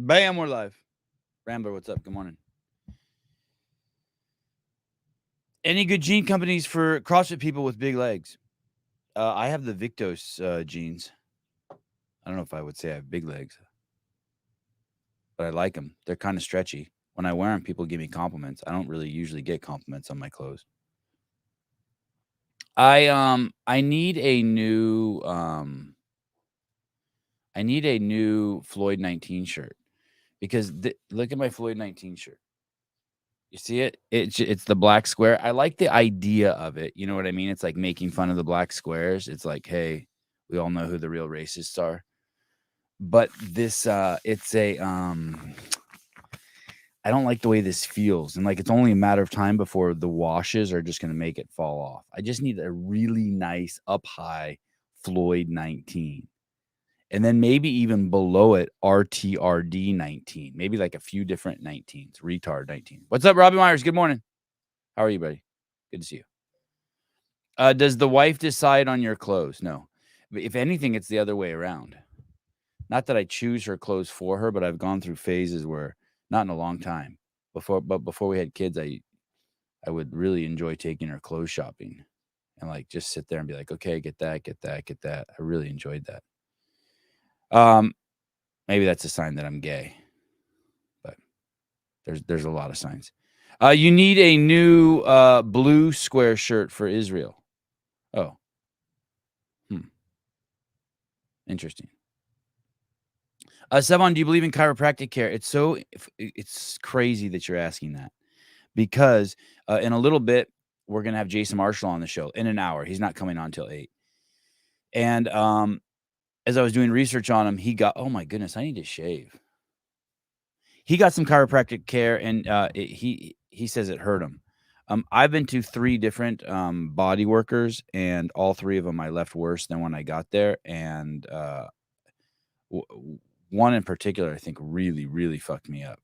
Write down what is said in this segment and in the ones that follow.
Bam, we're live. Rambler, what's up? Good morning. Any good gene companies for CrossFit people with big legs? I have the Victos jeans. I don't know if I would say I have big legs, but I like them. They're kind of stretchy. When I wear them, people give me compliments. I don't really usually get compliments on my clothes. I need a new Floyd 19 shirt because look at my Floyd 19 shirt. You see it? It's the black square. I like the idea of it. You know what I mean? It's like making fun of the black squares. It's like, hey, we all know who the real racists are. But this it's a I don't like the way this feels. And like it's only a matter of time before the washes are just gonna make it fall off. I just need a really nice up high Floyd 19. And then maybe even below it, RTRD 19. Maybe like a few different 19s. Retard 19. What's up, Robbie Myers? Good morning. How are you, buddy? Good to see you. Does the wife decide on your clothes? No. If anything, it's the other way around. Not that I choose her clothes for her, but I've gone through phases where, not in a long time, before we had kids, I would really enjoy taking her clothes shopping and like just sit there and be like, okay, get that, get that, get that. I really enjoyed that. Maybe that's a sign that I'm gay, but there's a lot of signs. You need a new blue square shirt for Israel. Oh, interesting. Sevan, do you believe in chiropractic care? It's crazy that you're asking that because in a little bit we're gonna have Jason Marshall on the show in an hour. He's not coming on till 8. And as I was doing research on him, he got, oh my goodness, I need to shave. He got some chiropractic care, and he says it hurt him. I've been to 3 different body workers, and all 3 of them I left worse than when I got there. And one in particular, I think, really, really fucked me up.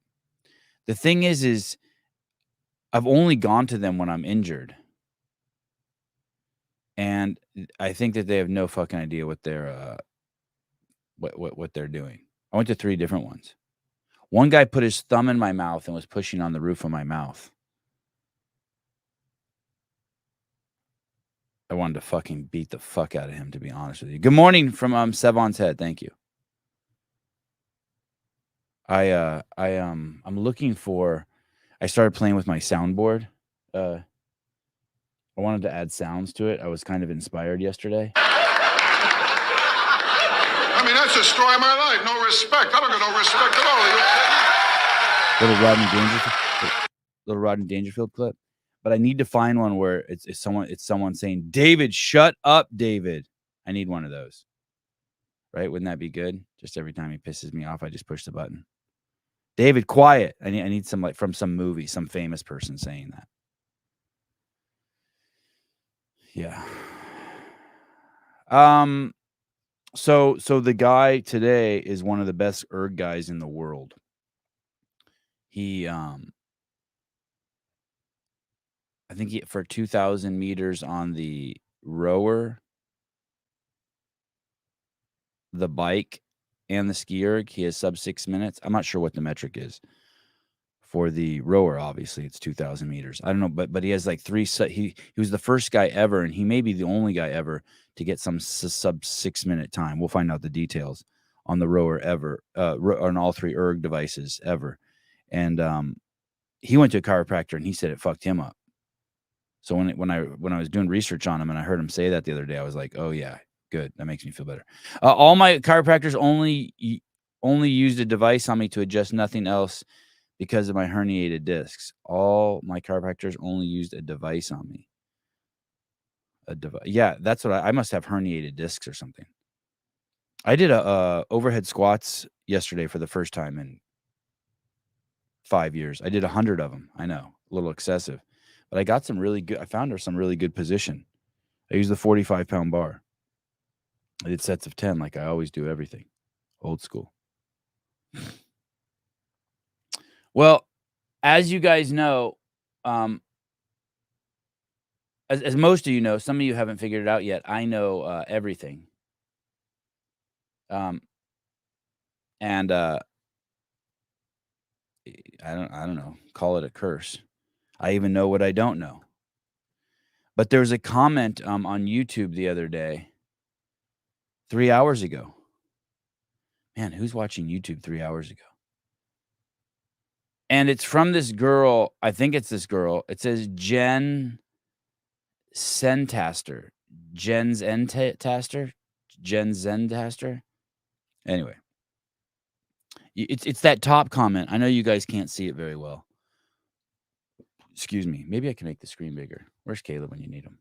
The thing is I've only gone to them when I'm injured, and I think that they have no fucking idea what they're what they're doing. I went to 3 different ones. One guy put his thumb in my mouth and was pushing on the roof of my mouth. I wanted to fucking beat the fuck out of him, to be honest with you. Good morning from Sevan's Head. Thank you. I'm looking for. I started playing with my soundboard. I wanted to add sounds to it. I was kind of inspired yesterday. I mean, that's the story of my life. No respect. I don't get no respect at all. Are you kidding? Little Rodney Dangerfield clip. But I need to find one where it's someone saying, "David, shut up, David." I need one of those. Right? Wouldn't that be good? Just every time he pisses me off, I just push the button. David, quiet. I need some, like, from some movie, some famous person saying that. Yeah. So the guy today is one of the best ERG guys in the world. He I think for 2,000 meters on the rower, the bike, and the SKIERG, he has sub 6 minutes. I'm not sure what the metric is. For the rower, obviously, it's 2,000 meters. I don't know, but he has like 3. He was the first guy ever, and he may be the only guy ever to get some sub 6 minute time. We'll find out the details on the rower ever, on all 3 ERG devices ever. And he went to a chiropractor, and he said it fucked him up. So when I was doing research on him and I heard him say that the other day, I was like, oh yeah, good. That makes me feel better. All my chiropractors only used a device on me to adjust, nothing else, because of my herniated discs. All my chiropractors only used a device on me. A device. Yeah, that's what I must have herniated discs or something. I did a overhead squats yesterday for the first time in 5 years. I did 100 of them. I know, a little excessive. But I got some really good. I found her some really good position. I used the 45-pound bar. I did sets of 10, like I always do everything. Old school. Well, as you guys know, as most of you know, some of you haven't figured it out yet. I know everything. And I don't know. Call it a curse. I even know what I don't know. But there was a comment on YouTube the other day, 3 hours ago. Man, who's watching YouTube 3 hours ago? And it's from this girl. I think it's this girl. It says Jen Sentaster. Jen Zentaster? Jen Zentaster? Anyway, it's that top comment. I know you guys can't see it very well. Excuse me. Maybe I can make the screen bigger. Where's Caleb when you need him?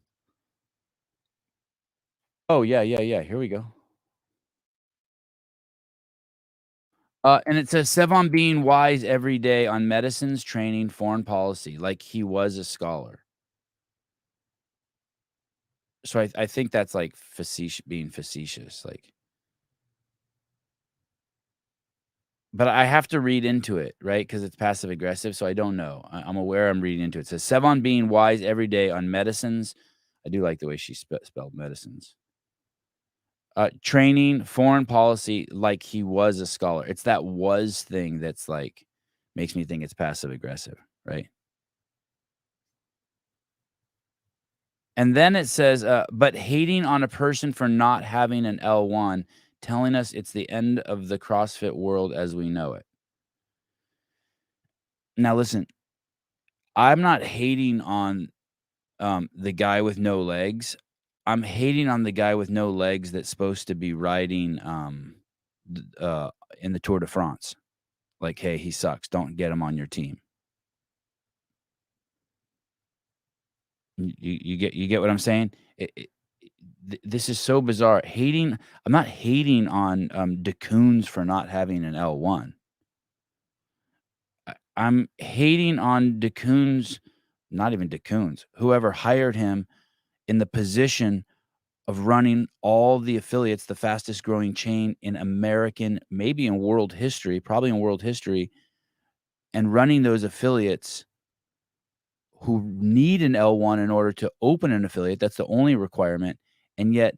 Oh, yeah. Here we go. And it says Sevan being wise every day on medicines, training, foreign policy, like he was a scholar. So I think that's like being facetious, like. But I have to read into it, right? Because it's passive aggressive, so I don't know. I'm aware I'm reading into it. It says Sevan being wise every day on medicines. I do like the way she spelled medicines. Training, foreign policy, like he was a scholar. It's that was thing that's like makes me think it's passive aggressive, right? And then it says, but hating on a person for not having an L1, telling us it's the end of the CrossFit world as we know it. Now, listen, I'm not hating on the guy with no legs. I'm hating on the guy with no legs that's supposed to be riding in the Tour de France. Like, hey, he sucks. Don't get him on your team. You get what I'm saying? This is so bizarre. I'm not hating on DeCoons for not having an L1. I'm hating on DeCoons, not even DeCoons, whoever hired him in the position of running all the affiliates, the fastest growing chain in American, maybe in world history, probably in world history, and running those affiliates who need an L1 in order to open an affiliate. That's the only requirement. And yet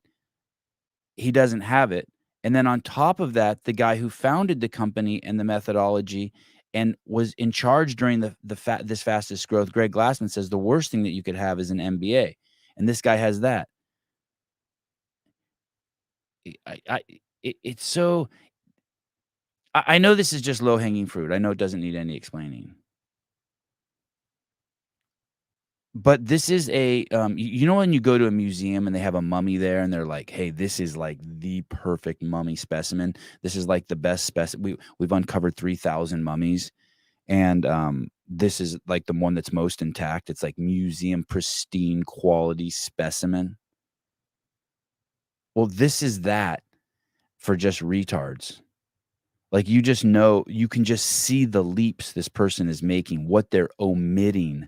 he doesn't have it. And then on top of that, the guy who founded the company and the methodology and was in charge during this fastest growth, Greg Glassman, says the worst thing that you could have is an MBA. And this guy has that. It's so. I know this is just low hanging fruit. I know it doesn't need any explaining. But this is you know, when you go to a museum and they have a mummy there and they're like, hey, this is like the perfect mummy specimen. This is like the best specimen. We've uncovered 3,000 mummies. And this is like the one that's most intact. It's like museum pristine quality specimen. Well, this is that for just retards. Like, you just know, you can just see the leaps this person is making, what they're omitting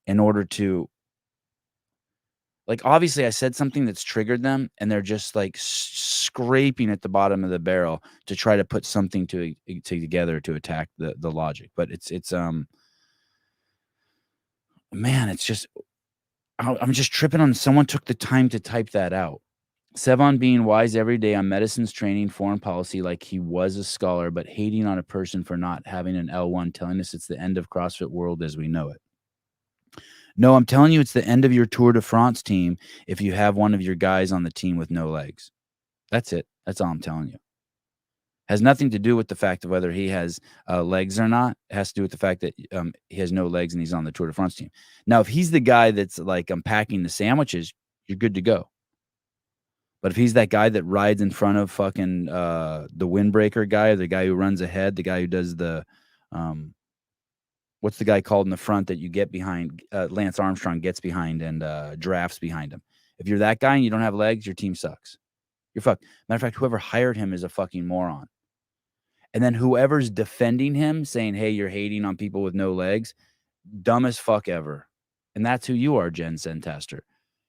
in order to, like, obviously I said something that's triggered them and they're just like scraping at the bottom of the barrel to try to put something together to attack the logic. But it's man, it's just, I'm just tripping on someone took the time to type that out. Sevan being wise every day on medicines, training, foreign policy, like he was a scholar, but hating on a person for not having an L1, telling us it's the end of CrossFit world as we know it. No, I'm telling you, it's the end of your Tour de France team if you have one of your guys on the team with no legs. That's it. That's all I'm telling you. Has nothing to do with the fact of whether he has legs or not. It has to do with the fact that he has no legs and he's on the Tour de France team. Now, if he's the guy that's like packing the sandwiches, you're good to go. But if he's that guy that rides in front of fucking the windbreaker guy, the guy who runs ahead, the guy who does the what's the guy called in the front that you get behind? Lance Armstrong gets behind and drafts behind him. If you're that guy and you don't have legs, your team sucks. You're fucked. Matter of fact, whoever hired him is a fucking moron. And then whoever's defending him, saying, hey, you're hating on people with no legs, dumb as fuck ever. And that's who you are, Jen Sentaster.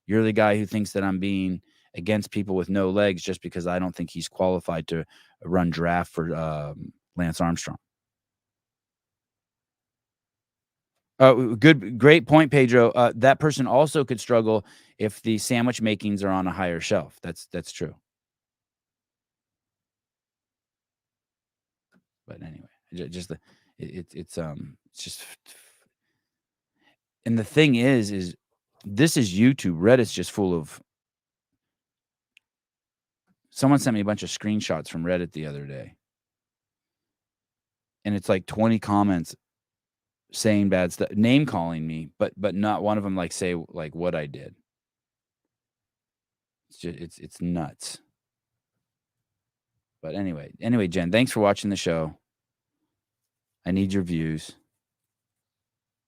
You're the guy who thinks that I'm being against people with no legs just because I don't think he's qualified to run draft for Lance Armstrong. Great point, Pedro. That person also could struggle if the sandwich makings are on a higher shelf. That's true. But anyway, just It's just. And the thing is this is YouTube. Reddit's just full of. Someone sent me a bunch of screenshots from Reddit the other day, and it's like 20 comments saying bad stuff, name calling me, but not one of them like say like what I did. It's just it's nuts. But anyway, Jen, thanks for watching the show. I need your views.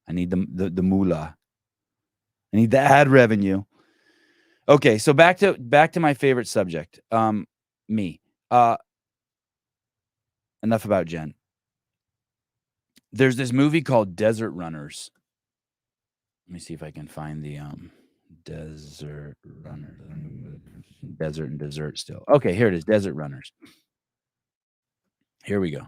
I need the moolah. I need the ad revenue. Okay, so back to my favorite subject. Me. Enough about Jen. There's this movie called Desert Runners. Let me see if I can find the Desert Runners. Desert and dessert still. Okay, here it is. Desert Runners. Here we go.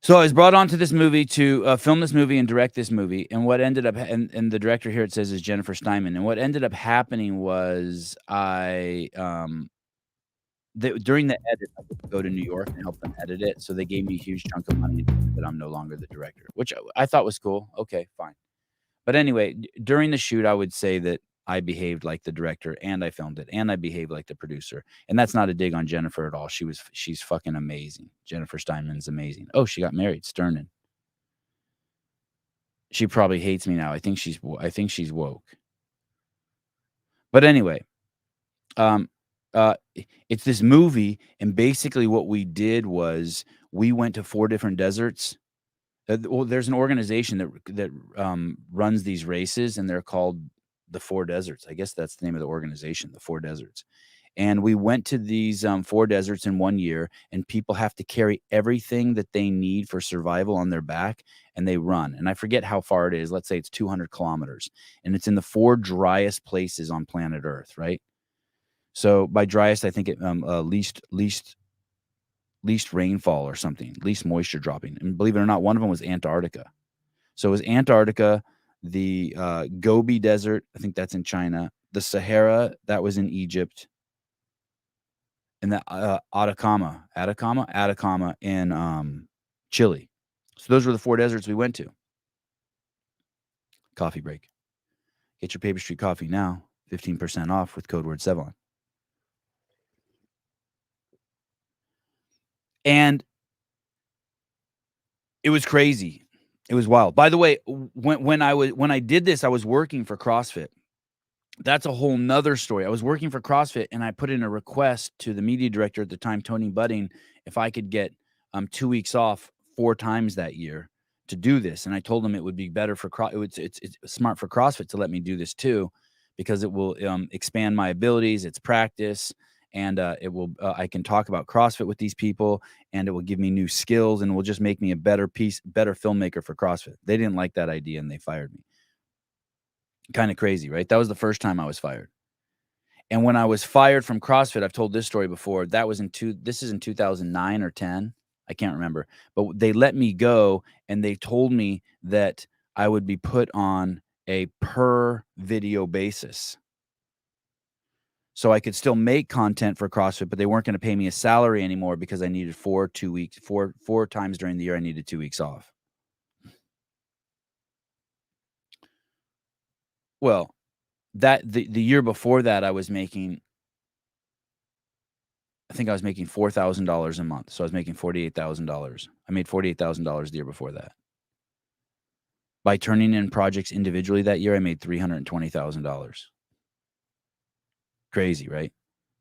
So I was brought onto this movie to film this movie and direct this movie. And what ended up, and the director here it says is Jennifer Steinman. And what ended up happening was during the edit, I would go to New York and help them edit it. So they gave me a huge chunk of money that I'm no longer the director, which I thought was cool. Okay, fine. But anyway, during the shoot, I would say that I behaved like the director and I filmed it and I behaved like the producer. And that's not a dig on Jennifer at all. She's fucking amazing. Jennifer Steinman's amazing. Oh, she got married. Sternin. She probably hates me now. I think she's woke. But anyway, it's this movie, and basically what we did was we went to 4 different deserts. Well, there's an organization that runs these races, and they're called the 4 Deserts. I guess that's the name of the organization, the 4 Deserts. And we went to these 4 deserts in 1 year, and people have to carry everything that they need for survival on their back, and they run. And I forget how far it is. Let's say it's 200 kilometers, and it's in the 4 driest places on planet Earth, right? So by driest, I think it least rainfall or something, least moisture dropping. And believe it or not, one of them was Antarctica. So it was Antarctica, the Gobi Desert, I think that's in China, the Sahara, that was in Egypt, and the Atacama in Chile. So those were the 4 deserts we went to. Coffee break. Get your Paper Street coffee now, 15% off with code word Sevan. And it was crazy. It was wild. By the way, when I did this, I was working for CrossFit. That's a whole nother story. I was working for CrossFit, and I put in a request to the media director at the time, Tony Budding, if I could get 2 weeks off 4 times that year to do this. And I told him it would be better for it's smart for CrossFit to let me do this too, because it will expand my abilities. It's practice. And it will. I can talk about CrossFit with these people, and it will give me new skills, and will just make me a better filmmaker for CrossFit. They didn't like that idea, and they fired me. Kind of crazy, right? That was the first time I was fired. And when I was fired from CrossFit, I've told this story before. That was this is in 2009 or 10. I can't remember. But they let me go, and they told me that I would be put on a per video basis. So I could still make content for CrossFit, but they weren't going to pay me a salary anymore because I needed 4 times during the year. I needed 2 weeks off. Well, the year before that, I think I was making $4,000 a month. So I was making $48,000. I made $48,000 the year before that. By turning in projects individually that year, I made $320,000. Crazy, right?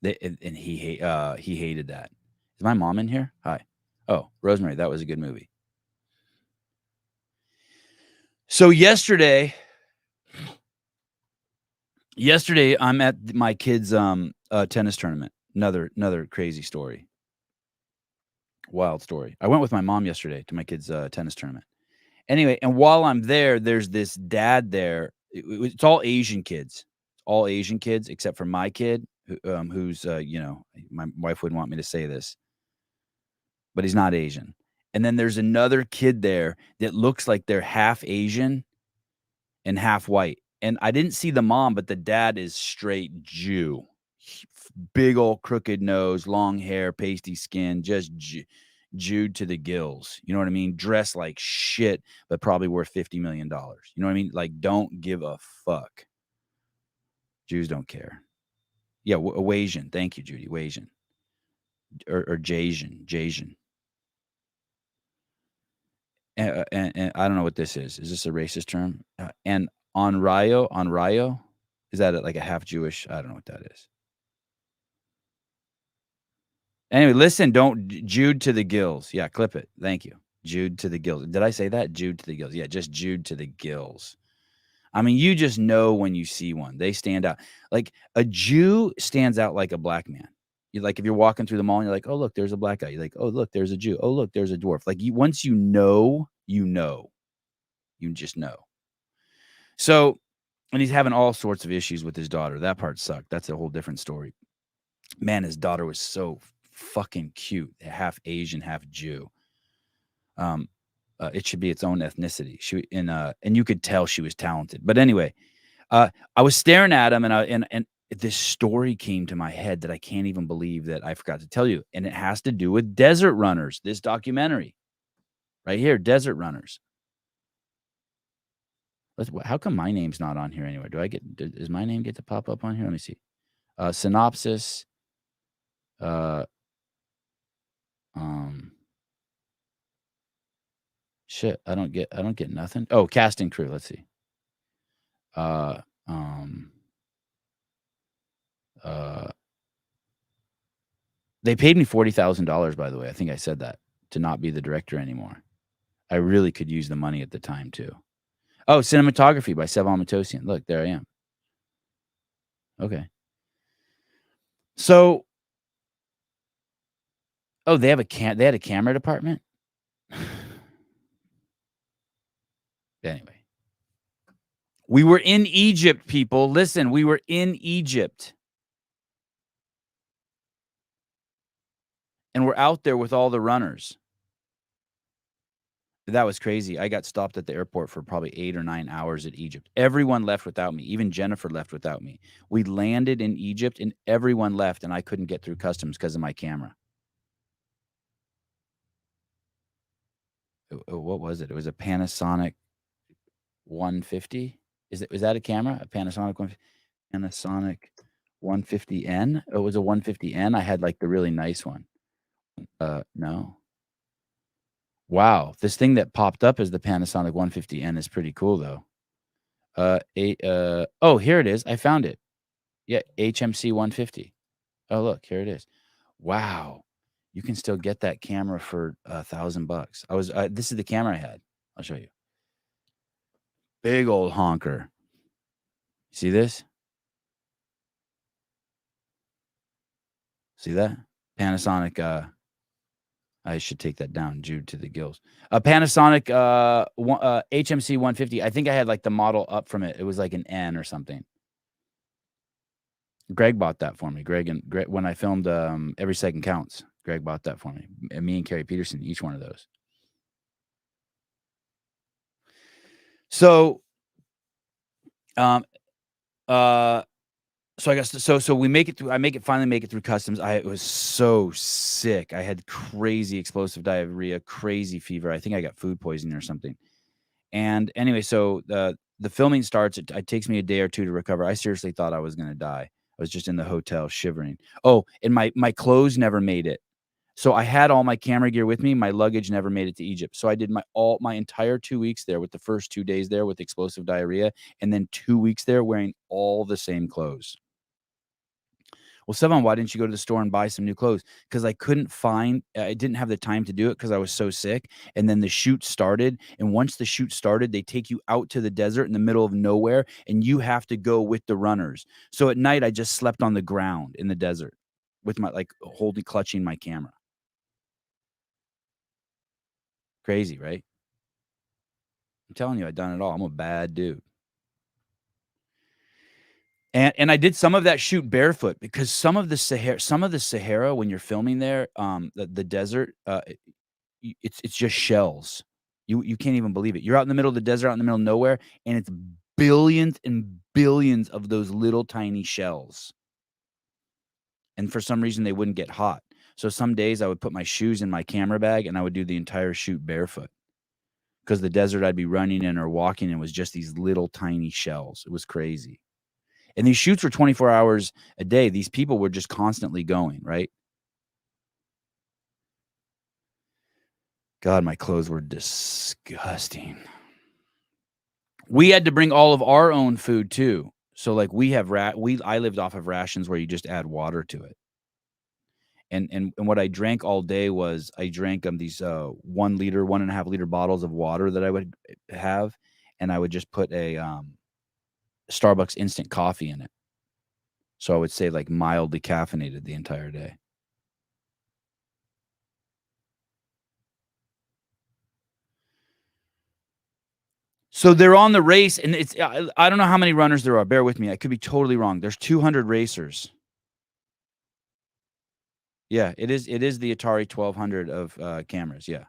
And he hated that. Is my mom in here? Hi. Oh, Rosemary, that was a good movie. So yesterday I'm at my kids' tennis tournament. Another crazy story. Wild story. I went with my mom yesterday to my kids' tennis tournament. Anyway, and while I'm there, there's this dad there. It's all Asian kids. All Asian kids except for my kid, who's my wife wouldn't want me to say this, but he's not Asian. And then there's another kid there that looks like they're half Asian and half white. And I didn't see the mom, but the dad is straight Jew, big old crooked nose, long hair, pasty skin, just Jude to the gills. You know what I mean? Dressed like shit, but probably worth $50 million. You know what I mean? Like, don't give a fuck. Jews don't care. Yeah, Asian. Thank you, Judy. Asian. Or Jasian. And I don't know what this is. Is this a racist term? And on Rayo, is that like a half Jewish? I don't know what that is. Anyway, listen, don't Jude to the gills. Yeah, clip it. Thank you. Jude to the gills. Did I say that? Jude to the gills. Yeah, just Jude to the gills. I mean, you just know when you see one. They stand out. Like a Jew stands out like a black man. You like if you're walking through the mall and you're like, oh look, there's a black guy. You're like, oh look, there's a Jew. Oh look, there's a dwarf. Like once you know, you just know. So, and he's having all sorts of issues with his daughter. That part sucked. That's a whole different story. Man, his daughter was so fucking cute. Half Asian, half Jew. It should be its own ethnicity. And you could tell she was talented. But anyway, I was staring at him, and this story came to my head that I can't even believe that I forgot to tell you, and it has to do with desert runners. This documentary, right here, desert runners. How come my name's not on here anywhere? Does my name get to pop up on here? Let me see. Synopsis. Shit, I don't get nothing. Oh, cast and crew. Let's see. They paid me $40,000, by the way. I think I said that, to not be the director anymore. I really could use the money at the time too. Oh, cinematography by Sevan Podcast. Look, there I am. Okay. So, they had a camera department. Anyway, we were in Egypt, people. Listen, we were in Egypt. And we're out there with all the runners. That was crazy. I got stopped at the airport for probably 8 or 9 hours at Egypt. Everyone left without me. Even Jennifer left without me. We landed in Egypt and everyone left, and I couldn't get through customs because of my camera. What was it? It was a Panasonic 150. Is that a camera? A Panasonic 150? Panasonic 150N? It was a 150N. I had like the really nice one. No. Wow, this thing that popped up as the Panasonic 150N is pretty cool though. Oh, here it is. I found it. Yeah, HMC 150. Oh, look, here it is. Wow. You can still get that camera for $1,000. This is the camera I had. I'll show you. Big old honker. See this? See that? Panasonic, I should take that down. Jude to the gills. Panasonic HMC 150. I think I had like the model up from it. It was like an N or something. Greg bought that for me. Greg, when I filmed Every Second Counts, Greg bought that for me. And me and Carrie Peterson, each one of those. So, so I guess so we make it through. Finally make it through customs. I was so sick. I had crazy explosive diarrhea, crazy fever. I think I got food poisoning or something. And anyway, so the filming starts. It takes me a day or two to recover. I seriously thought I was going to die. I was just in the hotel shivering. Oh, and my clothes never made it. So I had all my camera gear with me. My luggage never made it to Egypt. So I did my entire 2 weeks there, with the first 2 days there with explosive diarrhea, and then 2 weeks there wearing all the same clothes. Well, Sevan, why didn't you go to the store and buy some new clothes? Because I didn't have the time to do it because I was so sick. And then the shoot started. And once the shoot started, they take you out to the desert in the middle of nowhere, and you have to go with the runners. So at night, I just slept on the ground in the desert with my, clutching my camera. Crazy, right? I'm telling you, I've done it all. I'm a bad dude. And I did some of that shoot barefoot because some of the Sahara, when you're filming there, the desert, it's just shells. You can't even believe it. You're out in the middle of the desert, out in the middle of nowhere, and it's billions and billions of those little tiny shells. and for some reason they wouldn't get hot. So some days I would put my shoes in my camera bag and I would do the entire shoot barefoot, because the desert I'd be running in or walking in was just these little tiny shells. It was crazy. And these shoots were 24 hours a day. These people were just constantly going, right? God, my clothes were disgusting. We had to bring all of our own food too. So like I lived off of rations where you just add water to it. And what I drank all day was I drank these 1 liter, 1.5 liter bottles of water that I would have, and I would just put a Starbucks instant coffee in it. So I would say like mildly caffeinated the entire day. So they're on the race, and it's I don't know how many runners there are. Bear with me. I could be totally wrong. There's 200 racers. Yeah, it is the Atari 1200 of cameras, yeah.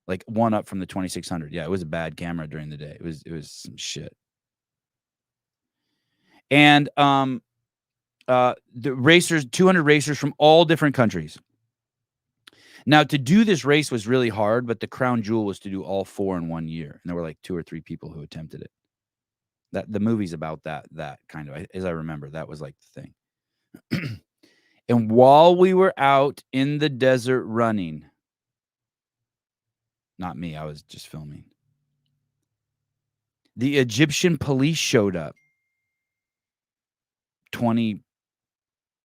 Like one up from the 2600. Yeah, it was a bad camera during the day. It was some shit. And the racers, 200 racers from all different countries. Now, to do this race was really hard, but the crown jewel was to do all 4 in 1 year. And there were like 2 or 3 people who attempted it. That the movie's about that kind of, as I remember, that was like the thing. And while we were out in the desert running, not me, I was just filming, the Egyptian police showed up. 20,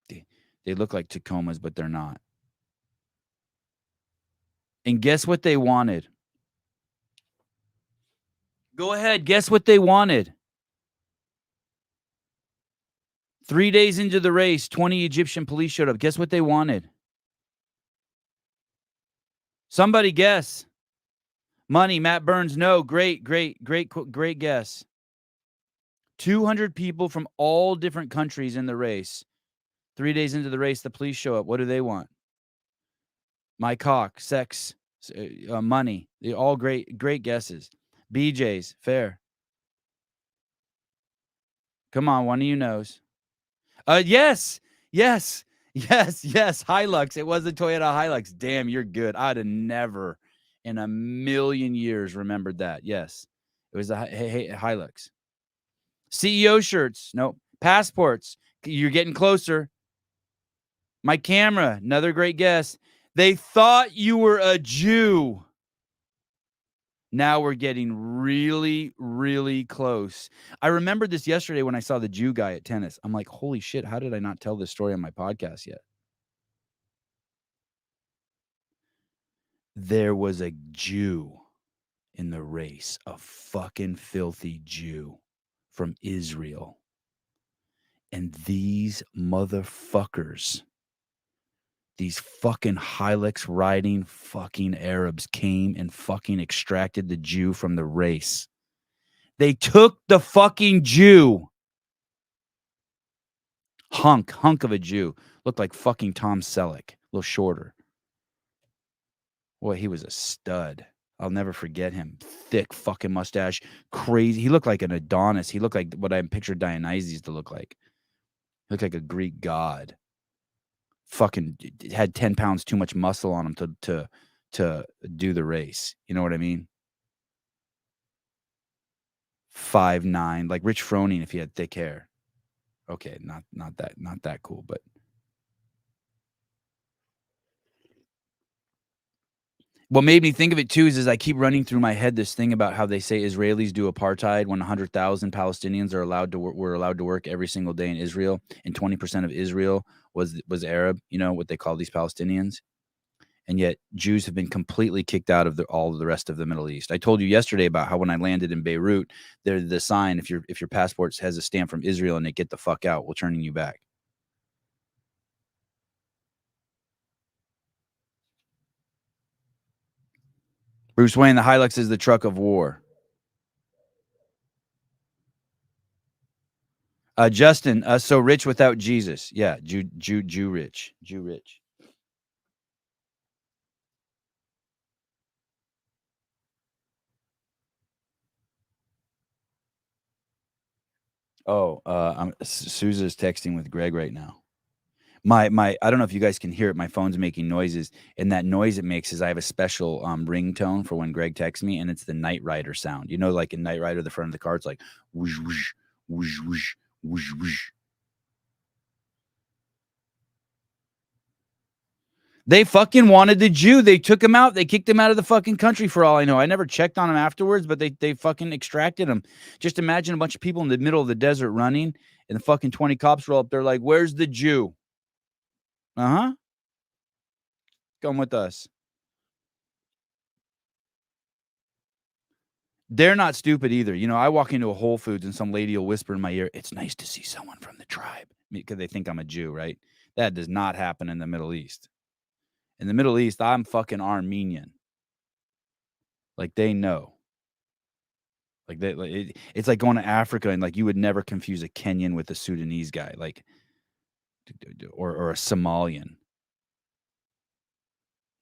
they look like Tacomas, but they're not. And guess what they wanted? Go ahead, guess what they wanted? 3 days into the race, 20 Egyptian police showed up. Guess what they wanted? Somebody guess. Money, Matt Burns. No, great guess. 200 people from all different countries in the race. 3 days into the race, the police show up. What do they want? My cock, sex, money. They're all great guesses. BJ's, fair. Come on, one of you knows. Yes. Hilux. It was a Toyota Hilux. Damn, you're good. I'd have never in a million years remembered that. Yes, it was a Hilux. CEO shirts. No. Passports. You're getting closer. My camera. Another great guess. They thought you were a Jew. Now we're getting really, really close. I remembered this yesterday when I saw the Jew guy at tennis. I'm like, holy shit, how did I not tell this story on my podcast yet? There was a Jew in the race, a fucking filthy Jew from Israel. And these motherfuckers, these fucking Hilux riding fucking Arabs came and fucking extracted the Jew from the race. They took the fucking Jew. Hunk of a Jew. Looked like fucking Tom Selleck. A little shorter. Boy, he was a stud. I'll never forget him. Thick fucking mustache. Crazy. He looked like an Adonis. He looked like what I pictured Dionysus to look like. He looked like a Greek god. Fucking had 10 pounds too much muscle on him to do the race. You know what I mean? 5'9", like Rich Froning if he had thick hair. Okay, not that cool, but what made me think of it too is I keep running through my head this thing about how they say Israelis do apartheid when 100,000 Palestinians are were allowed to work every single day in Israel, and 20% of Israel was Arab. You know what they call these Palestinians, and yet Jews have been completely kicked out of all of the rest of the Middle East. I told you yesterday about how when I landed in Beirut, there's the sign if your passport has a stamp from Israel and they get the fuck out, we're turning you back. Bruce Wayne, the Hilux is the truck of war. Justin, so rich without Jesus. Yeah, Jew rich. Oh, Sousa's texting with Greg right now. I don't know if you guys can hear it. My phone's making noises, and that noise it makes is I have a special ringtone for when Greg texts me, and it's the Knight Rider sound. You know, like in Knight Rider, the front of the car, it's like whoosh, whoosh, whoosh, whoosh, whoosh, whoosh. They fucking wanted the Jew. They took him out. They kicked him out of the fucking country for all I know. I never checked on him afterwards, but they fucking extracted him. Just imagine a bunch of people in the middle of the desert running, and the fucking 20 cops roll up. They're like, "Where's the Jew?" Uh-huh. Come with us. They're not stupid either. You know, I walk into a Whole Foods and some lady will whisper in my ear, "It's nice to see someone from the tribe," because they think I'm a Jew, right? That does not happen in the Middle East. In the Middle East, I'm fucking Armenian. Like, they know. Like, it's like going to Africa and, like, you would never confuse a Kenyan with a Sudanese guy, like, or a Somalian.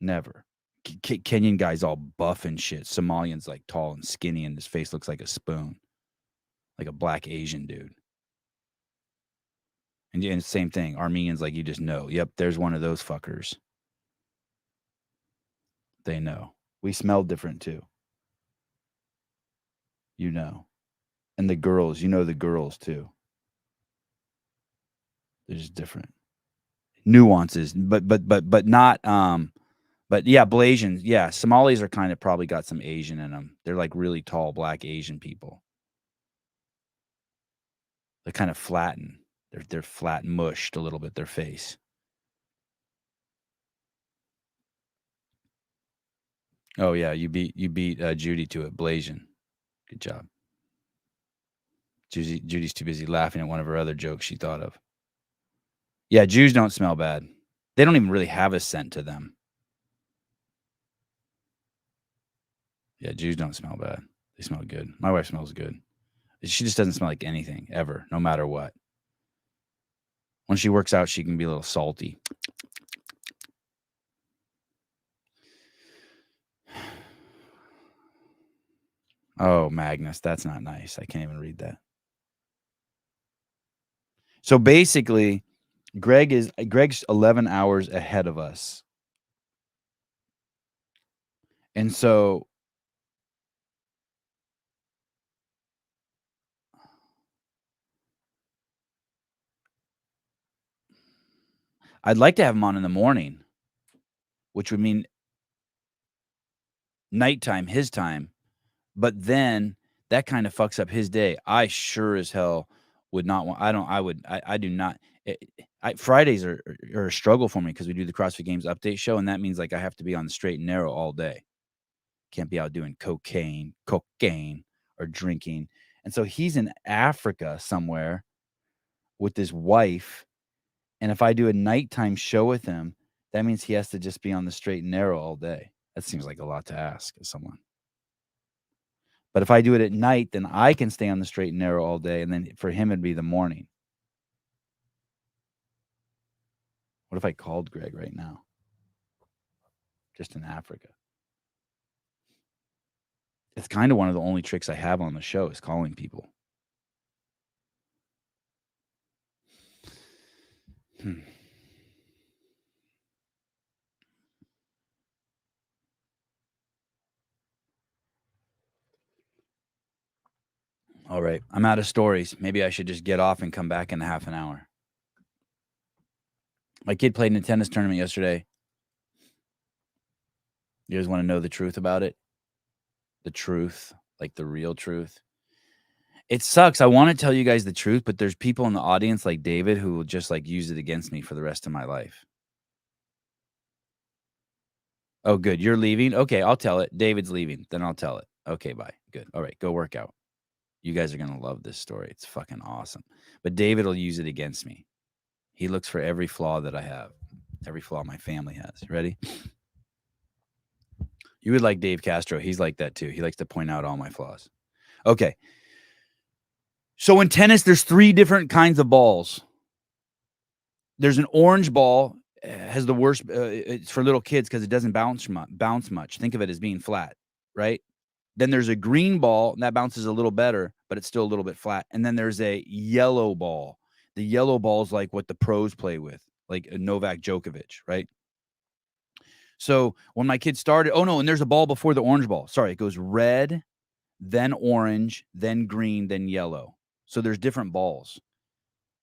Never. Kenyan guy's all buff and shit. Somalian's, like, tall and skinny, and his face looks like a spoon. Like a black Asian dude. And same thing. Armenians, like, you just know. Yep, there's one of those fuckers. They know. We smell different, too. You know. And the girls, you know the girls, too. They're just different. Nuances, but not, but yeah, Blasians, yeah, Somalis are kind of probably got some Asian in them. They're like really tall, black Asian people. They're kind of flattened. They're flat mushed a little bit, their face. Oh yeah, you beat Judy to it, Blasian. Good job. Judy's too busy laughing at one of her other jokes she thought of. Yeah, Jews don't smell bad. They don't even really have a scent to them. Yeah, Jews don't smell bad. They smell good. My wife smells good. She just doesn't smell like anything, ever, no matter what. When she works out, she can be a little salty. Oh, Magnus, that's not nice. I can't even read that. So basically, Greg's 11 hours ahead of us. And so I'd like to have him on in the morning, which would mean nighttime, his time. But then that kind of fucks up his day. I sure as hell would not want. I do not. Fridays are a struggle for me because we do the CrossFit Games update show, and that means like I have to be on the straight and narrow all day. Can't be out doing cocaine, or drinking. And so he's in Africa somewhere with his wife. And if I do a nighttime show with him, that means he has to just be on the straight and narrow all day. That seems like a lot to ask of someone. But if I do it at night, then I can stay on the straight and narrow all day. And then for him, it'd be the morning. What if I called Greg right now? Just in Africa. It's kind of one of the only tricks I have on the show is calling people. All right. I'm out of stories. Maybe I should just get off and come back in a half an hour. My kid played in a tennis tournament yesterday. You guys want to know the truth about it? The truth, like the real truth. It sucks. I want to tell you guys the truth, but there's people in the audience like David who will just like use it against me for the rest of my life. Oh, good. You're leaving? Okay, I'll tell it. David's leaving. Then I'll tell it. Okay, bye. Good. All right, go work out. You guys are going to love this story. It's fucking awesome. But David will use it against me. He looks for every flaw that I have, every flaw my family has. Ready? You would like Dave Castro. He's like that too. He likes to point out all my flaws. Okay. So in tennis, there's 3 different kinds of balls. There's an orange ball, has the worst. It's for little kids because it doesn't bounce much. Think of it as being flat, right? Then there's a green ball, and that bounces a little better, but it's still a little bit flat. And then there's a yellow ball. The yellow ball is like what the pros play with. like a Novak Djokovic, right? So when my kids started, oh no, and there's a ball before the orange ball. Sorry, it goes red, then orange, then green, then yellow. So there's different balls.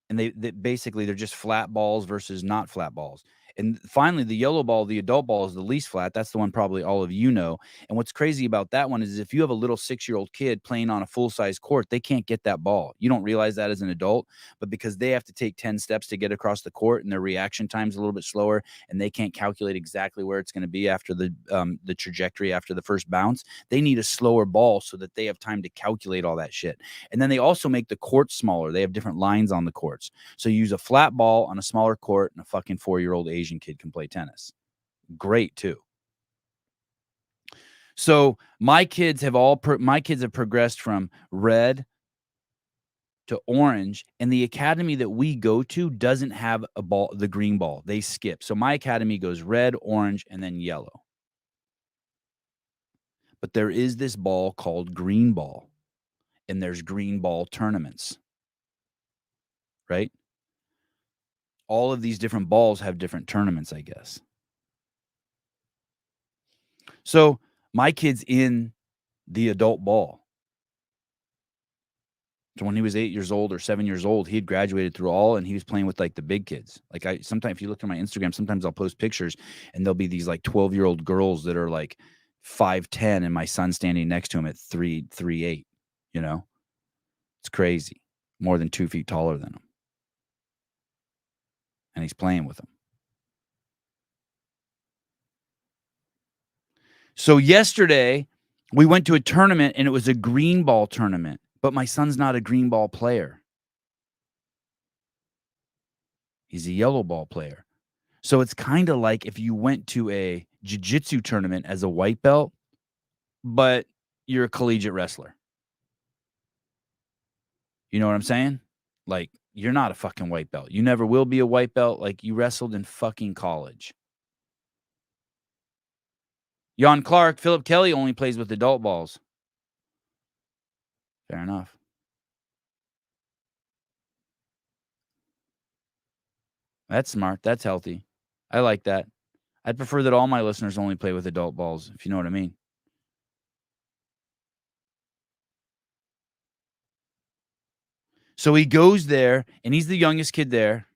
And they basically they're just flat balls versus not flat balls. And finally, the yellow ball, the adult ball, is the least flat. That's the one probably all of you know. And what's crazy about that one is if you have a little 6-year-old kid playing on a full-size court, they can't get that ball. You don't realize that as an adult, but because they have to take 10 steps to get across the court and their reaction time's a little bit slower and they can't calculate exactly where it's going to be after the trajectory after the first bounce, they need a slower ball so that they have time to calculate all that shit. And then they also make the courts smaller. They have different lines on the courts. So you use a flat ball on a smaller court and a fucking 4-year-old Asian kid can play tennis. Great too. So my kids have progressed from red to orange, and the academy that we go to doesn't have a ball, the green ball. They skip. So my academy goes red, orange, and then yellow. But there is this ball called green ball, and there's green ball tournaments, right? All of these different balls have different tournaments, I guess. So my kid's in the adult ball. So when he was 8 years old or 7 years old, he had graduated through all, and he was playing with like the big kids. Like sometimes if you look at my Instagram, sometimes I'll post pictures and there'll be these like 12-year-old girls that are like 5'10", and my son standing next to him at 3'8", you know, it's crazy. More than 2 feet taller than him. And he's playing with them. So yesterday we went to a tournament and it was a green ball tournament, but my son's not a green ball player. He's a yellow ball player. So it's kind of like if you went to a jiu-jitsu tournament as a white belt, but you're a collegiate wrestler. You know what I'm saying? Like, you're not a fucking white belt. You never will be a white belt. Like, you wrestled in fucking college. Jan Clark, Philip Kelly only plays with adult balls. Fair enough. That's smart. That's healthy. I like that. I'd prefer that all my listeners only play with adult balls, if you know what I mean. So he goes there, and he's the youngest kid there.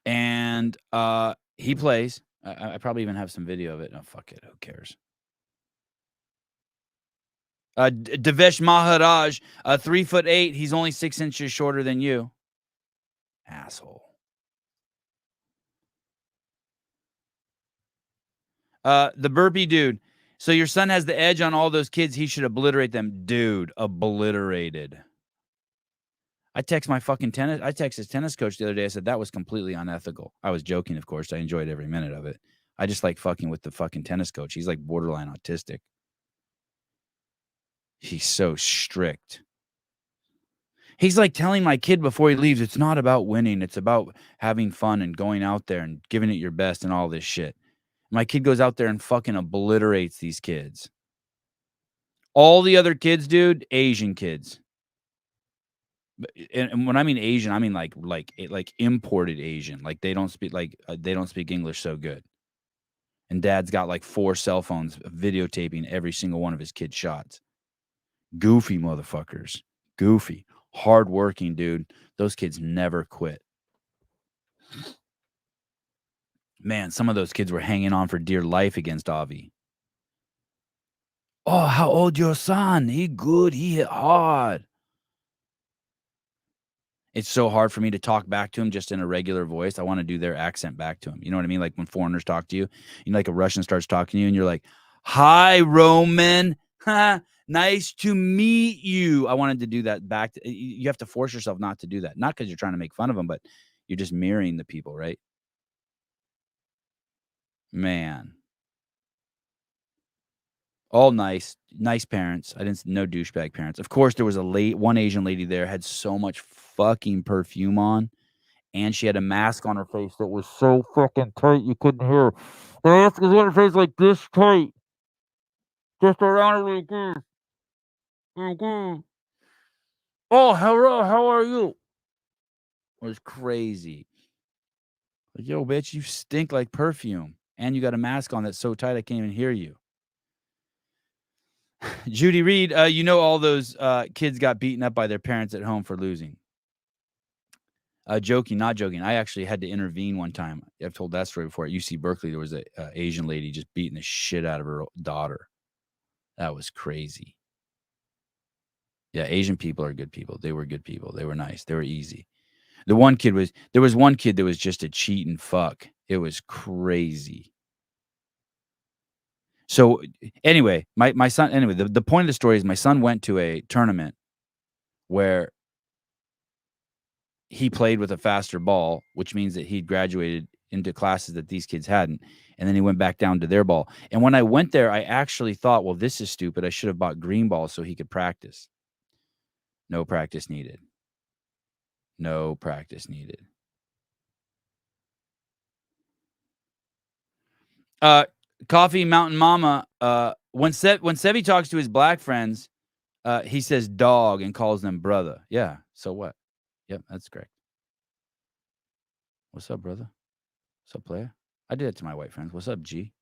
And he plays. I probably even have some video of it. Oh, fuck it. Who cares? Devesh Maharaj, 3'8". He's only 6 inches shorter than you. Asshole. The burpee dude. So your son has the edge on all those kids. He should obliterate them. Dude, obliterated. I texted his tennis coach the other day. I said that was completely unethical. I was joking, of course. I enjoyed every minute of it. I just like fucking with the fucking tennis coach. He's like borderline autistic. He's so strict. He's like telling my kid before he leaves, it's not about winning. It's about having fun and going out there and giving it your best and all this shit. My kid goes out there and fucking obliterates these kids. All the other kids, dude, Asian kids. And when I mean Asian, I mean like imported Asian. Like they don't speak English so good. And dad's got like 4 cell phones videotaping every single one of his kids' shots. Goofy motherfuckers. Goofy. Hardworking, dude. Those kids never quit. Man, some of those kids were hanging on for dear life against Avi. Oh, how old your son? He good. He hit hard. It's so hard for me to talk back to him just in a regular voice. I want to do their accent back to him. You know what I mean? Like when foreigners talk to you, like a Russian starts talking to you and you're like, hi, Roman. Nice to meet you. I wanted to do that back. You have to force yourself not to do that. Not because you're trying to make fun of them, but you're just mirroring the people, right? Man. All nice parents. No douchebag parents. Of course, there was one Asian lady there, had so much fucking perfume on, and she had a mask on her face that was so fucking tight you couldn't hear her. The mask was on her face like this tight. Just around her like this. Like this. Oh, hello, how are you? It was crazy. Like, yo, bitch, you stink like perfume. And you got a mask on that's so tight I can't even hear you. Judy Reed, you know all those kids got beaten up by their parents at home for losing. Joking, not joking. I actually had to intervene one time. I've told that story before. At UC Berkeley, there was a Asian lady just beating the shit out of her daughter. That was crazy. Yeah, Asian people are good people. They were good people. They were nice. They were easy. There was one kid that was just a cheat and fuck. It was crazy. So anyway, my son, the point of the story is my son went to a tournament where he played with a faster ball, which means that he'd graduated into classes that these kids hadn't. And then he went back down to their ball. And when I went there, I actually thought, well, this is stupid. I should have bought green balls so he could practice. No practice needed. No practice needed. Coffee Mountain Mama, when Sevi talks to his black friends, he says dog and calls them brother. Yeah, so what? Yep, that's correct. What's up, brother? What's up, player? I did it to my white friends. What's up, G?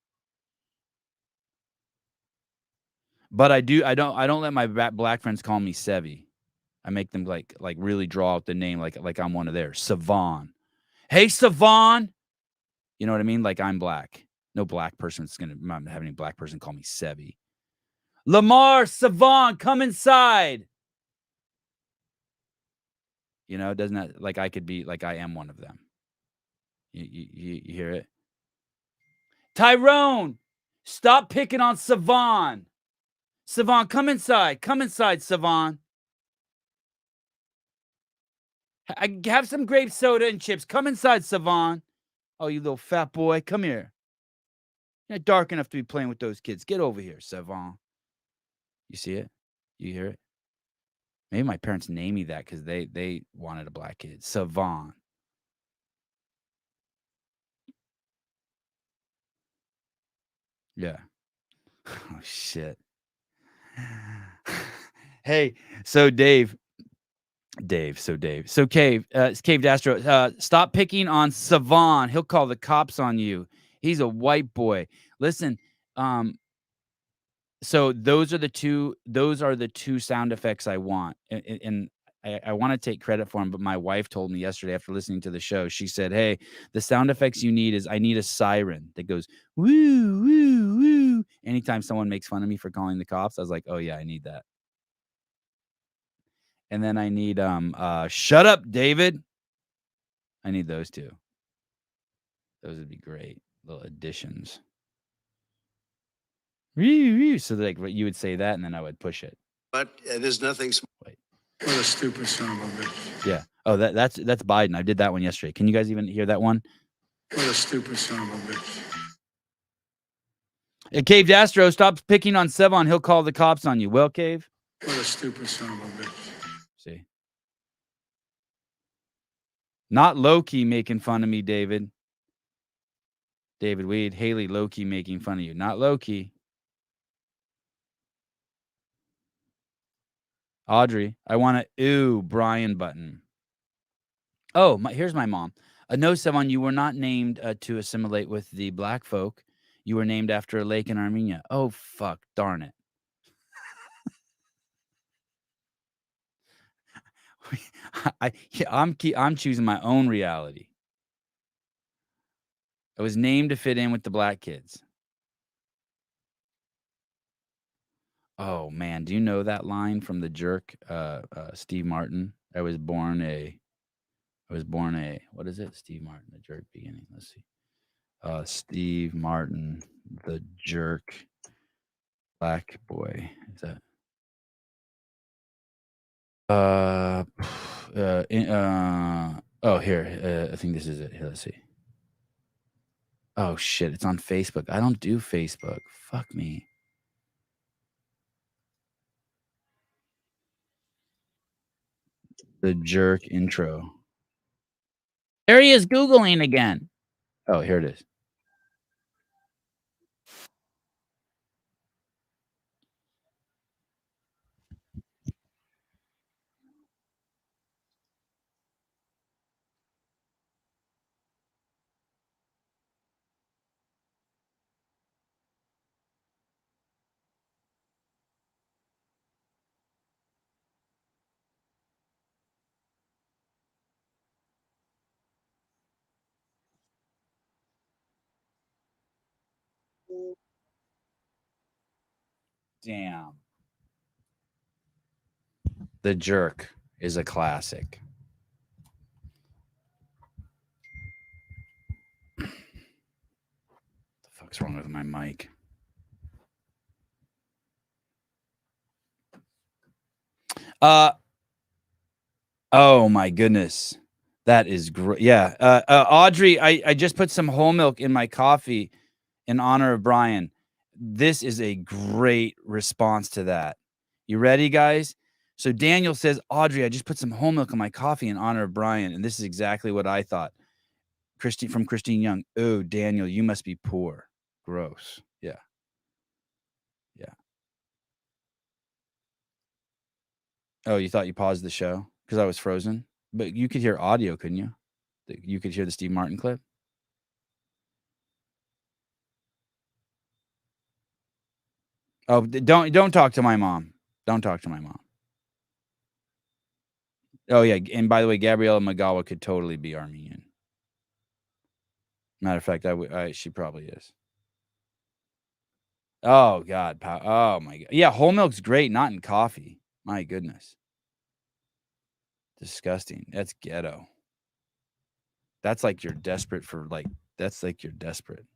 But I don't let my black friends call me Sevi. I make them like really draw out the name like I'm one of theirs. Sevan. Hey, Sevan. You know what I mean? Like I'm black. No black person's gonna have any black person call me Sevi. Lamar, Sevan, come inside. You know, doesn't that like I could be like I am one of them. You hear it? Tyrone, stop picking on Sevan. Sevan, come inside. Come inside, Sevan. I have some grape soda and chips. Come inside, Sevan. Oh, you little fat boy. Come here. You're not dark enough to be playing with those kids. Get over here, Sevan. You see it? You hear it? Maybe my parents named me that because they wanted a black kid. Sevan. Yeah. Oh, shit. Hey, so Dave. So Cave Astro, stop picking on Sevan. He'll call the cops on you. He's a white boy. Listen, so those are the two sound effects I want. And I want to take credit for them, but my wife told me yesterday after listening to the show, she said, hey, the sound effects you need is I need a siren that goes woo, woo, woo. Anytime someone makes fun of me for calling the cops, I was like, oh yeah, I need that. And then I need shut up, David. I need those two. Those would be great little additions. So like you would say that, and then I would push it. But there's nothing. Wait. What a stupid son of a bitch. Yeah. Oh, that's Biden. I did that one yesterday. Can you guys even hear that one? What a stupid son of a bitch. Cave Astro, stop picking on Sevan. He'll call the cops on you. Well, Cave? What a stupid son of a bitch. See? Not low-key making fun of me, David. David Weed. Haley, low-key making fun of you. Not low-key. Audrey, I want a ew Brian button. Oh, here's my mom. No, Sevan, you were not named to assimilate with the black folk. You were named after a lake in Armenia. Oh, fuck. Darn it. I'm choosing my own reality. I was named to fit in with the black kids. Oh, man. Do you know that line from The Jerk, Steve Martin? I was born a, what is it? Steve Martin, The Jerk beginning. Let's see. Steve Martin, The Jerk, black boy. Is that? Oh, here. I think this is it. Here, let's see. Oh, shit. It's on Facebook. I don't do Facebook. Fuck me. The Jerk intro. There he is Googling again. Oh, here it is. Damn. The Jerk is a classic. What the fuck's wrong with my mic? Oh my goodness. That is great. Yeah. Audrey, I just put some whole milk in my coffee in honor of Brian. This is a great response to that. You ready, guys? So Daniel says, Audrey, I just put some whole milk in my coffee in honor of Brian. And this is exactly what I thought. From Christine Young. Oh, Daniel, you must be poor. Gross. Yeah. Yeah. Oh, you thought you paused the show because I was frozen? But you could hear audio, couldn't you? You could hear the Steve Martin clip. Oh, don't talk to my mom. Don't talk to my mom. Oh yeah, and by the way, Gabriella Magawa could totally be Armenian. Matter of fact, she probably is. Oh God, oh my God, yeah, whole milk's great, not in coffee. My goodness, disgusting. That's ghetto. That's like you're desperate for like. That's like you're desperate.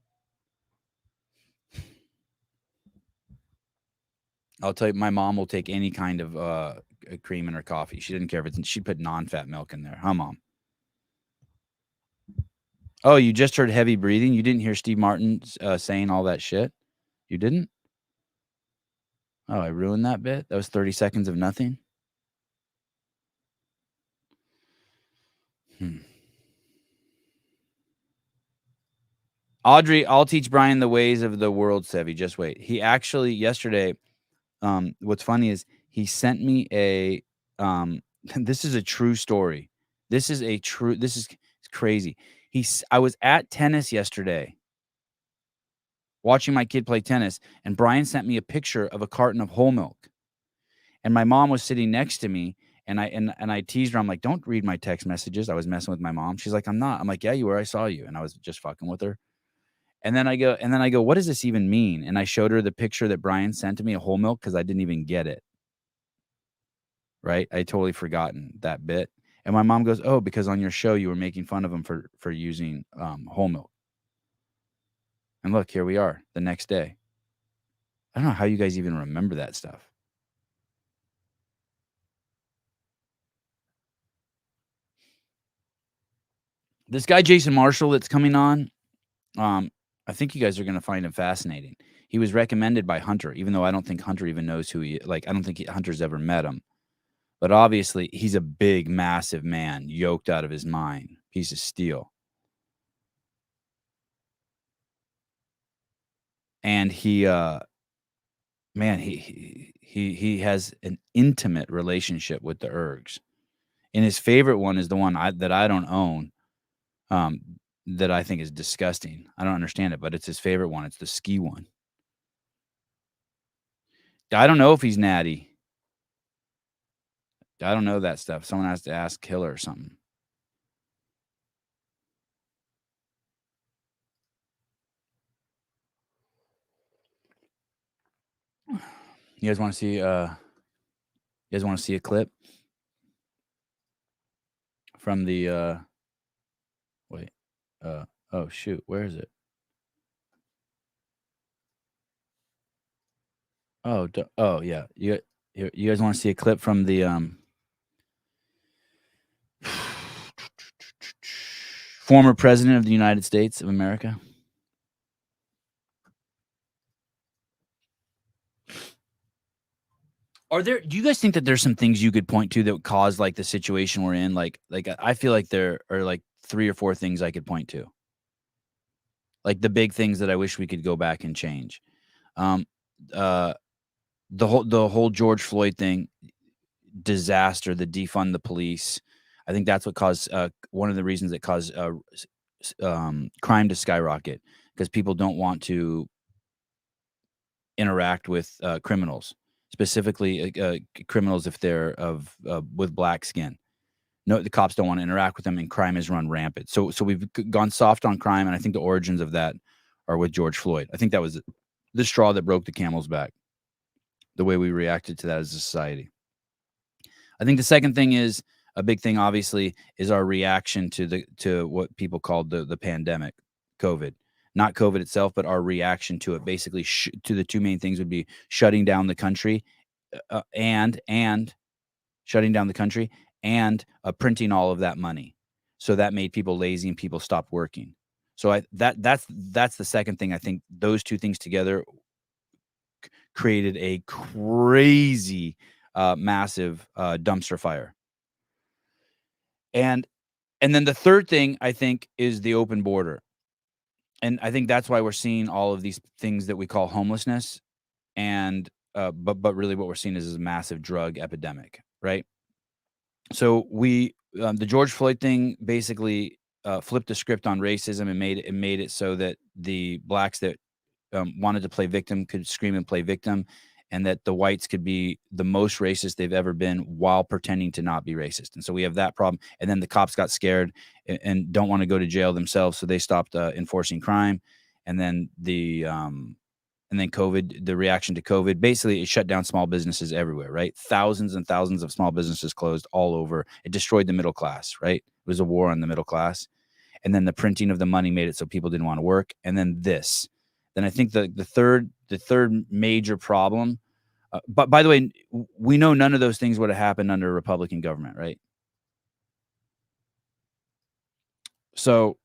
I'll tell you, my mom will take any kind of cream in her coffee. She didn't care if it's. She'd put non-fat milk in there. Huh, Mom? Oh, you just heard heavy breathing. You didn't hear Steve Martin saying all that shit. You didn't? Oh, I ruined that bit. That was 30 seconds of nothing. Audrey, I'll teach Brian the ways of the world, Sevi. Just wait. He actually yesterday. What's funny is he sent me a. This is a true story. This is crazy. I was at tennis yesterday, watching my kid play tennis, and Brian sent me a picture of a carton of whole milk, and my mom was sitting next to me, and I teased her. I'm like, "Don't read my text messages." I was messing with my mom. She's like, "I'm not." I'm like, "Yeah, you were. I saw you," and I was just fucking with her. And then I go, "What does this even mean?" And I showed her the picture that Brian sent to me of whole milk because I didn't even get it. Right? I totally forgotten that bit. And my mom goes, "Oh, because on your show you were making fun of him for using whole milk." And look, here we are the next day. I don't know how you guys even remember that stuff. This guy Jason Marshall that's coming on, I think you guys are going to find him fascinating. He was recommended by Hunter, even though I don't think Hunter even knows who he is. Like, I don't think Hunter's ever met him. But obviously, he's a big, massive man, yoked out of his mind, piece of steel. And he has an intimate relationship with the ERGs. And his favorite one is the one that I don't own, that I think is disgusting. I don't understand it, but it's his favorite one. It's the ski one. I don't know if he's natty. I don't know that stuff. Someone has to ask Killer or something. You guys want to see? You guys want to see a clip from the? Wait. Oh shoot, where is it? Oh yeah. You guys want to see a clip from the former president of the United States of America? Do you guys think that there's some things you could point to that would cause like the situation we're in? Like I feel like there are like 3 or 4 things I could point to. Like the big things that I wish we could go back and change. The whole George Floyd thing, disaster, the defund the police. I think that's what caused one of the reasons that caused crime to skyrocket, because people don't want to interact with criminals, specifically criminals if they're with black skin. No, the cops don't want to interact with them, and crime has run rampant. So we've gone soft on crime, and I think the origins of that or with George Floyd. I think that was the straw that broke the camel's back, the way we reacted to that as a society. I think the second thing is, a big thing, obviously, is our reaction to what people called the pandemic, COVID. Not COVID itself, but our reaction to it. Basically, to the two main things would be shutting down the country, and shutting down the country, and printing all of that money. So that made people lazy and people stopped working. So that's the second thing. I think those two things together created a crazy, massive dumpster fire. And then the third thing, I think, is the open border. And I think that's why we're seeing all of these things that we call homelessness. And but really what we're seeing is a massive drug epidemic, right? So the George Floyd thing basically flipped the script on racism and made it so that the blacks that wanted to play victim could scream and play victim, and that the whites could be the most racist they've ever been while pretending to not be racist. And so we have that problem. And then the cops got scared and don't want to go to jail themselves, so they stopped enforcing crime. And then COVID, the reaction to COVID, basically it shut down small businesses everywhere, right? Thousands and thousands of small businesses closed all over. It destroyed the middle class, right? It was a war on the middle class. And then the printing of the money made it so people didn't want to work. And then this. Then I think the third major problem, but by the way, we know none of those things would have happened under a Republican government, right? So,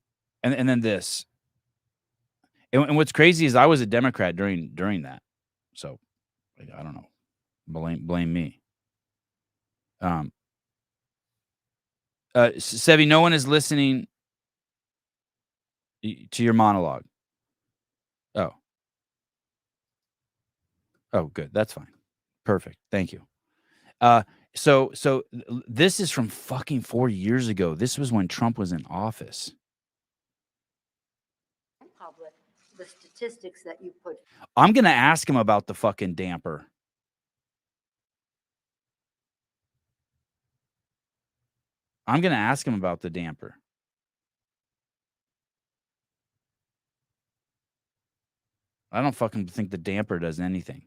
and then this. And what's crazy is I was a Democrat during that. So, I don't know. Blame me. Sevi, no one is listening to your monologue. Oh, good. That's fine. Perfect. Thank you. So this is from fucking 4 years ago. This was when Trump was in office. Public, the statistics that you put. I'm going to ask him about the fucking damper. I'm going to ask him about the damper. I don't fucking think the damper does anything.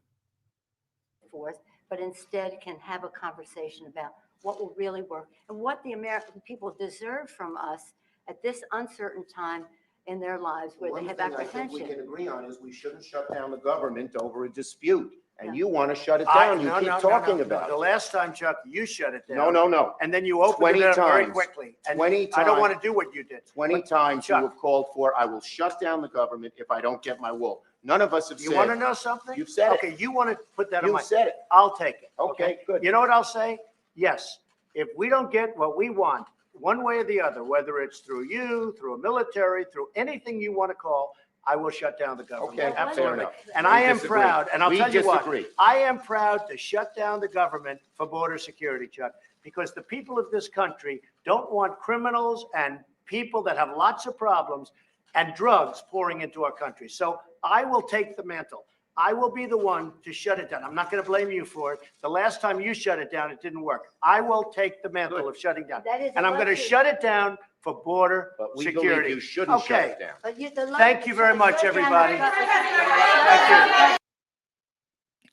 But instead can have a conversation about what will really work and what the American people deserve from us at this uncertain time in their lives where they have apprehension. I think we can agree on is we shouldn't shut down the government over a dispute. And you want to shut it down. You keep talking about it. The last time, Chuck, you shut it down. No. And then you opened it up very quickly. And 20 times. I don't want to do what you did. 20 times you have called for, I will shut down the government if I don't get my wool. None of us have said. You want to know something? You've said it. Okay, you want to put that on my. You've said it. I'll take it. Okay, good. You know what I'll say? Yes. If we don't get what we want, one way or the other, whether it's through you, through a military, through anything you want to call, I will shut down the government. Okay, absolutely. fair enough. And I am proud, and I'll tell you what, disagree. I am proud to shut down the government for border security, Chuck, because the people of this country don't want criminals and people that have lots of problems and drugs pouring into our country. So I will take the mantle. I will be the one to shut it down. I'm not going to blame you for it. The last time you shut it down, it didn't work. I will take the mantle of shutting down. And I'm going to shut it down for border But we security. believe you shouldn't shut it down. But Thank you very much, everybody. Thank you.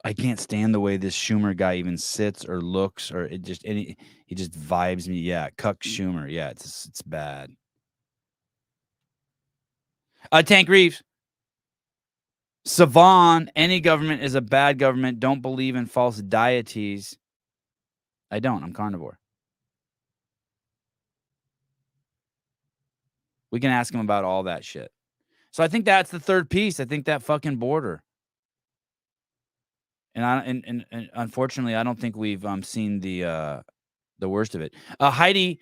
I can't stand the way this Schumer guy even sits or looks, or he just vibes me. Yeah, cuck Schumer. Yeah, it's bad. Tank Reeves. Sevan, any government is a bad government. Don't believe in false deities. I don't. I'm carnivore. We can ask him about all that shit. So I think that's the third piece. I think that fucking border. And unfortunately, I don't think we've seen the worst of it. Heidi,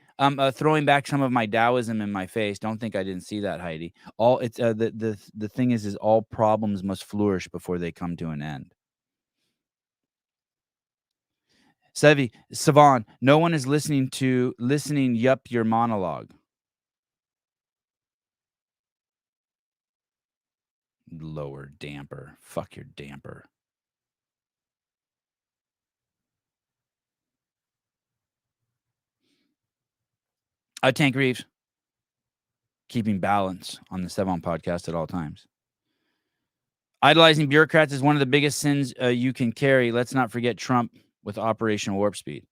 throwing back some of my Taoism in my face. Don't think I didn't see that, Heidi. All it's the thing is all problems must flourish before they come to an end. Sevan, no one is listening. Yup, your monologue. Lower damper. Fuck your damper. Tank Reeves, keeping balance on the Sevan Podcast at all times. Idolizing bureaucrats is one of the biggest sins you can carry. Let's not forget Trump with Operation Warp Speed.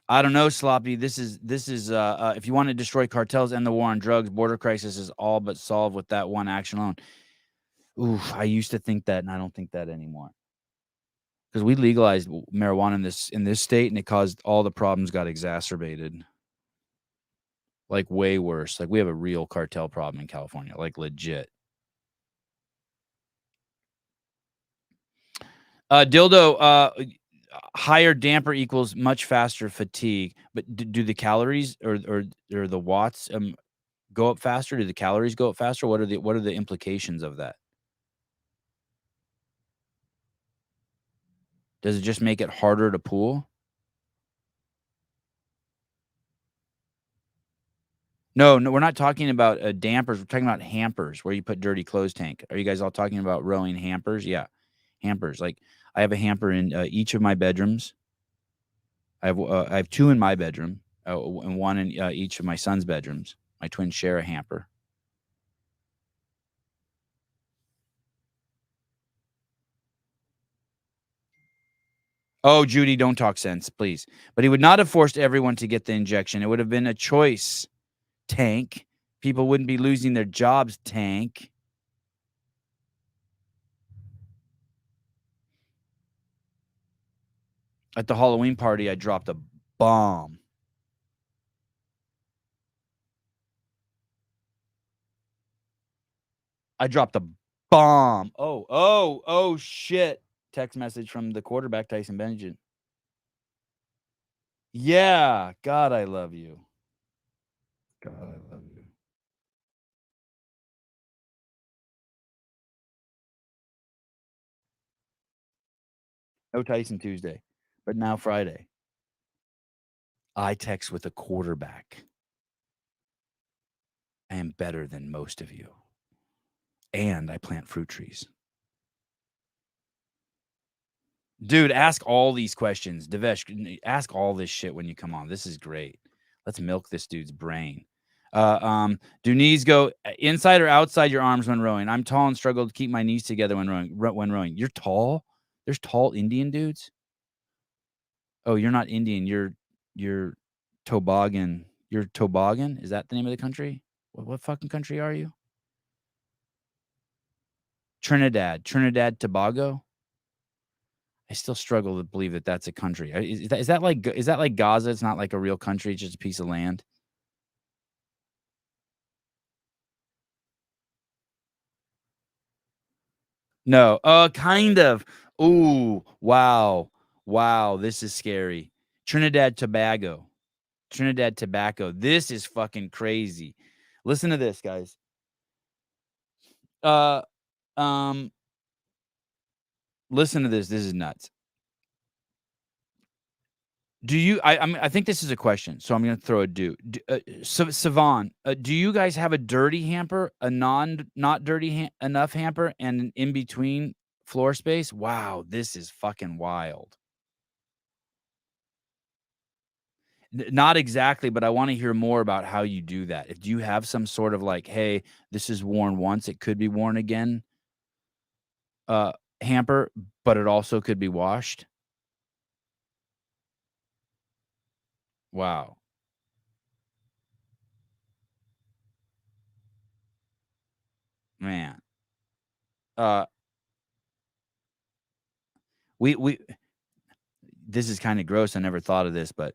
I don't know, Sloppy. This is if you want to destroy cartels and the war on drugs, border crisis is all but solved with that one action alone. Oof, I used to think that, and I don't think that anymore. Because we legalized marijuana in this state, and it caused all the problems got exacerbated. Like way worse. Like we have a real cartel problem in California, like legit. Dildo, higher damper equals much faster fatigue. But do the calories or the watts go up faster? Do the calories go up faster? What are the implications of that? Does it just make it harder to pool? No, we're not talking about dampers. We're talking about hampers where you put dirty clothes tank. Are you guys all talking about rowing hampers? Yeah, hampers. Like I have a hamper in each of my bedrooms. I have 2 in my bedroom and 1 in each of my son's bedrooms. My twins share a hamper. Oh, Judy, don't talk sense, please. But he would not have forced everyone to get the injection. It would have been a choice, Tank. People wouldn't be losing their jobs, Tank. At the Halloween party, I dropped a bomb. I dropped a bomb. Oh, shit. Text message from the quarterback, Tyson Benjamin. Yeah. God, I love you. God, I love you. No Tyson Tuesday, but now Friday. I text with a quarterback. I am better than most of you. And I plant fruit trees. Dude, ask all these questions. Devesh, ask all this shit when you come on. This is great. Let's milk this dude's brain. Do knees go inside or outside your arms when rowing? I'm tall and struggle to keep my knees together when rowing. You're tall? There's tall Indian dudes? Oh, you're not Indian. You're Toboggan. You're Toboggan? Is that the name of the country? What fucking country are you? Trinidad Tobago? I still struggle to believe that that's a country. Is that like Gaza? It's not like a real country, it's just a piece of land. No, kind of. Ooh, wow. This is scary. Trinidad Tobago. This is fucking crazy. Listen to this, guys. Listen to this. This is nuts. Do you? I think this is a question, so I'm going to throw a so Sevan, do you guys have a dirty hamper, a not dirty enough hamper, and an in between floor space? Wow, this is fucking wild. Not exactly, but I want to hear more about how you do that. If you have some sort of like, hey, this is worn once, it could be worn again, hamper, but it also could be washed. Wow. Man. We this is kind of gross. I never thought of this, but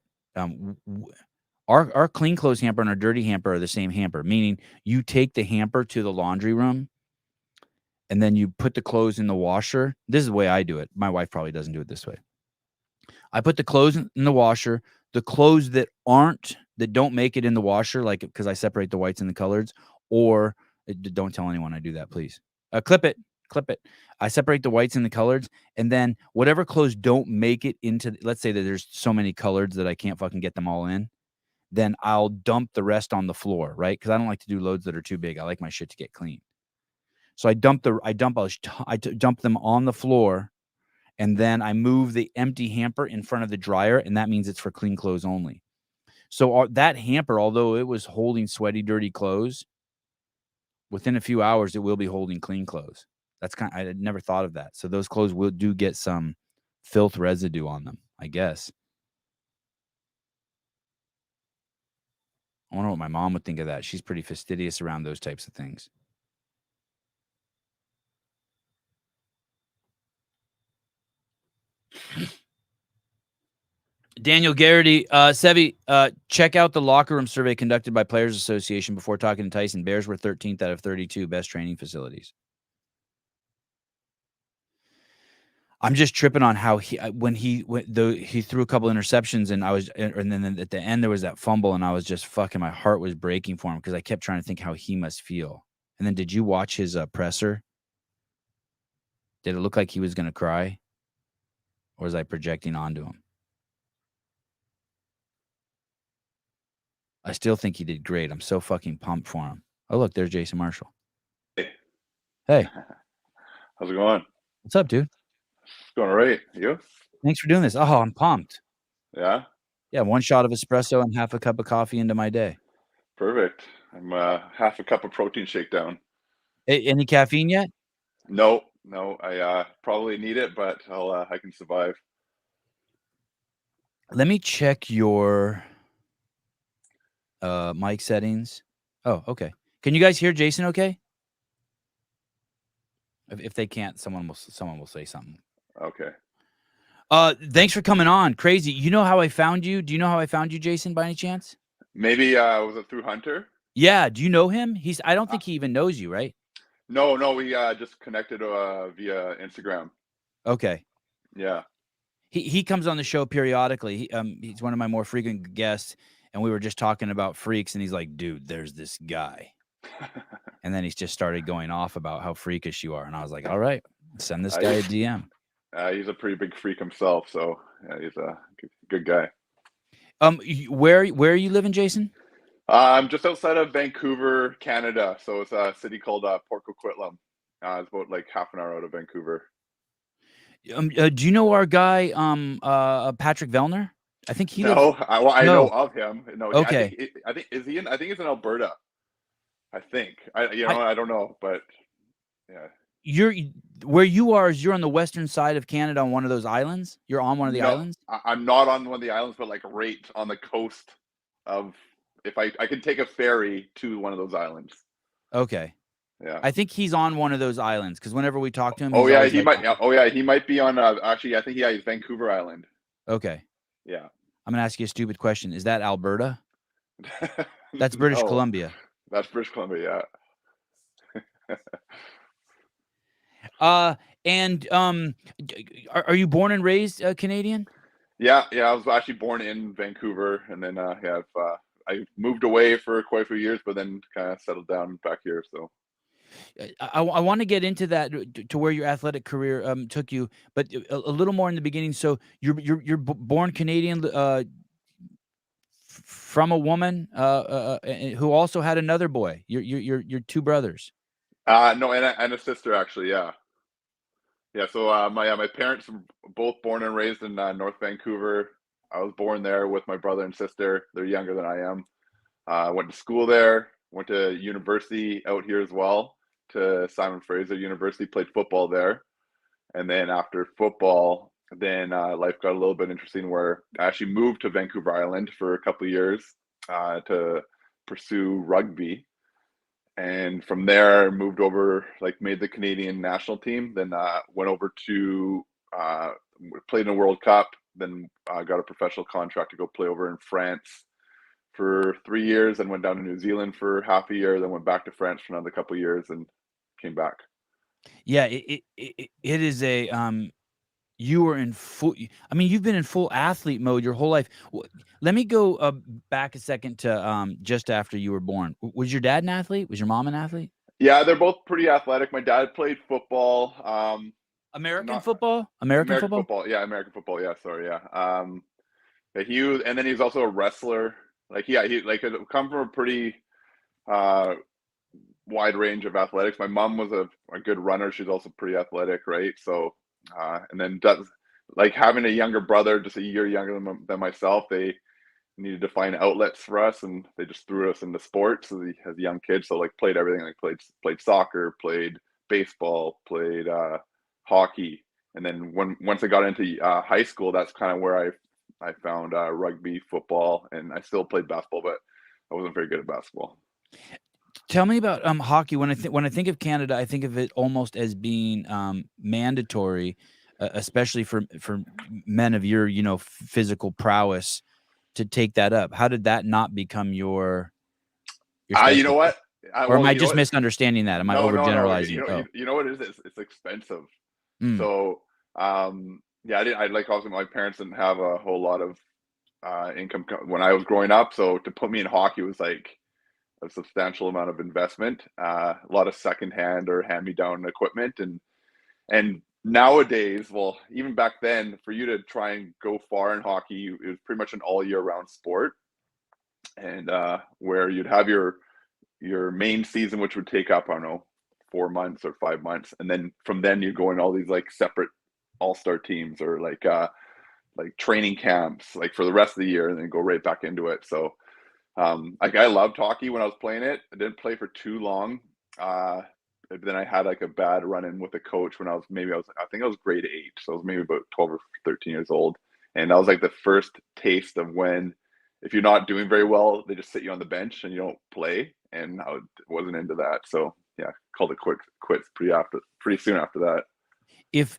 our clean clothes hamper and our dirty hamper are the same hamper, meaning you take the hamper to the laundry room and then you put the clothes in the washer. This is the way I do it. My wife probably doesn't do it this way. I put the clothes in the washer. The clothes that don't make it in the washer, like because I separate the whites and the coloreds, or don't tell anyone I do that, please. Clip it. I separate the whites and the coloreds, and then whatever clothes don't make it into, let's say that there's so many coloreds that I can't fucking get them all in, then I'll dump the rest on the floor, right? Because I don't like to do loads that are too big. I like my shit to get clean. So I dump them on the floor, and then I move the empty hamper in front of the dryer, and that means it's for clean clothes only. So that hamper, although it was holding sweaty, dirty clothes, within a few hours, it will be holding clean clothes. I had never thought of that. So those clothes do get some filth residue on them, I guess. I wonder what my mom would think of that. She's pretty fastidious around those types of things. Daniel Garrity, Sevi, check out the locker room survey conducted by Players Association before talking to Tyson. Bears were 13th out of 32 best training facilities. I'm just tripping on how he threw a couple interceptions and then at the end there was that fumble and I was just fucking, my heart was breaking for him because I kept trying to think how he must feel. And then did you watch his presser? Did it look like he was going to cry? Or was I projecting onto him? I still think he did great. I'm so fucking pumped for him. Oh, look, there's Jason Marshall. Hey. How's it going? What's up, dude? It's going all right. You? Thanks for doing this. Oh, I'm pumped. Yeah? Yeah, 1 shot of espresso and half a cup of coffee into my day. Perfect. I'm half a cup of protein shake down. Any caffeine yet? No. I probably need it, but I can survive. Let me check your mic settings. Oh, okay. Can you guys hear Jason okay? If they can't, someone will say something. Okay. Thanks for coming on. Crazy. You know how I found you? Do you know how I found you, Jason, by any chance? Maybe was it through Hunter? Yeah. Do you know him? I don't think he even knows you, right? No, we just connected via Instagram. Okay. Yeah. He comes on the show periodically. He's one of my more frequent guests, and we were just talking about freaks, and he's like, dude, there's this guy. And then he's just started going off about how freakish you are. And I was like, all right, send this guy a DM. He's a pretty big freak himself, so yeah, he's a good guy. Where are you living, Jason? I'm just outside of Vancouver, Canada. So it's a city called Port Coquitlam. It's about like half an hour out of Vancouver. Do you know our guy, Patrick Vellner? I think he. No, I know of him. No, okay. I think is he in? I think he's in Alberta. I think. I don't know, but yeah. Where you are is you're on the western side of Canada on one of those islands? You're on one of the islands? I'm not on one of the islands, but like right on the coast of, if I could take a ferry to one of those islands. Okay. Yeah. I think he's on one of those islands because whenever we talk to him, he might be on actually I think he's Vancouver Island. Okay. Yeah. I'm gonna ask you a stupid question. Is that Alberta? That's British Columbia. That's British Columbia, yeah. And are you born and raised Canadian? Yeah. I was actually born in Vancouver, and then I moved away for quite a few years, but then kind of settled down back here. So I want to get into that, to where your athletic career took you, but a little more in the beginning. So you're born Canadian, from a woman who also had another boy. Your two brothers. No, and a sister actually. Yeah. So my parents were both born and raised in North Vancouver. I was born there with my brother and sister. They're younger than I am. Went to school there. Went to university out here as well, to Simon Fraser University. Played football there, and then after football, life got a little bit interesting, where I actually moved to Vancouver Island for a couple of years to pursue rugby. And from there, moved over, made the Canadian national team. Then went over to played in a World Cup. Then got a professional contract to go play over in France for 3 years. Then went down to New Zealand for half a year. Then went back to France for another couple of years and came back. Yeah, it is a you were in full. I mean, you've been in full athlete mode your whole life. Let me go back a second to just after you were born. Was your dad an athlete? Was your mom an athlete? Yeah, they're both pretty athletic. My dad played football. American football. Yeah, American football. Yeah, sorry. Yeah. He was, and then he was also a wrestler. He come from a pretty wide range of athletics. My mom was a good runner. She's also pretty athletic, right? So. And then having a younger brother, just a year younger than myself, they needed to find outlets for us, and they just threw us into sports as young kids. So like played everything, like played soccer, played baseball, played hockey, and then once I got into high school, that's kind of where I found rugby, football, and I still played basketball, but I wasn't very good at basketball. Tell me about hockey. When I think of Canada, I think of it almost as being mandatory, especially for men of your physical prowess to take that up. How did that not become your You know specialty? what? Or am I just misunderstanding that? Am I overgeneralizing? No. You know what it is? It's expensive. Mm. So yeah, I like also my parents didn't have a whole lot of income when I was growing up. So to put me in hockey was like a substantial amount of investment, a lot of secondhand or hand-me-down equipment, and nowadays, well, even back then, for you to try and go far in hockey, it was pretty much an all-year-round sport, and where you'd have your main season, which would take up, I don't know, 4 months or 5 months, and then from then you go in all these like separate all-star teams or like training camps, like for the rest of the year, and then go right back into it. So like I loved hockey when I was playing it. I didn't play for too long. Then I had like a bad run-in with a coach when I think I was grade 8, so I was maybe about 12 or 13 years old, and that was like the first taste of when, if you're not doing very well, they just sit you on the bench and you don't play, and I wasn't into that. So yeah, called it quits pretty soon after that. If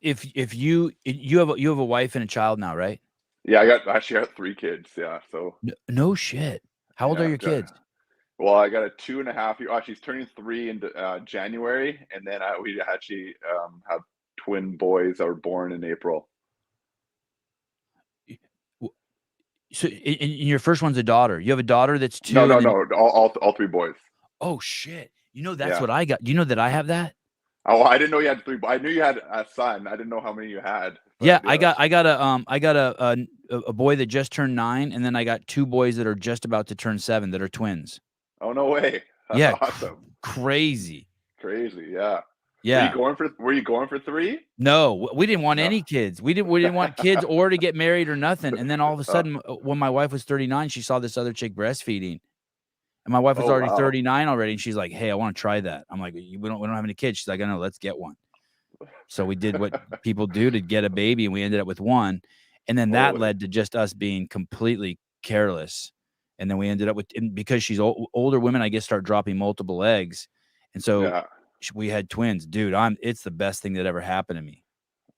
you have a wife and a child now, right? Yeah, I actually got 3 kids. Yeah, so no shit. How old are your kids? Well, I got a 2.5-year. Oh, she's turning 3 in January, and then we actually have twin boys that were born in April. So, and your first one's a daughter. You have a daughter that's 2. No, all 3 boys. Oh shit! That's what I got. Do you know that I have that? Oh, I didn't know you had 3. I knew you had a son. I didn't know how many you had. Yeah, I got a boy that just turned 9, and then I got 2 boys that are just about to turn 7 that are twins. Oh, no way. That's yeah, awesome. Crazy. Yeah. Yeah. Were you going for 3? No, we didn't want any kids. We didn't want kids or to get married or nothing. And then all of a sudden, when my wife was 39, she saw this other chick breastfeeding. And my wife was already 39 already, and she's like, "Hey, I want to try that." I'm like, "We don't have any kids." She's like, "I know, let's get one." So we did what people do to get a baby, and we ended up with 1. And then that led to just us being completely careless. And then we ended up with, because she's older women, I guess, start dropping multiple eggs. And so we had twins. Dude, it's the best thing that ever happened to me.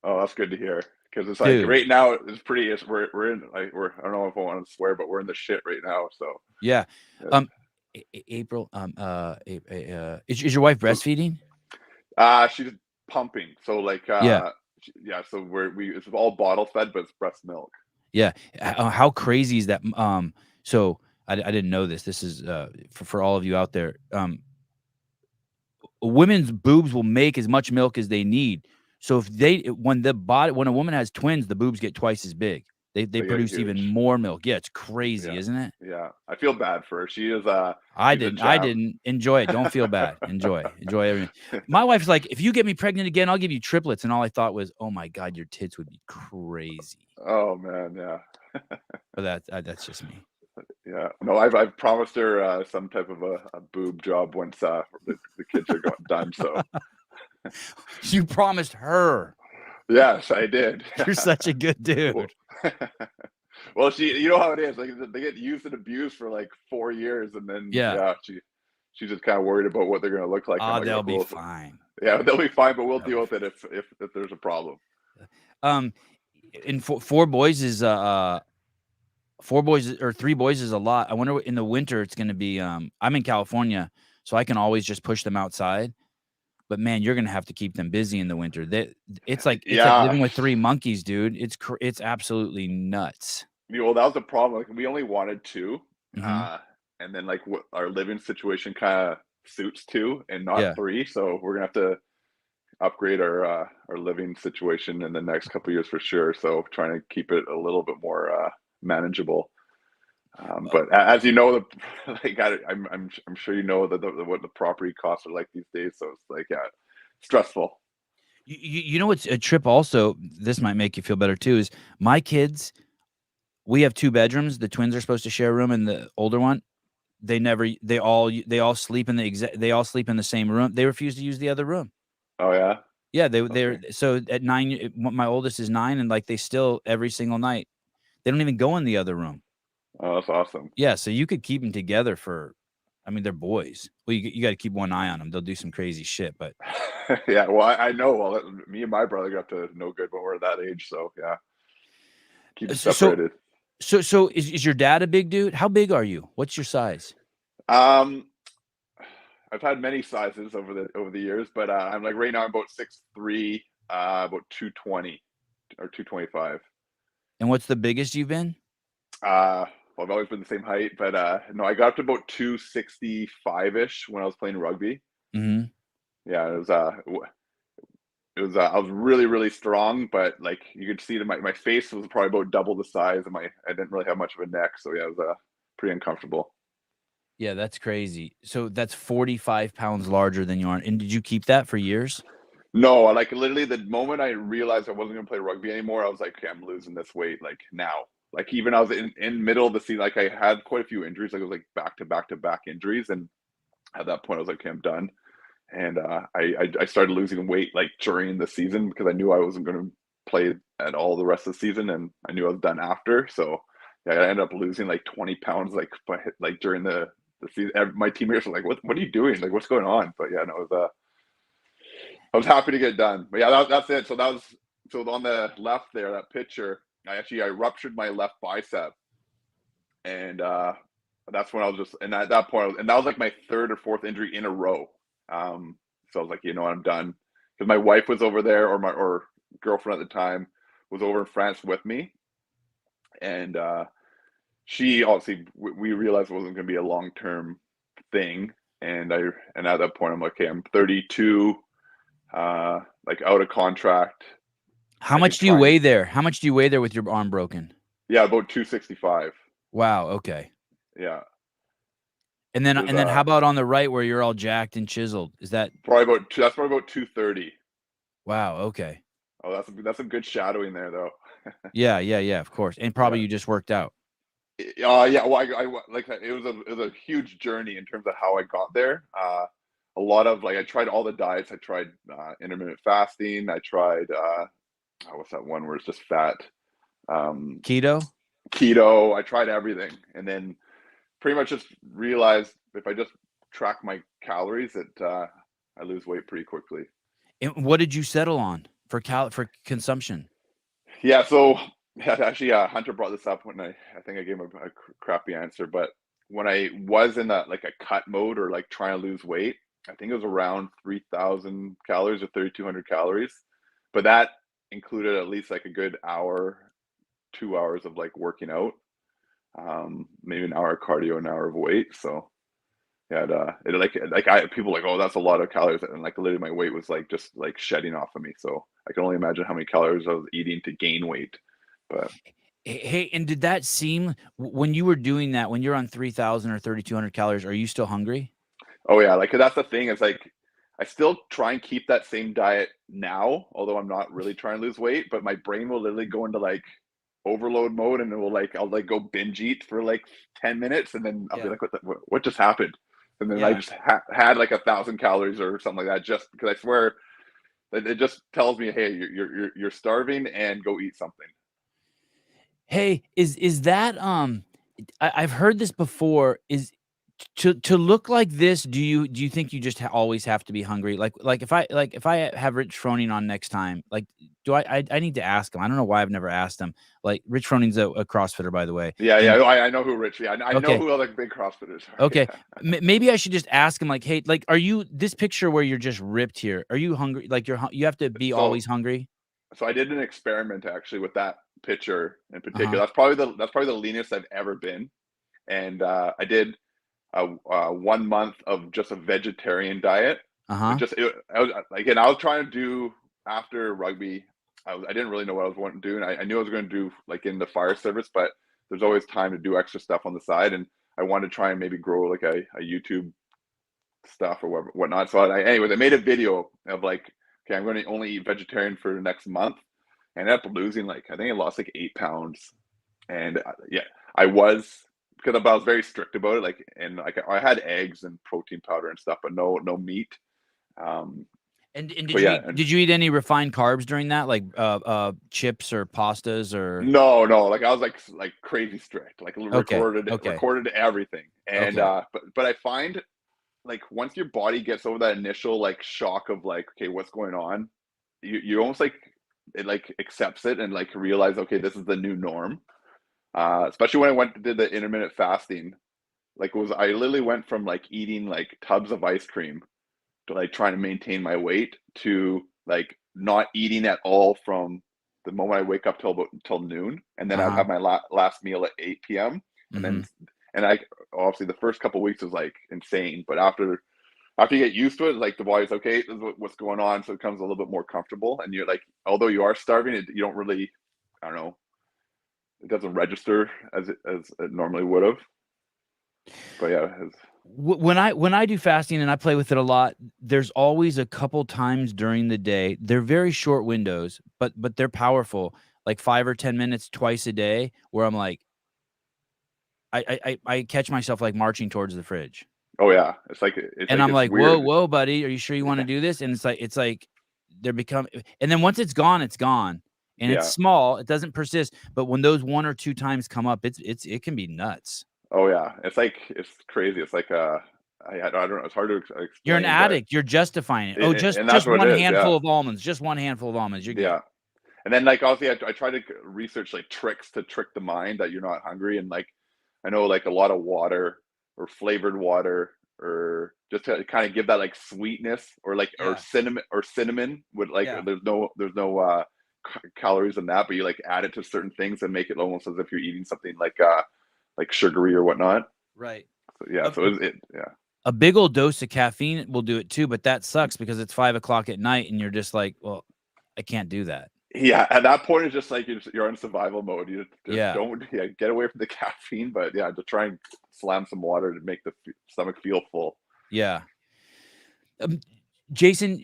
Oh, that's good to hear. Because it's like right now it's pretty. We're in like I don't know if I want to swear, but we're in the shit right now. So yeah. April. Is your wife breastfeeding? She's pumping. So like So it's all bottle fed, but it's breast milk. Yeah. How crazy is that? So I didn't know this. This is for all of you out there. Women's boobs will make as much milk as they need. So when a woman has twins, the boobs get twice as big. They produce even more milk. Yeah, it's crazy, isn't it? Yeah, I feel bad for her. She is. I didn't enjoy it. Don't feel bad. Enjoy everything. My wife's like, if you get me pregnant again, I'll give you triplets. And all I thought was, oh my God, your tits would be crazy. Oh man, yeah. But that's just me. Yeah, no, I've promised her some type of a boob job once the kids are done. So you promised her. Yes, I did. You're such a good dude. Well, you know how it is. Like they get used and abused for like 4 years, and then she's just kind of worried about what they're going to look like. Oh, they'll be fine. Yeah, they'll be fine, but we'll deal with it if there's a problem. And 4 boys is 4 boys or 3 boys is a lot. I wonder in the winter it's going to be. I'm in California, so I can always just push them outside. But man, you're gonna have to keep them busy in the winter. It's like living with 3 monkeys, dude. It's absolutely nuts. Well, that was the problem. Like we only wanted 2, and then like our living situation kind of suits 2 and not 3. So we're gonna have to upgrade our living situation in the next couple of years for sure. So trying to keep it a little bit more manageable. But as you know, I'm sure you know what the property costs are like these days. So it's like stressful. You know what's a trip also, this might make you feel better too, is my kids We have 2 bedrooms. The twins are supposed to share a room, and the older one, they all sleep in the same room. They refuse to use the other room. Oh yeah. Yeah, they're so at 9. My oldest is 9, and like they still every single night. They don't even go in the other room. Oh, that's awesome. Yeah, so you could keep them together for. I mean, they're boys. Well, you got to keep one eye on them. They'll do some crazy shit, but Yeah, well, I know. Well, me and my brother got up to no good when we were that age. So yeah, keep it separated. So is your dad a big dude? How big are you? What's your size? I've had many sizes over the years, but I'm like right now I'm about 6'3", about 220 or 225. And what's the biggest you've been? Well, I've always been the same height, but no, I got up to about 265-ish when I was playing rugby. Mm-hmm. Yeah, it was I was really, really strong, but like you could see that my face was probably about double the size, and I didn't really have much of a neck, so yeah, it was pretty uncomfortable. Yeah, that's crazy. So that's 45 pounds larger than you are. And did you keep that for years? No, like literally the moment I realized I wasn't gonna play rugby anymore, I was like, okay, I'm losing this weight like now. Like even I was in middle of the season, like I had quite a few injuries, like it was like back to back to back injuries, and at that point I was like, okay, I'm done. And I started losing weight like during the season because I knew I wasn't going to play at all the rest of the season, and I knew I was done after. So yeah, I ended up losing like 20 pounds like during the season. My teammates were like, "What are you doing? Like, what's going on?" But yeah, no, I was happy to get done. But yeah, that's it. So on the left there, that picture, I ruptured my left bicep, and that's when I was just, and at that point, and that was like my 3rd or 4th injury in a row. So I was like, you know, I'm done, because my wife was over there, or girlfriend at the time was over in France with me, and she obviously we realized it wasn't going to be a long-term thing, and at that point I'm like, okay, I'm 32, like out of contract. How much do you weigh there? How much do you weigh there with your arm broken? Yeah, about 265. Wow. Okay. Yeah. And then how about on the right where you're all jacked and chiseled? Is that probably about 230? Wow. Okay. Oh, that's some good shadowing there, though. Yeah, of course. And probably you just worked out. Yeah. Well, I like it was a huge journey in terms of how I got there. A lot of I tried all the diets. I tried intermittent fasting. I tried what's that one where it's just fat? Keto. I tried everything, and then pretty much just realized if I just track my calories that I lose weight pretty quickly. And what did you settle on for consumption? Yeah, so actually, Hunter brought this up when I think I gave him a crappy answer, but when I was in a cut mode or like trying to lose weight, I think it was around 3,000 calories or 3,200 calories, but that included at least like a good hour, 2 hours of like working out, maybe an hour of cardio, an hour of weight. So yeah, people like, oh, that's a lot of calories, and like literally my weight was like just like shedding off of me. So I can only imagine how many calories I was eating to gain weight. But hey, and did that seem, when you were doing that, when you're on 3,000 or 3,200 calories, are you still hungry? Oh yeah, like that's the thing. It's like I still try and keep that same diet now, although I'm not really trying to lose weight. But my brain will literally go into like overload mode, and it will I'll go binge eat for like 10 minutes, and then I'll be like, what just happened? And then I just had like 1,000 calories or something like that, just because I swear that it just tells me, hey, you're starving, and go eat something. Hey, is that I've heard this before, is to look like this, do you think you just always have to be hungry? Like if I have Rich Froning on next time, like do I need to ask him. I don't know why I've never asked him. Like Rich Froning's a CrossFitter, by the way. Yeah, I know who Rich. Yeah, I know who other big CrossFitters are. Okay, yeah. Maybe I should just ask him, like, hey, like, are you, this picture where you're just ripped here? Are you hungry? Like you have to be always hungry. So I did an experiment actually with that picture in particular. That's probably the leanest I've ever been, and I did 1 month of just a vegetarian diet. I was trying to do after rugby. I didn't really know what I was wanting to do, and I knew I was going to do like in the fire service, but there's always time to do extra stuff on the side, and I wanted to try and maybe grow like a YouTube stuff or whatnot. So anyways, I made a video of like, okay, I'm going to only eat vegetarian for the next month, and I ended up losing I think I lost like 8 pounds And yeah, I was, because I was very strict about it. Like, and like I had eggs and protein powder and stuff, but no meat. And But yeah, and did you eat any refined carbs during that, like chips or pastas or? no, like I was like crazy strict, like Okay, recorded everything. And but I find like once your body gets over that initial like shock of like, okay, what's going on, you almost like it like accepts it and like realize, okay, this is the new norm. Especially when I did the intermittent fasting, like I literally went from like eating like tubs of ice cream to like trying to maintain my weight to like not eating at all from the moment I wake up till noon, and then I'd have my last meal at 8 p.m. and then and I obviously the first couple of weeks was like insane, but after you get used to it, like the body's okay, this is what's going on, so it becomes a little bit more comfortable, and you're like, although you are starving, you don't really, I don't know, it doesn't register as it normally would have. But yeah, when I do fasting and I play with it a lot, there's always a couple times during the day. They're very short windows, but they're powerful, like 5 or 10 minutes twice a day, where I'm like, I catch myself like marching towards the fridge. Oh yeah, it's and I'm like, weird. whoa, buddy, are you sure you want to do this? And it's like they're and then once it's gone, it's gone, and it's small, it doesn't persist. But when those 1 or 2 times come up, it can be nuts. Oh yeah, it's crazy. It's like I don't know. It's hard to explain. You're an addict. You're justifying it. Oh, just one handful of almonds. Just one handful of almonds. You're good. Yeah. And then like obviously I try to research like tricks to trick the mind that you're not hungry, and like I know like a lot of water or flavored water or just to kind of give that like sweetness or like or cinnamon would like there's no calories in that, but you like add it to certain things and make it almost as if you're eating something like sugary or whatnot. Right. So, yeah. So a big old dose of caffeine will do it too, but that sucks because it's 5 o'clock at night and you're just like, well, I can't do that. Yeah, at that point, it's just like you're in survival mode. You just don't get away from the caffeine, but to try and slam some water to make the stomach feel full. Yeah. Jason,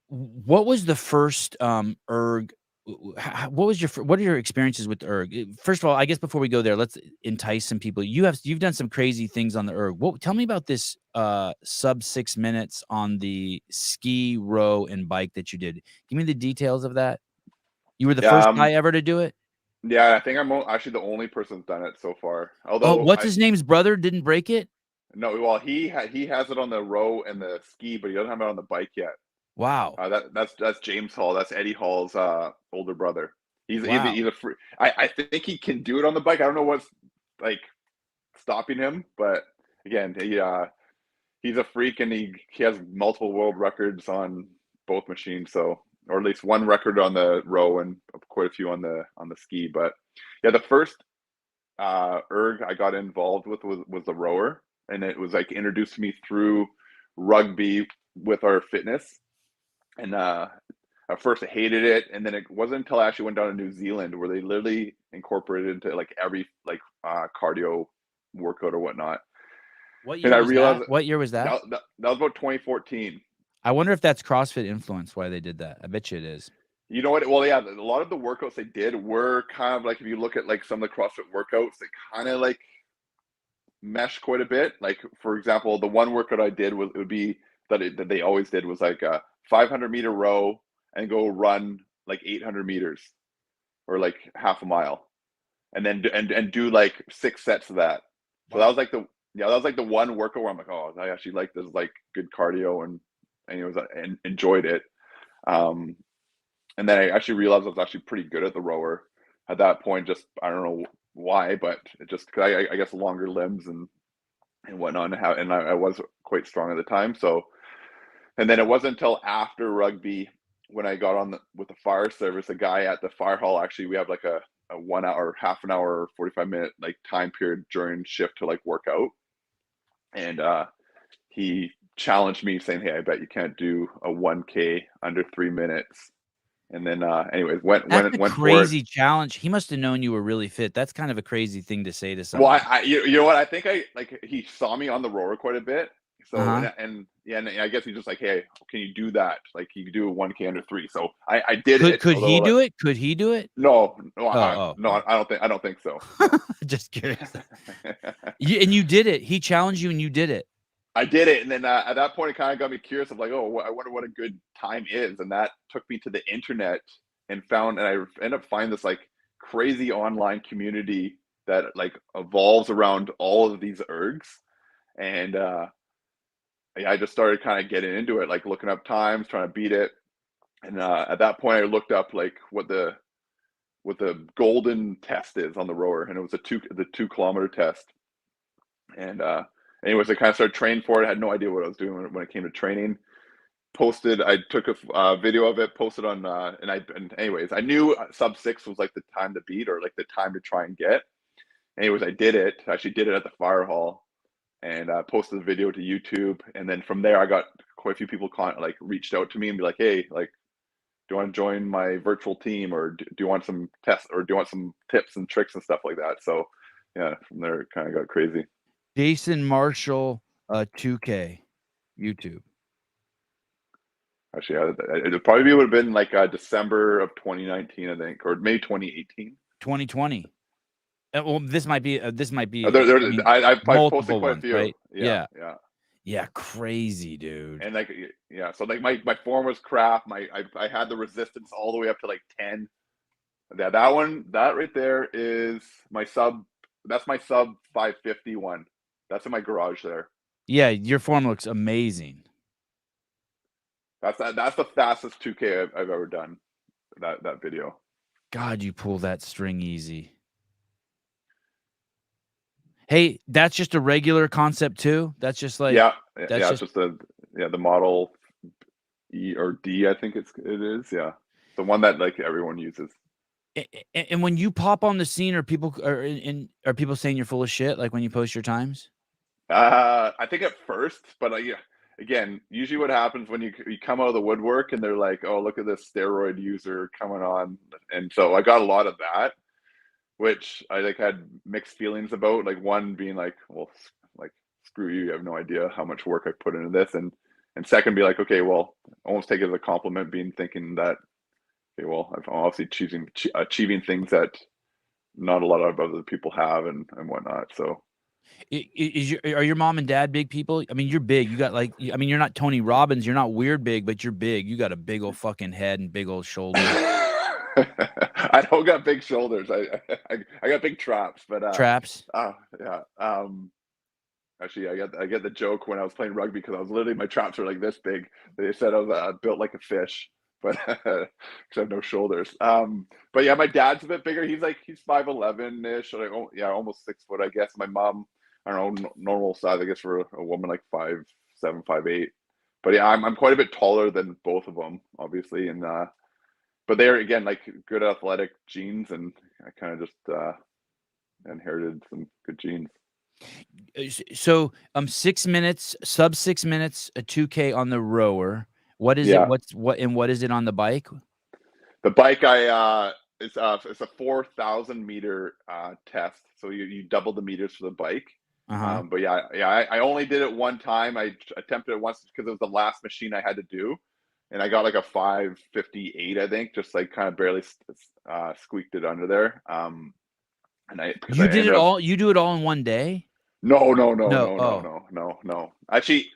what was the first ERG? What are your experiences with the ERG? First of all, I guess before we go there, let's entice some people. You've done some crazy things on the ERG. Tell me about this sub 6 minutes on the ski, row, and bike that you did. Give me the details of that. You were the first guy ever to do it? Yeah, I think I'm actually the only person that's done it so far. Although what's his name's brother didn't break it? No, well, he has it on the row and the ski, but he doesn't have it on the bike yet. Wow. That's James Hall. That's Eddie Hall's older brother. He's a free. I think he can do it on the bike. I don't know what's like stopping him, but again, he's a freak, and he has multiple world records on both machines. So, or at least one record on the row and quite a few on the ski. But yeah, the first ERG I got involved with was the rower, and it was like introduced to me through rugby with our fitness. And at first I hated it, and then it wasn't until I actually went down to New Zealand where they literally incorporated into like every like cardio workout or whatnot. What year was that? That was about 2014. I wonder if that's CrossFit influence why they did that. I bet you it is. You know what? Well, yeah, a lot of the workouts they did were kind of like, if you look at like some of the CrossFit workouts, they kind of like mesh quite a bit. Like for example, the one workout I did that they always did was like a 500-meter row and go run like 800 meters or like half a mile, and then do like 6 sets of that. So that was like the one workout where I'm like, oh, I actually like this, like good cardio, and enjoyed it. And then I actually realized I was actually pretty good at the rower at that point. Just I don't know why, but it just cause I guess longer limbs and whatnot, and I was quite strong at the time. So. And then it wasn't until after rugby when I got on with the fire service, a guy at the fire hall, actually, we have like a 1 hour, half an hour, 45-minute like time period during shift to like work out. And he challenged me saying, hey, I bet you can't do a 1K under 3 minutes. And then anyways, went crazy challenge. He must have known you were really fit. That's kind of a crazy thing to say to someone. Well, you know what? I think he saw me on the rower quite a bit. So and I guess he's just like, hey, can you do that? Like, you do a 1K under 3. So I did it. Could he do it? Could he do it? No, Oh. I don't think so. No. Just curious. And you did it. He challenged you, and you did it. I did it, and then at that point, it kind of got me curious of like, oh, I wonder what a good time is, and that took me to the internet and I ended up finding this like crazy online community that like evolves around all of these ERGs, and I just started kind of getting into it, like looking up times, trying to beat it, and at that point, I looked up like what the golden test is on the rower, and it was the 2 kilometer test, and anyways, I kind of started training for it. I had no idea what I was doing when it came to training. I took a video of it, posted on, and anyways, I knew sub 6 was like the time to beat, or like the time to try and get. Anyways, I did it. I actually did it at the fire hall, and posted the video to YouTube. And then from there, I got quite a few people like reached out to me and be like, hey, like, do you want to join my virtual team, or do you want some tests, or do you want some tips and tricks and stuff like that? So yeah, from there it kind of got crazy. Jason Marshall, 2K, YouTube. Actually, it probably would have been like December of 2019, I think, or maybe 2018. 2020. Well, this might be. I've multiple posted quite a few. Right? Yeah, crazy, dude. And like, so like my form was crap. I had the resistance all the way up to like 10. That right there is my sub. That's my sub 551. That's in my garage there. Yeah, your form looks amazing. That's the fastest 2K I've ever done. That video. God, you pull that string easy. Hey, that's just a regular concept too. That's just like it's just the model E or D, I think it is. Yeah, the one that like everyone uses. And when you pop on the scene, are people saying you're full of shit? Like when you post your times? I think at first, but again, usually what happens when you come out of the woodwork and they're like, oh, look at this steroid user coming on. And so I got a lot of that, which I like had mixed feelings about. Like one being like, well, like, screw you have no idea how much work I put into this. And second, be like, okay, well, almost take it as a compliment, thinking that, okay, well, I'm obviously achieving things that not a lot of other people have and whatnot. So are your mom and dad big people? I mean, you're big. You got like, I mean, you're not Tony Robbins. You're not weird big, but you're big. You got a big old fucking head and big old shoulders. I don't got big shoulders. I got big traps, but traps. Yeah. Actually, I get the joke when I was playing rugby because I was literally, my traps were like this big. They said I was built like a fish, but because I have no shoulders. But yeah, my dad's a bit bigger. He's 5'11" ish, like almost 6 foot, I guess. My mom, I don't know, normal size, I guess, for a woman, like 5'7", 5'8". But yeah, I'm quite a bit taller than both of them, obviously, and but they're again like good athletic genes, and I kind of just inherited some good genes. So 6 minutes, sub 6 minutes, a 2K on the rower. What is it? What is it on the bike? The bike, it's a 4,000 meter test. So you double the meters for the bike. But I only did it one time. I attempted it once because it was the last machine I had to do, and I got like a 5:58, I think, just like kind of barely squeaked it under there. You do it all in one day? No. Actually,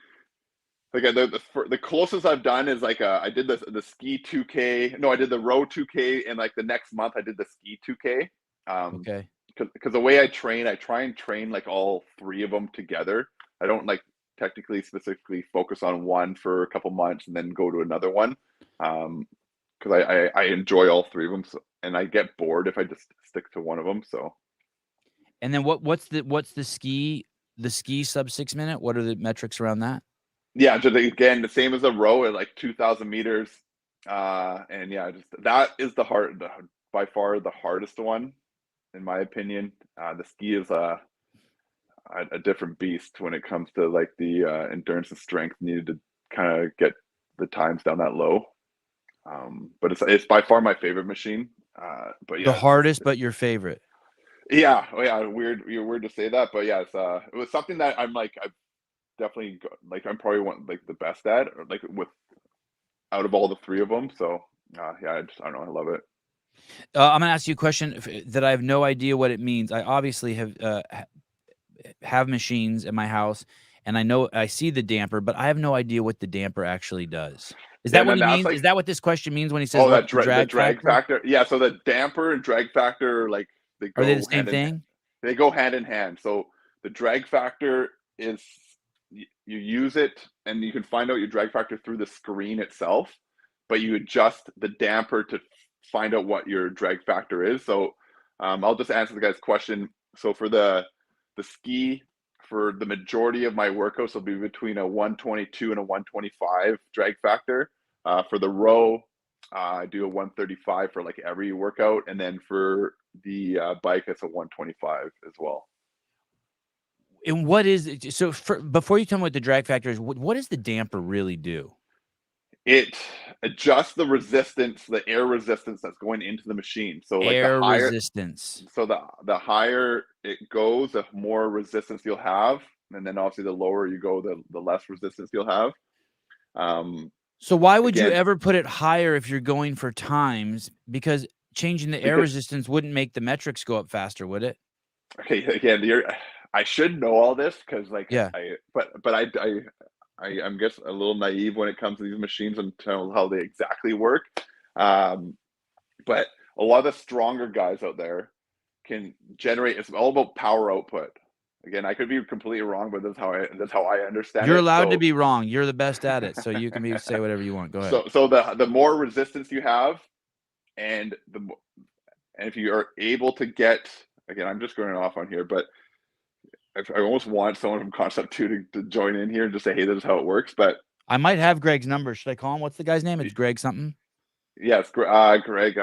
like the closest I've done is like I did the ski 2K. No, I did the row 2K, and like the next month I did the ski 2K. Okay. Because the way I try and train like all three of them together. I don't like technically specifically focus on one for a couple months and then go to another one. Because I enjoy all three of them, and I get bored if I just stick to one of them. So. And then what's the ski sub 6 minute? What are the metrics around that? Yeah, just again the same as a row at like 2,000 meters, and yeah, just that is by far the hardest one, in my opinion. The ski is a different beast when it comes to like the endurance and strength needed to kind of get the times down that low. But it's by far my favorite machine. But yeah, the hardest, but your favorite. Yeah. Oh yeah. Weird. You're weird to say that, but yeah, it was something that I'm like, definitely like I'm probably one like the best at, or like with out of all the three of them. So yeah, I don't know, I love it. I'm gonna ask you a question that I have no idea what it means. I obviously have machines at my house, and I know I see the damper, but I have no idea what the damper actually does. Is that what he means? Like, Is that what this question means when he says that the drag factor? Yeah, so the damper and drag factor, like they go are they the same thing? They go hand in hand. So the drag factor is you use it, and you can find out your drag factor through the screen itself, but you adjust the damper to find out what your drag factor is. So I'll just answer the guy's question. So for the ski, for the majority of my workouts will be between a 122 and a 125 drag factor. For the row, I do a 135 for like every workout, and then for the bike, it's a 125 as well. And what is it? So before you tell me what the drag factor is, what does the damper really do? It adjusts the resistance, the air resistance that's going into the machine. So like air the higher resistance. So the higher it goes, the more resistance you'll have, and then obviously the lower you go, the less resistance you'll have. So why would you ever put it higher if you're going for times? Because changing the air resistance wouldn't make the metrics go up faster, would it? Okay, again, I should know all this because like yeah, I'm just a little naive when it comes to these machines and how they exactly work. But a lot of the stronger guys out there can generate. It's all about power output. Again, I could be completely wrong, but that's how I understand it. You're allowed to be wrong. You're the best at it, so you can say whatever you want. Go ahead. So the more resistance you have, and if you are able to get, again, I'm just going off on here, but I almost want someone from Concept 2 to join in here and just say, hey, this is how it works. But I might have Greg's number. Should I call him? What's the guy's name? It's Greg something. Yeah, it's Greg.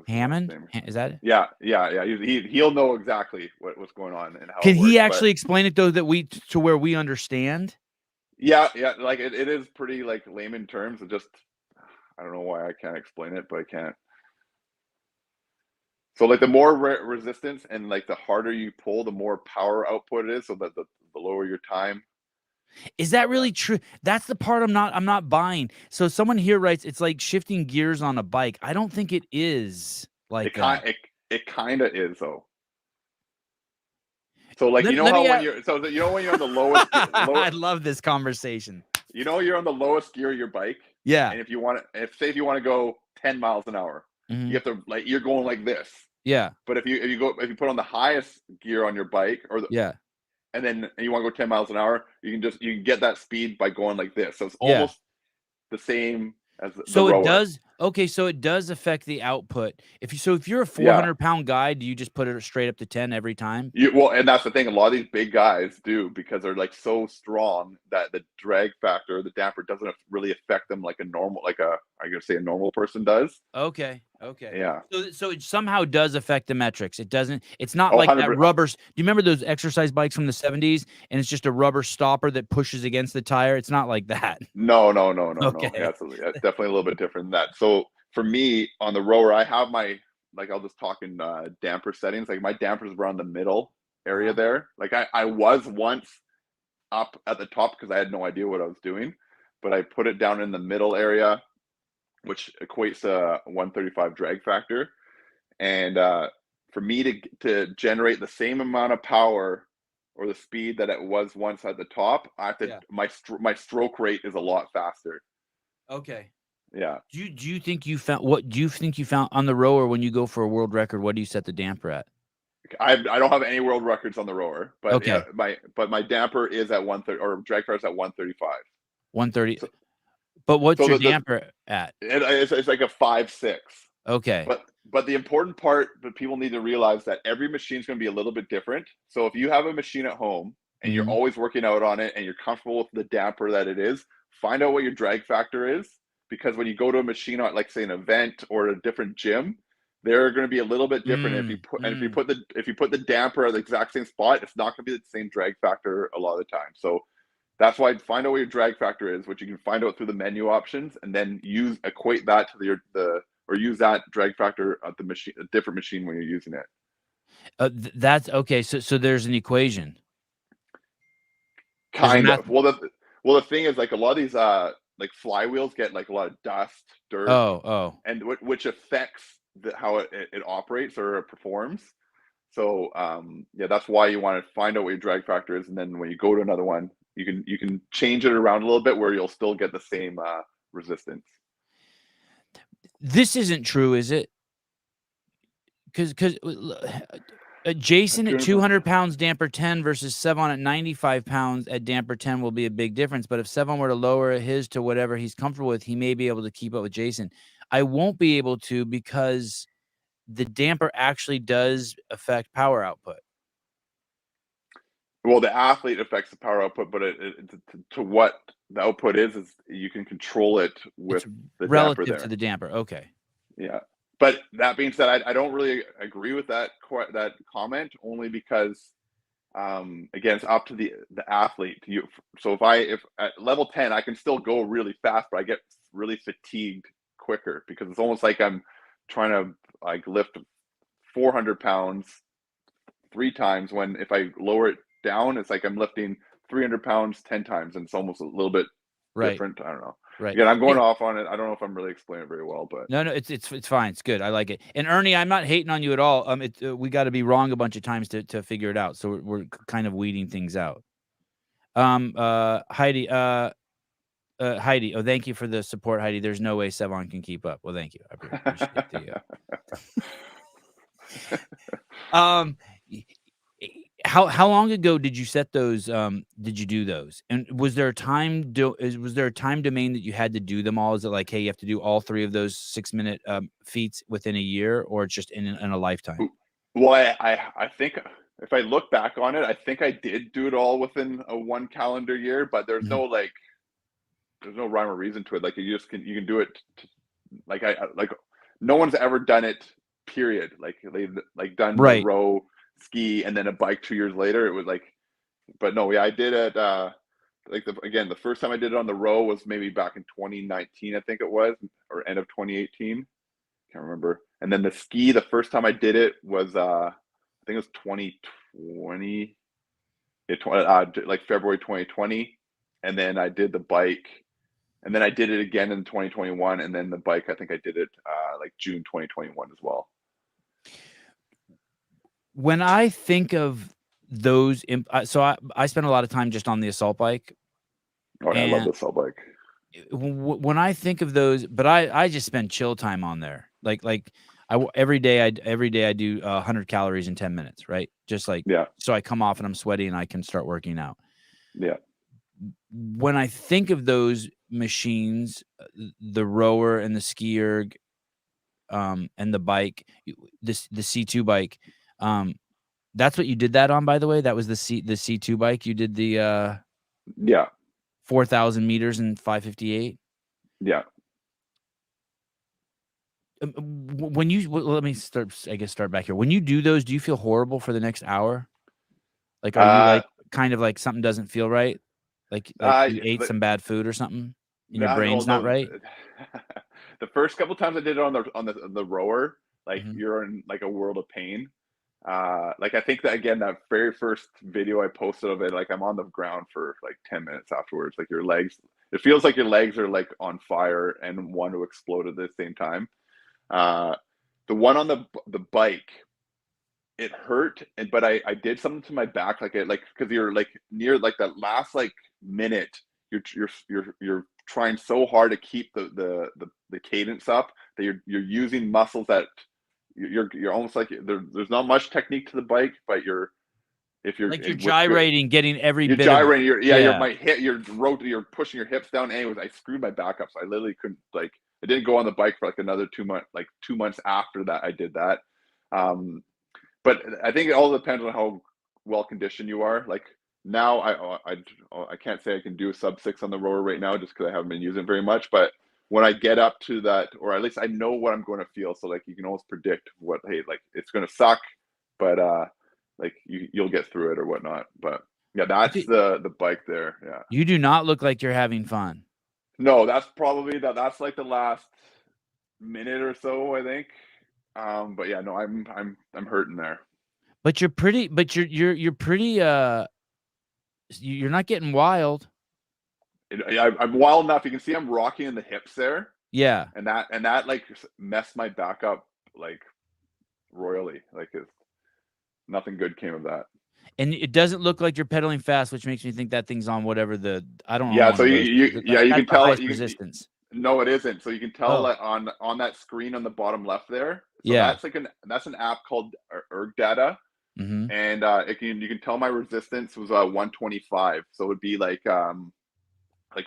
Hammond? Is that it? Yeah. He'll know exactly what's going on and how. Can he actually explain it though, to where we understand? Yeah. Like it is pretty like layman terms. It just, I don't know why I can't explain it, but I can't. So like the more resistance and like the harder you pull, the more power output it is. So that the lower your time. Is that really true? That's the part I'm not buying. So someone here writes, it's like shifting gears on a bike. I don't think it is like that. It kind of is though. So like when you're on the lowest, I love this conversation. You're on the lowest gear of your bike. Yeah. And if you want to go 10 miles an hour, you have to you're going like this. Yeah. But if you put on the highest gear on your bike and then you want to go 10 miles an hour, you can get that speed by going like this. So it's almost the same as the rower. It does. Okay, so it does affect the output. If you're a 400-pound guy, do you just put it straight up to 10 every time? And that's the thing. A lot of these big guys do, because they're like so strong that the drag factor, the damper, doesn't really affect them like a normal person does. Okay. Yeah. So it somehow does affect the metrics. It doesn't. It's not like 100%. That rubber. Do you remember those exercise bikes from the 70s? And it's just a rubber stopper that pushes against the tire. It's not like that. No. Okay. Yeah, it's definitely a little bit different than that. So for me on the rower, I have my, like, I'll just talk in damper settings. Like my dampers were on the middle area there. Like I was once up at the top because I had no idea what I was doing, but I put it down in the middle area, which equates to 135 drag factor. And for me to generate the same amount of power or the speed that it was once at the top, I have to, my stroke rate is a lot faster. Okay. Yeah. Do you think you found on the rower when you go for a world record? What do you set the damper at? I don't have any world records on the rower, but okay. My damper is at 130, or drag factor is at 135. 130. So, but what's your damper at? It's like a 5.6. Okay. But the important part that people need to realize that every machine is going to be a little bit different. So if you have a machine at home and you're always working out on it and you're comfortable with the damper that it is, find out what your drag factor is, because when you go to a machine on, like, say, an event or a different gym, they're going to be a little bit different. If you put the damper at the exact same spot, it's not going to be the same drag factor a lot of the time. So that's why find out what your drag factor is, which you can find out through the menu options, and then equate that to use that drag factor at the machine, a different machine when you're using it. That's okay. So there's an equation. Kind of. Well, the thing is, like, a lot of these like flywheels get like a lot of dust, dirt, and which affects how it operates or it performs. So yeah, that's why you want to find out what your drag factor is, and then when you go to another one, you can change it around a little bit where you'll still get the same resistance. This isn't true, is it? Because Jason at 200 pounds damper 10 versus Sevan at 95 pounds at damper 10 will be a big difference. But if Sevan were to lower his to whatever he's comfortable with, he may be able to keep up with Jason. I won't be able to because the damper actually does affect power output. Well, the athlete affects the power output, but to what the output is you can control it with the relative damper there. to the damper. Okay. Yeah. But that being said, I don't really agree with that comment, only because again, it's up to the athlete. So if at level 10 I can still go really fast, but I get really fatigued quicker because it's almost like I'm trying to like lift 400 pounds 3 times, when if I lower it down, it's like I'm lifting 300 pounds 10 times, and it's almost a little bit different. I don't know. Right. Again, I'm going off on it. I don't know if I'm really explaining it very well, but no, it's fine. It's good. I like it. And Ernie, I'm not hating on you at all. We got to be wrong a bunch of times to figure it out. So we're kind of weeding things out. Heidi, Heidi. Oh, thank you for the support, Heidi. There's no way Sevan can keep up. Well, thank you. I appreciate How long ago did you set those? Did you do those? And was there a time? Was there a time domain that you had to do them all? Is it like, hey, you have to do all 3 of those 6-minute feats within a year, or it's just in a lifetime? Well, I think if I look back on it, I think I did do it all within a 1 calendar year. But there's no there's no rhyme or reason to it. Like you can do it. Like no one's ever done it. Period. Like they've done the row, ski, and then a bike 2 years later. It was like, but no, yeah, I did it. The first time I did it on the row was maybe back in 2019, I think it was, or end of 2018. Can't remember. And then the ski, the first time I did it was, I think it was 2020, like February 2020. And then I did the bike, and then I did it again in 2021. And then the bike, I think I did it like June 2021 as well. When I think of those, so I spent a lot of time just on the assault bike. Oh, I love the assault bike. When I think of those, but I just spend chill time on there. Every day I do 100 calories in 10 minutes, right? Just so I come off and I'm sweaty and I can start working out. Yeah. When I think of those machines, the rower and the SKIERG, and the bike, the C2 bike, that's what you did that on, by the way. That was the C2 bike. You did the 4,000 meters in 5:58. Yeah. When you let me start back here. When you do those, do you feel horrible for the next hour? Like, are you kind of like something doesn't feel right? Like you ate some bad food or something, and your brain's not right? The first couple times I did it on the rower, you're in like a world of pain. I think that, again, that very first video I posted of it, I'm on the ground for like 10 minutes afterwards. Like your legs, it feels like your legs are like on fire and want to explode at the same time. The one on the bike, it hurt, but I did something to my back, because you're like near like that last minute, you're trying so hard to keep the cadence up that you're using muscles that you're almost like there's not much technique to the bike, but you're gyrating, getting every bit. Gyrating. You're pushing your hips down. Anyways, I screwed my back up, so I literally couldn't I didn't go on the bike for another 2 months. 2 months after that, I did that. But I think it all depends on how well conditioned you are. Now, I can't say I can do a sub 6 on the rower right now just because I haven't been using it very much. But when I get up to that, or at least I know what I'm going to feel, so you can almost predict what, hey, it's going to suck, but you'll get through it or whatnot. But yeah, that's the bike there. Yeah. You do not look like you're having fun. No, that's probably that's the last minute or so, I think. But yeah, no, I'm hurting there. But you're pretty. But you're pretty. You're not getting wild. I'm wild enough. You can see I'm rocking in the hips there. Yeah. And that like messed my back up like royally. Like nothing good came of that. And it doesn't look like you're pedaling fast, which makes me think that thing's on whatever I don't know. Yeah, so you can tell it. Resistance. No, it isn't. So you can tell Oh. that on that screen on the bottom left there. So Yeah. that's an app called ERG data, Mm-hmm. and you can tell my resistance was 125. So it would be like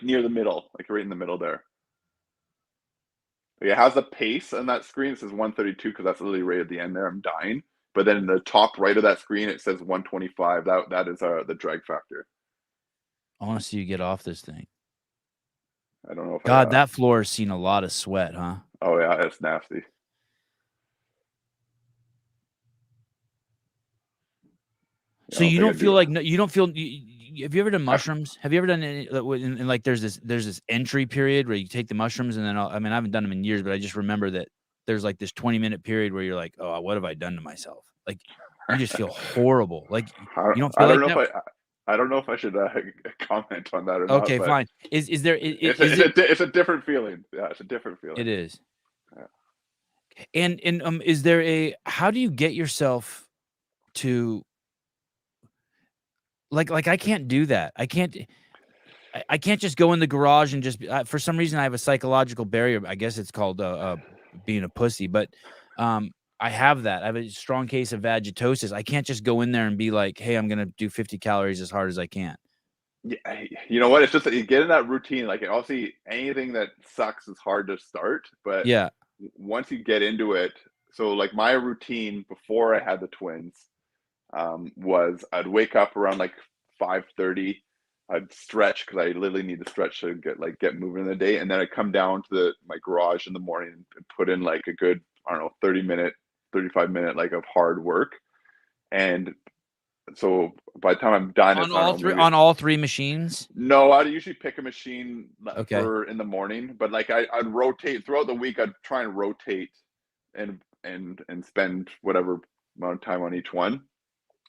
near the middle, like right in the middle there. It has a pace on that screen. It says 132 because that's literally right at the end there. I'm dying. But then in the top right of that screen, it says 125. That is the drag factor. I want to see you get off this thing. I don't know if God, that floor has seen a lot of sweat, huh? Oh yeah, it's nasty. So you don't feel like you don't feel. Have you ever done mushrooms? Have you ever done any? And like, there's this entry period where you take the mushrooms, and then I haven't done them in years, but I just remember that there's like this 20-minute period where you're like, oh, what have I done to myself? Like, you just feel horrible. Like, you don't feel like that. I don't know if I should comment on that or not. Okay, fine. Is there? It's a different feeling. Yeah, it's a different feeling. It is. Yeah. And is there how do you get yourself to like I can't do that. I can't just go in the garage and just for some reason I have a psychological barrier. I guess it's called being a pussy, but I have that. I have a strong case of vagitosis. I can't just go in there and be like, hey, I'm going to do 50 calories as hard as I can. Yeah, you know what? It's just that you get in that routine. Like, obviously, anything that sucks is hard to start. But yeah, once you get into it, so like my routine before I had the twins was I'd wake up around like 5:30. I'd stretch because I literally need to stretch to get moving in the day, and then I'd come down to my garage in the morning and put in like a good 35 minute like of hard work. And so by the time I'm done, on all three machines. No, I'd usually pick a machine for in the morning, but like I'd rotate throughout the week. I'd try and rotate and spend whatever amount of time on each one.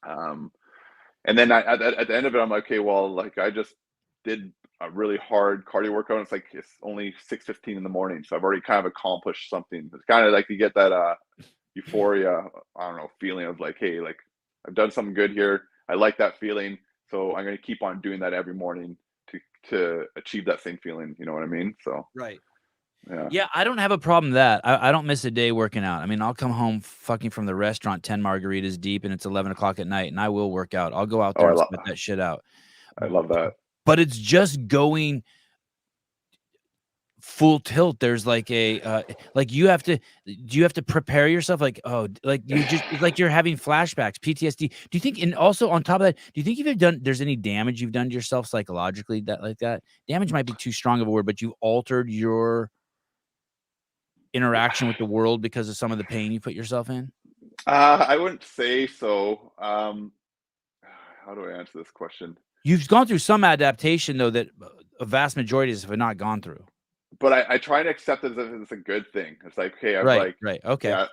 And then at the end of it, I'm like, okay, well, like I just did a really hard cardio workout. It's only 6:15 in the morning, so I've already kind of accomplished something. It's kind of like you get that euphoria, I don't know, feeling of like, hey, like I've done something good here. I like that feeling, so I'm going to keep on doing that every morning to achieve that same feeling. You know what I mean? So right. Yeah, I don't have a problem with that. I don't miss a day working out. I mean, I'll come home fucking from the restaurant 10 margaritas deep, and it's 11 o'clock at night, and I will work out. I'll go out there and spit that shit out. I love that. But it's just going full tilt. There's like like you have to prepare yourself, like, oh, like you just like you're having flashbacks, PTSD. Do you think, and also on top of that, do you think there's any damage you've done to yourself psychologically that damage might be too strong of a word, but you altered your interaction with the world because of some of the pain you put yourself in? I wouldn't say so. How do I answer this question? You've gone through some adaptation, though, that a vast majority of us have not gone through. But I try to accept it as if it's a good thing. It's like, hey, I'm right, okay. Yeah,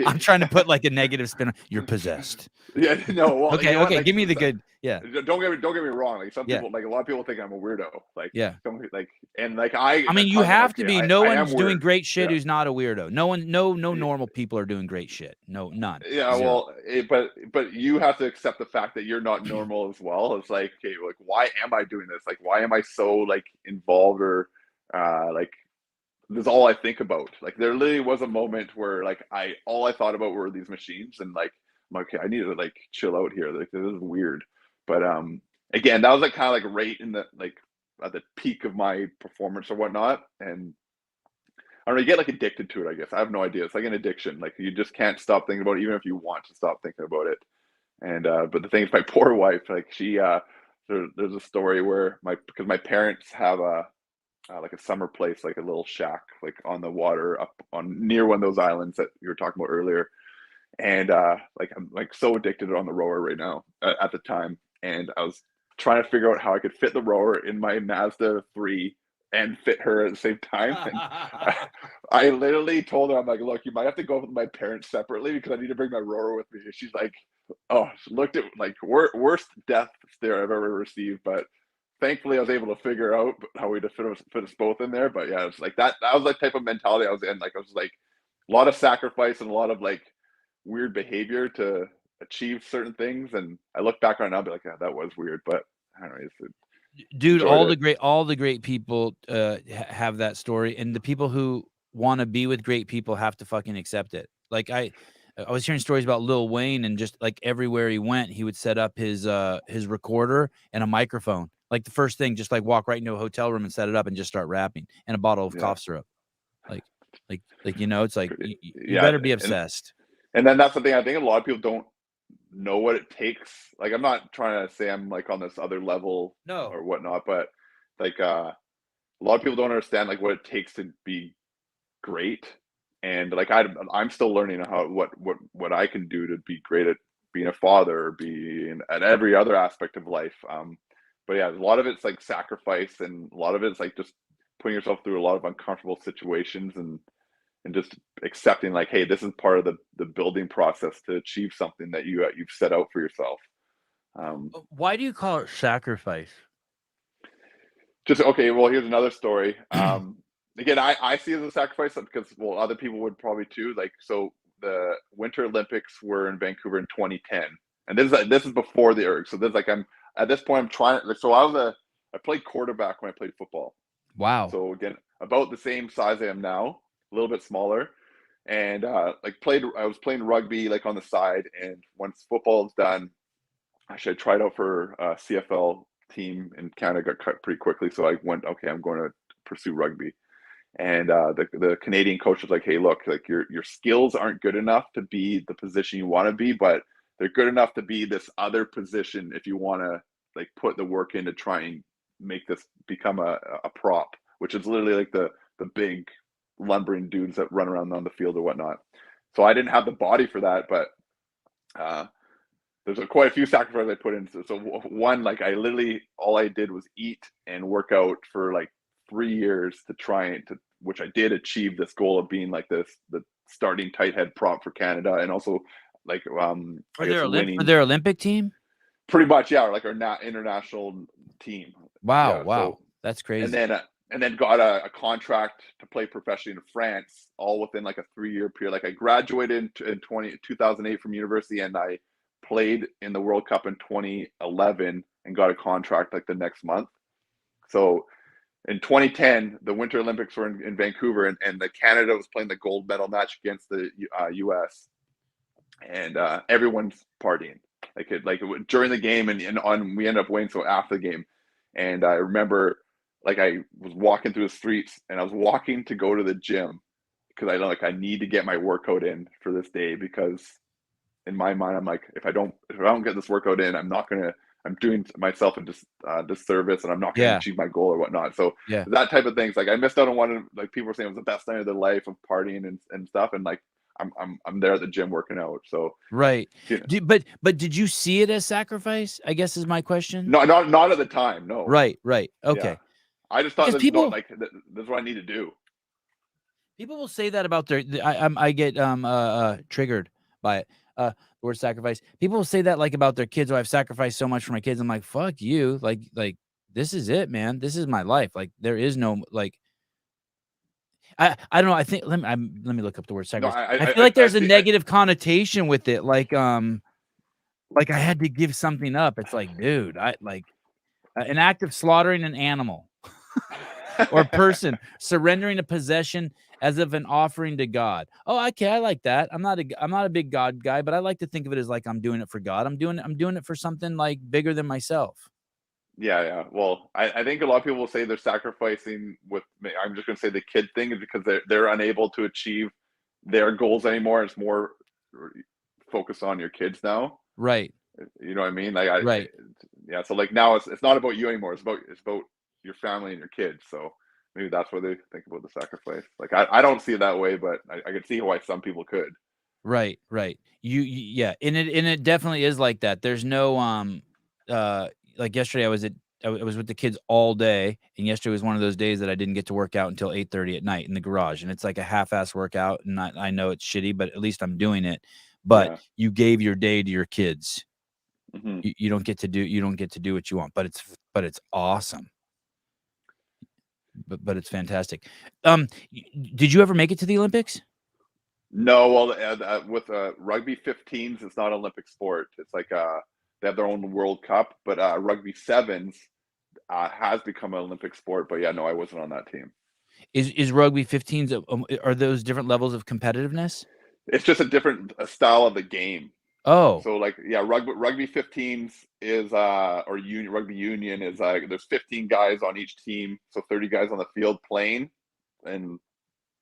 I'm trying to put like a negative spin on. You're possessed. Yeah, no. Well, okay, okay. Like, give me the good. Yeah. Don't get me wrong. Like some people, like a lot of people think I'm a weirdo. Like, yeah. I mean, you have to be. No one's doing great shit who's not a weirdo. No normal people are doing great shit. No, none. Yeah, Zero. Well, but you have to accept the fact that you're not normal as well. It's like, okay, like why am I doing this? Like, why am I so like involved or like this is all I think about. Like there literally was a moment where like all I thought about were these machines, and like I'm like, okay, I need to like chill out here. Like this is weird. But again, that was like kind of like right in the like at the peak of my performance or whatnot. And I don't know, you get like addicted to it, I guess. I have no idea. It's like an addiction. Like you just can't stop thinking about it, even if you want to stop thinking about it. And but the thing is, my poor wife, like she there's a story where because my parents have like a summer place, like a little shack, like on the water up on near one of those islands that you were talking about earlier. And like I'm like so addicted on the rower right now at the time. And I was trying to figure out how I could fit the rower in my Mazda 3 and fit her at the same time. And I literally told her, I'm like, look, you might have to go with my parents separately because I need to bring my rower with me. And she's like, oh, she looked at like worst death stare I've ever received. But thankfully I was able to figure out how we to fit us both in there. But yeah, it's like that was the type of mentality I was in. Like I was like a lot of sacrifice and a lot of like weird behavior to achieve certain things. And I look back on it now and be like, yeah, that was weird. But I don't know, dude, all the great people have that story, and the people who want to be with great people have to fucking accept it. Like I was hearing stories about Lil Wayne, and just like everywhere he went, he would set up his recorder and a microphone. Like the first thing, just like walk right into a hotel room and set it up and just start rapping, and a bottle of cough syrup. Like it's like you better be obsessed. And then that's the thing. I think a lot of people don't know what it takes. Like I'm not trying to say I'm like on this other level or whatnot, but like a lot of people don't understand like what it takes to be great. And like I'm still learning how what I can do to be great at being a father or being at every other aspect of life. But yeah, a lot of it's like sacrifice, and a lot of it's like just putting yourself through a lot of uncomfortable situations and just accepting like, hey, this is part of the building process to achieve something that you've set out for yourself. Why do you call it sacrifice? Just okay. Well, here's another story. Again, I see it as a sacrifice because other people would probably too. Like, so the Winter Olympics were in Vancouver in 2010, and this is before the ERGs. So this like I'm at this point I'm trying. So I played quarterback when I played football. Wow. So again, about the same size I am now, a little bit smaller, and I was playing rugby like on the side. And once football is done, actually I tried out for a CFL team in Canada, got cut pretty quickly. So I went, okay, I'm going to pursue rugby. And the Canadian coach was like, hey, look, like your skills aren't good enough to be the position you want to be, but they're good enough to be this other position if you want to like put the work in to try and make this become a prop, which is literally like the big lumbering dudes that run around on the field or whatnot. So I didn't have the body for that, but there's quite a few sacrifices I put in. So one, like I literally, all I did was eat and work out for like 3 years to try to, which I did achieve this goal of being like the starting tight head prop for Canada. And also like, for their Olympic team? Pretty much. Yeah. Or like our international team. Wow. Yeah, wow. So, that's crazy. And then got a contract to play professionally in France, all within like a 3-year period. Like I graduated in 2008 from university, and I played in the World Cup in 2011 and got a contract like the next month. So in 2010, the Winter Olympics were in Vancouver, and the Canada was playing the gold medal match against the US, and everyone's partying like during the game, and we ended up winning. So after the game, and I remember like I was walking through the streets, and I was walking to go to the gym because I need to get my workout in for this day, because in my mind I'm like, if I don't get this workout in, I'm doing myself a disservice, and I'm not going to achieve my goal or whatnot. So that type of things, like I missed out on one of, like people were saying it was the best night of their life of partying and stuff, and like I'm there at the gym working out. So right. But did you see it as sacrifice, I guess is my question? No, not at the time. No. Right. Okay. Yeah. I just thought this is what I need to do. People will say that about their. I get triggered by it. The word sacrifice. People will say that like about their kids. Oh, I've sacrificed so much for my kids. I'm like, fuck you. Like this is it, man. This is my life. Like there is no like. I don't know. I think let me look up the word sacrifice. No, I feel like there's a negative connotation with it. Like I had to give something up. It's like, dude, I like an act of slaughtering an animal or person, surrendering a possession as of an offering to God. Oh, okay, I like that. I'm not a big God guy, but I like to think of it as like I'm doing it for God. I'm doing it for something like bigger than myself. Yeah. Well, I think a lot of people will say they're sacrificing with, I'm just going to say the kid thing is because they're unable to achieve their goals anymore. It's more focused on your kids now. Right. You know what I mean? Like, right. Yeah. So like now it's not about you anymore. It's about your family and your kids. So maybe that's where they think about the sacrifice. Like I don't see it that way, but I can see why some people could. Right. Yeah. And it definitely is like that. There's no like yesterday I was with the kids all day, and yesterday was one of those days that I didn't get to work out until 8:30 at night in the garage, and it's like a half-ass workout, and I know it's shitty, but at least I'm doing it. But Yeah. you gave your day to your kids. Hmm. You don't get to do what you want, but it's awesome. But it's fantastic. Did you ever make it to the Olympics? No, well, with rugby 15s, it's not an Olympic sport. It's like they have their own World Cup, but rugby sevens has become an Olympic sport. But yeah, no, I wasn't on that team. Is rugby 15s? Are those different levels of competitiveness? It's just a different style of the game. Oh, So like, yeah, rugby 15s is or rugby union is there's 15 guys on each team, so 30 guys on the field playing and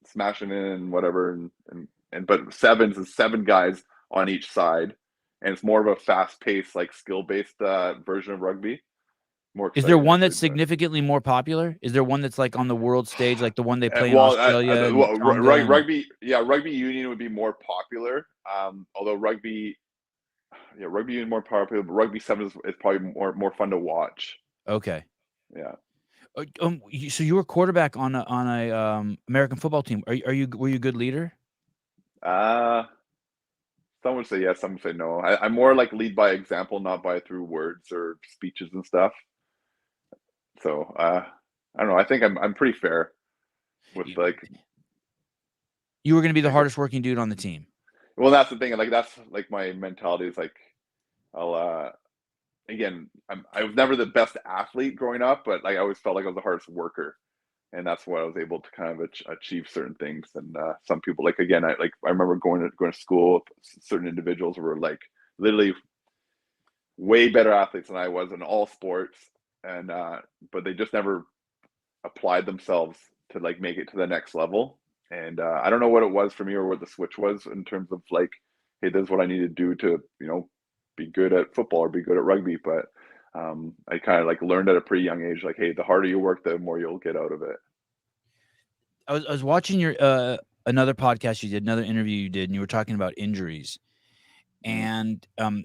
smashing in and whatever, and but sevens is 7 guys on each side, and it's more of a fast-paced, like skill-based version of rugby. More is there exciting, one that's actually, but- significantly more popular? Is there one that's like on the world stage, like the one they play in well, Australia? And well, Tonga and- rugby union would be more popular. Although rugby union more popular, but rugby sevens is probably more fun to watch. Okay. Yeah. So you were quarterback on a American football team. Were you a good leader? Some would say yes, some would say no. I'm more like lead by example, not by through words or speeches and stuff. So I don't know. I think I'm pretty fair with like. You were going to be the hardest working dude on the team. Well, that's the thing. Like that's like my mentality is like, again, I was never the best athlete growing up, but like I always felt like I was the hardest worker, and that's why I was able to kind of achieve certain things. And some people, like again, I remember going to school with certain individuals who were like literally way better athletes than I was in all sports, and but they just never applied themselves to like make it to the next level. And I don't know what it was for me or what the switch was in terms of like, hey, this is what I need to do to, be good at football or be good at rugby. But I kind of like learned at a pretty young age, like, hey, the harder you work, the more you'll get out of it. I was watching your another podcast you did, another interview you did, and you were talking about injuries. And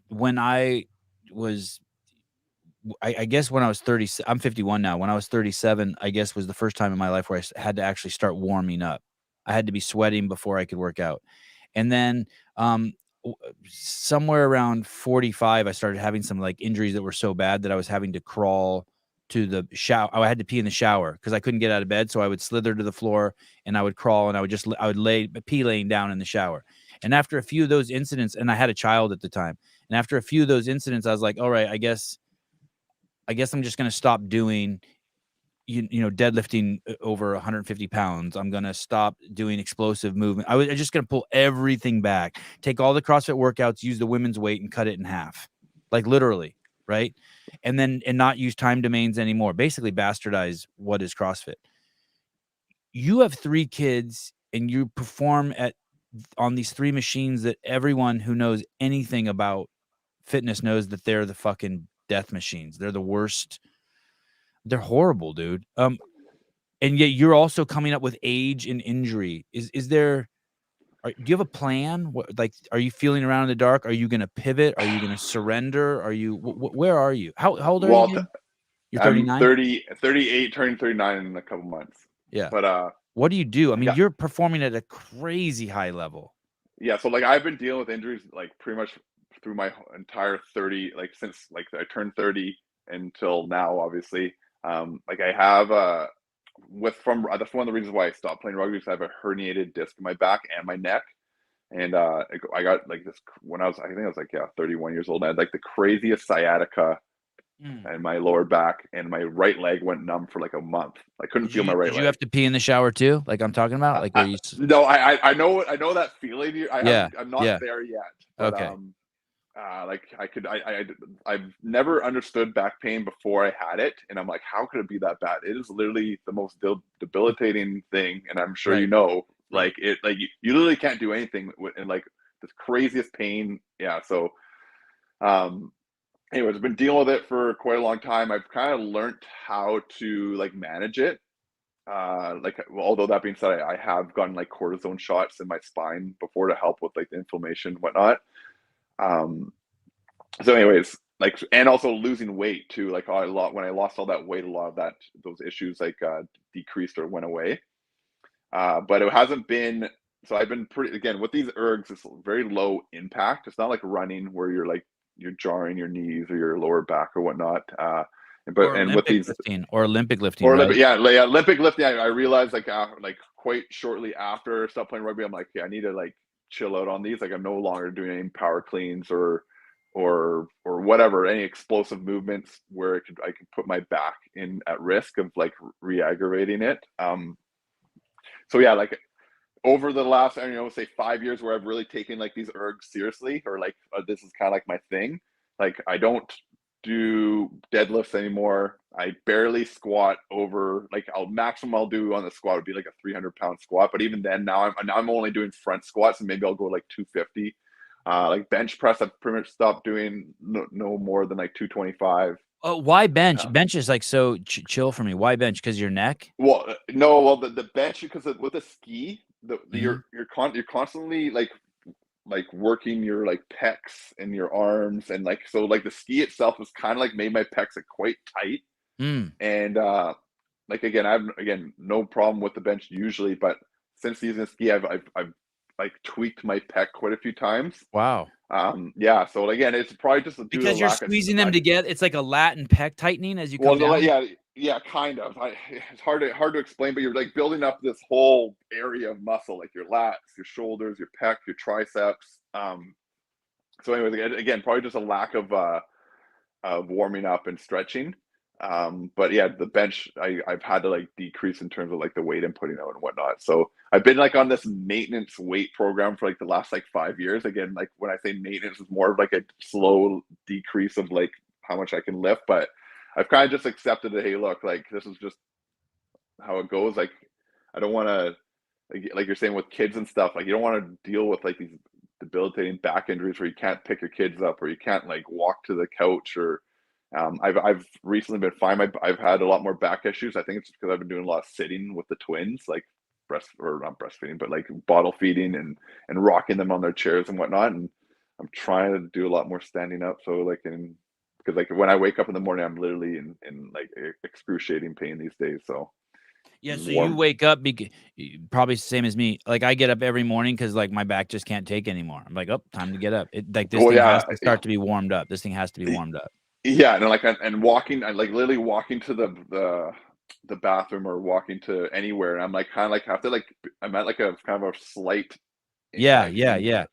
when I guess when I was 30, I'm 51 now. When I was 37, I guess was the first time in my life where I had to actually start warming up. I had to be sweating before I could work out. And then somewhere around 45, I started having some like injuries that were so bad that I was having to crawl to the shower. I had to pee in the shower because I couldn't get out of bed. So I would slither to the floor and I would crawl and I would pee laying down in the shower. And after a few of those incidents, and I had a child at the time, and after a few of those incidents, I was like, all right, I guess I'm just going to stop doing, deadlifting over 150 pounds. I'm going to stop doing explosive movement. I'm just going to pull everything back, take all the CrossFit workouts, use the women's weight and cut it in half, like literally. Right. And not use time domains anymore. Basically bastardize what is CrossFit. You have 3 kids and you perform on these 3 machines that everyone who knows anything about fitness knows that they're the fucking death machines. They're the worst. They're horrible, dude. And yet you're also coming up with age and injury. Is there? Do you have a plan? Are you feeling around in the dark? Are you going to pivot? Are you going to surrender? Are you? Where are you? How old are you? Again? You're 39. I'm 38, turning 39 in a couple months. Yeah. But what do you do? I mean, you're performing at a crazy high level. Yeah. So like I've been dealing with injuries like pretty much through my entire 30, like since like I turned 30 until now, obviously. Like I have that's one of the reasons why I stopped playing rugby, because I have a herniated disc in my back and my neck. And I got like this when I think I was like 31 years old. I had like the craziest sciatica in my lower back, and my right leg went numb for like a month. I couldn't feel my right leg. Did you have to pee in the shower too? Like I'm talking about? Like no, I know that feeling. I'm not there yet. But, okay. I've never understood back pain before I had it, and I'm like, how could it be that bad? It is literally the most debilitating thing, and I'm sure like it, like you literally can't do anything in like this craziest pain. Yeah, so anyways, I've been dealing with it for quite a long time. I've kind of learned how to like manage it. Although that being said, I have gotten like cortisone shots in my spine before to help with like the inflammation and whatnot. So anyways, like, and also losing weight too. Like when I lost all that weight, a lot of those issues like decreased or went away. But it hasn't been, so I've been pretty, again, with these ERGs, it's very low impact. It's not like running where you're jarring your knees or your lower back or whatnot. With these Olympic lifting, or right? Olympic lifting, I realized like quite shortly after stop playing rugby, I'm like, I need to like chill out on these. Like I'm no longer doing any power cleans or whatever, any explosive movements where I could put my back in at risk of like re-aggravating it. So yeah, like over the last, say 5 years where I've really taken like these ERGs seriously, or like this is kind of like my thing. Like I don't do deadlifts anymore. I barely squat over, like maximum I'll do on the squat would be like a 300-pound squat. But even then, now I'm only doing front squats, and maybe I'll go like 250. Like bench press, I've pretty much stopped doing no more than like 225. Why bench? Bench is like so chill for me. Why bench? Because your neck? Well, no. Well, the bench, because with a ski, you're constantly like working your like pecs and your arms, and like so like the ski itself has kind of like made my pecs like quite tight. And like I've no problem with the bench usually, but since using a ski, I've like tweaked my pec quite a few times. Wow. Yeah. So again, it's probably just because you're squeezing them together. It's like a lat and pec tightening as you come down. Yeah, kind of. It's hard to explain, but you're like building up this whole area of muscle, like your lats, your shoulders, your pec, your triceps. So anyways, again, probably just a lack of warming up and stretching. But yeah, the bench I've had to like decrease in terms of like the weight I'm putting out and whatnot. So I've been like on this maintenance weight program for like the last like 5 years. Again, like when I say maintenance, it's more of like a slow decrease of like how much I can lift, but I've kind of just accepted that, hey, look, like this is just how it goes. Like I don't want to, like you're saying with kids and stuff, like you don't want to deal with like these debilitating back injuries where you can't pick your kids up or you can't like walk to the couch or I've recently been fine. I've had a lot more back issues. I think it's because I've been doing a lot of sitting with the twins, like not breastfeeding, but like bottle feeding and rocking them on their chairs and whatnot. And I'm trying to do a lot more standing up. So like because like when I wake up in the morning, I'm literally in like excruciating pain these days. So yeah, so you wake up probably the same as me. Like I get up every morning because like my back just can't take anymore. I'm like, oh, time to get up. This thing has to start to be warmed up. This thing has to be warmed up. Yeah, and walking, I like literally walking to the bathroom or walking to anywhere, and I'm like kind of like have to like I'm at like a kind of a slight. Yeah.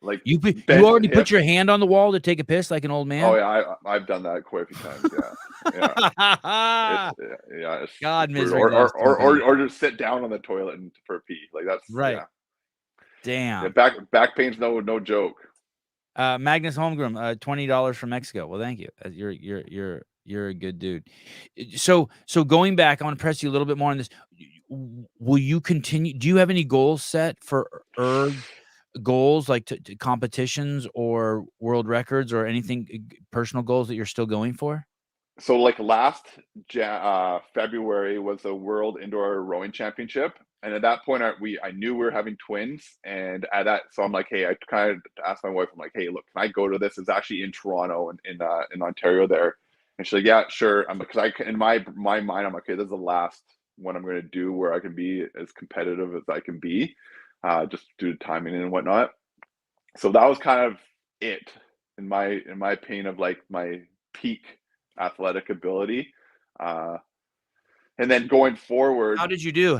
Like you already put your hand on the wall to take a piss like an old man. Oh yeah, I've done that quite a few times. Yeah. It's God, misery. Or just sit down on the toilet and for a pee. Like that's right. Yeah. Damn. Yeah, back pain's no joke. Magnus Holmgren, $20 from Mexico. Well, thank you. You're a good dude. So going back, I want to press you a little bit more on this. Will you continue? Do you have any goals set for ERG goals, like to competitions or world records or anything, personal goals that you're still going for? So like last February was the World Indoor Rowing Championship. And at that point, I knew we were having twins, and so I'm like, hey, I kind of asked my wife, I'm like, hey, look, can I go to this? It's actually in Toronto in Ontario there, and she's like, yeah, sure. Because in my mind, I'm like, okay, this is the last one I'm going to do where I can be as competitive as I can be, just due to timing and whatnot. So that was kind of it in my opinion of like my peak athletic ability, and then going forward. How did you do?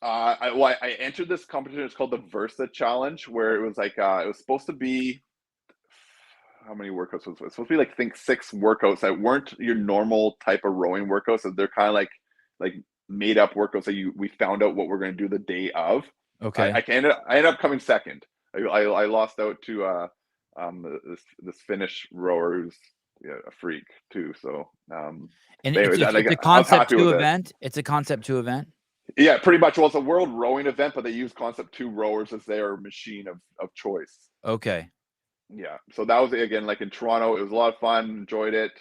I entered this competition. It's called the Versa Challenge, where it was like it was supposed to be, how many workouts was it? It's supposed to be like, I think 6 workouts that weren't your normal type of rowing workouts. So they're kind of like made up workouts that we found out what we're going to do the day of. Okay. I ended up coming second. I lost out to this Finnish rower who's a freak too. So and it's a Concept 2 event. It's a Concept 2 event. Yeah, pretty much. Well, it's a world rowing event, but they use Concept 2 rowers as their machine of choice. Okay. Yeah. So that was, again, like in Toronto, it was a lot of fun. Enjoyed it.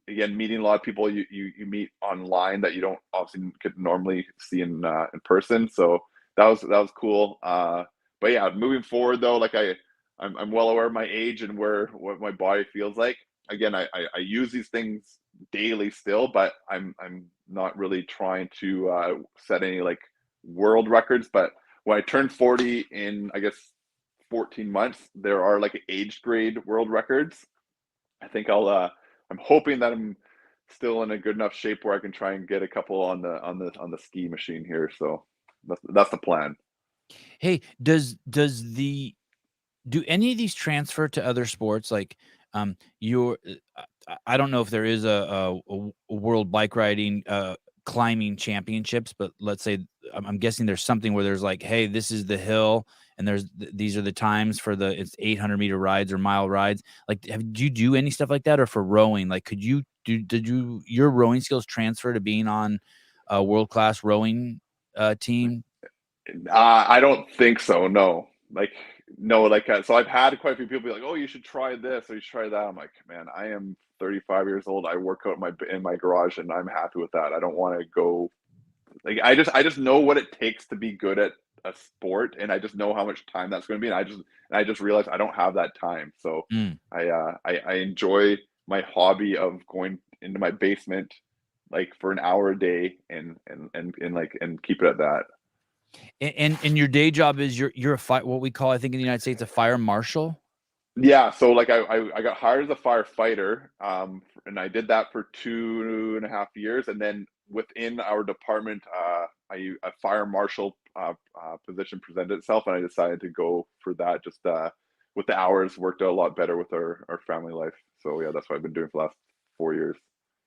Again, meeting a lot of people you meet online that you don't obviously could normally see in person. So that was cool. But yeah, moving forward though, like I'm well aware of my age and what my body feels like. again, I use these things daily still, but I'm not really trying to set any like world records. But when I turn 40 in, I guess, 14 months, there are like age grade world records. I think I'm hoping that I'm still in a good enough shape where I can try and get a couple on the ski machine here. So that's the plan. Hey, do any of these transfer to other sports? Like, I don't know if there is a world bike riding, climbing championships, but let's say I'm guessing there's something where there's like, hey, this is the hill, and these are the times for it's 800-meter rides or mile rides. Like, do you do any stuff like that, or for rowing? Like, did your rowing skills transfer to being on a world class rowing team? I don't think so. No, like no, like so I've had quite a few people be like, "Oh, you should try this or you should try that." I'm like, man, I am 35 years old. I work out in my garage, and I'm happy with that. I don't want to go. Like I just know what it takes to be good at a sport, and I just know how much time that's going to be. And I just realized I don't have that time. So I enjoy my hobby of going into my basement like for an hour a day and keep it at that. And your day job is you're what we call, I think in the United States, a fire marshal. Yeah, so like I got hired as a firefighter, and I did that for 2.5 years, and then within our department, a fire marshal position presented itself, and I decided to go for that. Just with the hours worked out a lot better with our family life. So yeah, that's what I've been doing for the last 4 years.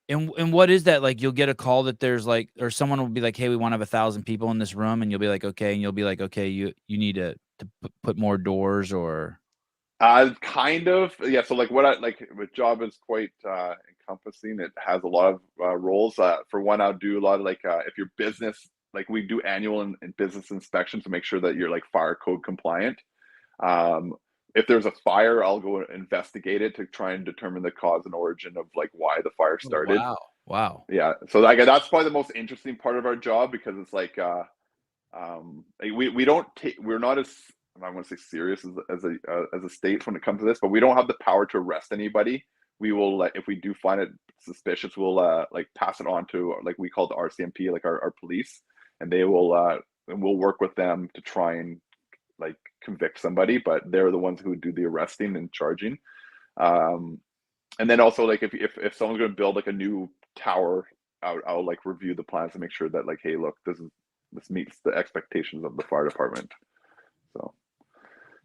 And what is that like? You'll get a call that there's like, or someone will be like, "Hey, we want to have 1,000 people in this room," and you'll be like, "Okay," and you'll be like, "Okay, you need to put more doors," or Kind of, yeah. So like my job is quite encompassing. It has a lot of roles. For one, I'll do a lot of like if your business, like we do annual and business inspections to make sure that you're like fire code compliant. If there's a fire, I'll go investigate it to try and determine the cause and origin of like why the fire started. Wow. Yeah, so like that's probably the most interesting part of our job, because it's like we don't take, we're not as, I want to say serious as a state when it comes to this, but we don't have the power to arrest anybody. We will if we do find it suspicious, we'll like pass it on to, like we call the RCMP, like our police, and they will and we'll work with them to try and like convict somebody, but they're the ones who do the arresting and charging. And then also like if someone's going to build like a new tower, I'll like review the plans to make sure that like, hey, look, this meets the expectations of the fire department. So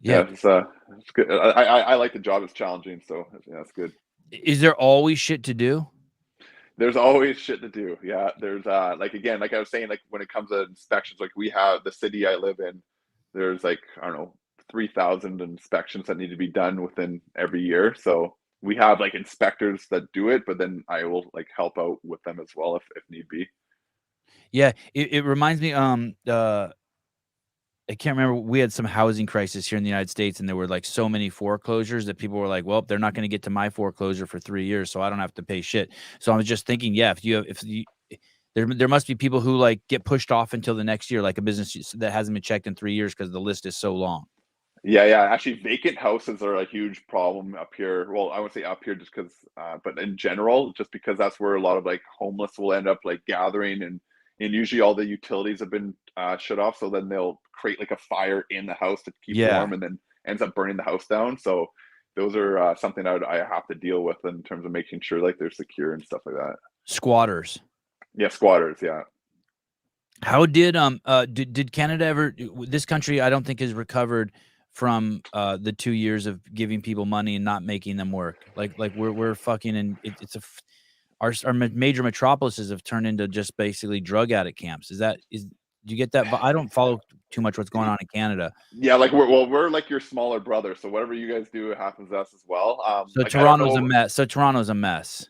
yeah, it's good. I like the job. It's challenging, so yeah, it's good. Is there always shit to do? There's always shit to do. Yeah, there's like, again, like I was saying, like when it comes to inspections, like we have the city I live in, there's like, I don't know, 3,000 inspections that need to be done within every year. So we have like inspectors that do it, but then I will like help out with them as well if need be. Yeah, it reminds me. I can't remember. We had some housing crisis here in the United States, and there were like so many foreclosures that people were like, "Well, they're not going to get to my foreclosure for 3 years, so I don't have to pay shit." So I was just thinking, yeah, there must be people who like get pushed off until the next year, like a business that hasn't been checked in 3 years because the list is so long. Yeah. Actually, vacant houses are a huge problem up here. Well, I would say up here just because, but in general, just because that's where a lot of like homeless will end up like gathering, and usually all the utilities have been shut off. So then they'll create like a fire in the house to keep warm, and then ends up burning the house down. So those are something I have to deal with in terms of making sure like they're secure and stuff like that. Squatters. Yeah, squatters. Yeah. How did Canada ever? This country, I don't think, has recovered from the 2 years of giving people money and not making them work. Like we're fucking, and our major metropolises have turned into just basically drug addict camps. Do you get that? I don't follow too much what's going on in Canada. Yeah, like we're like your smaller brother, so whatever you guys do, it happens to us as well. So like, Toronto's a mess.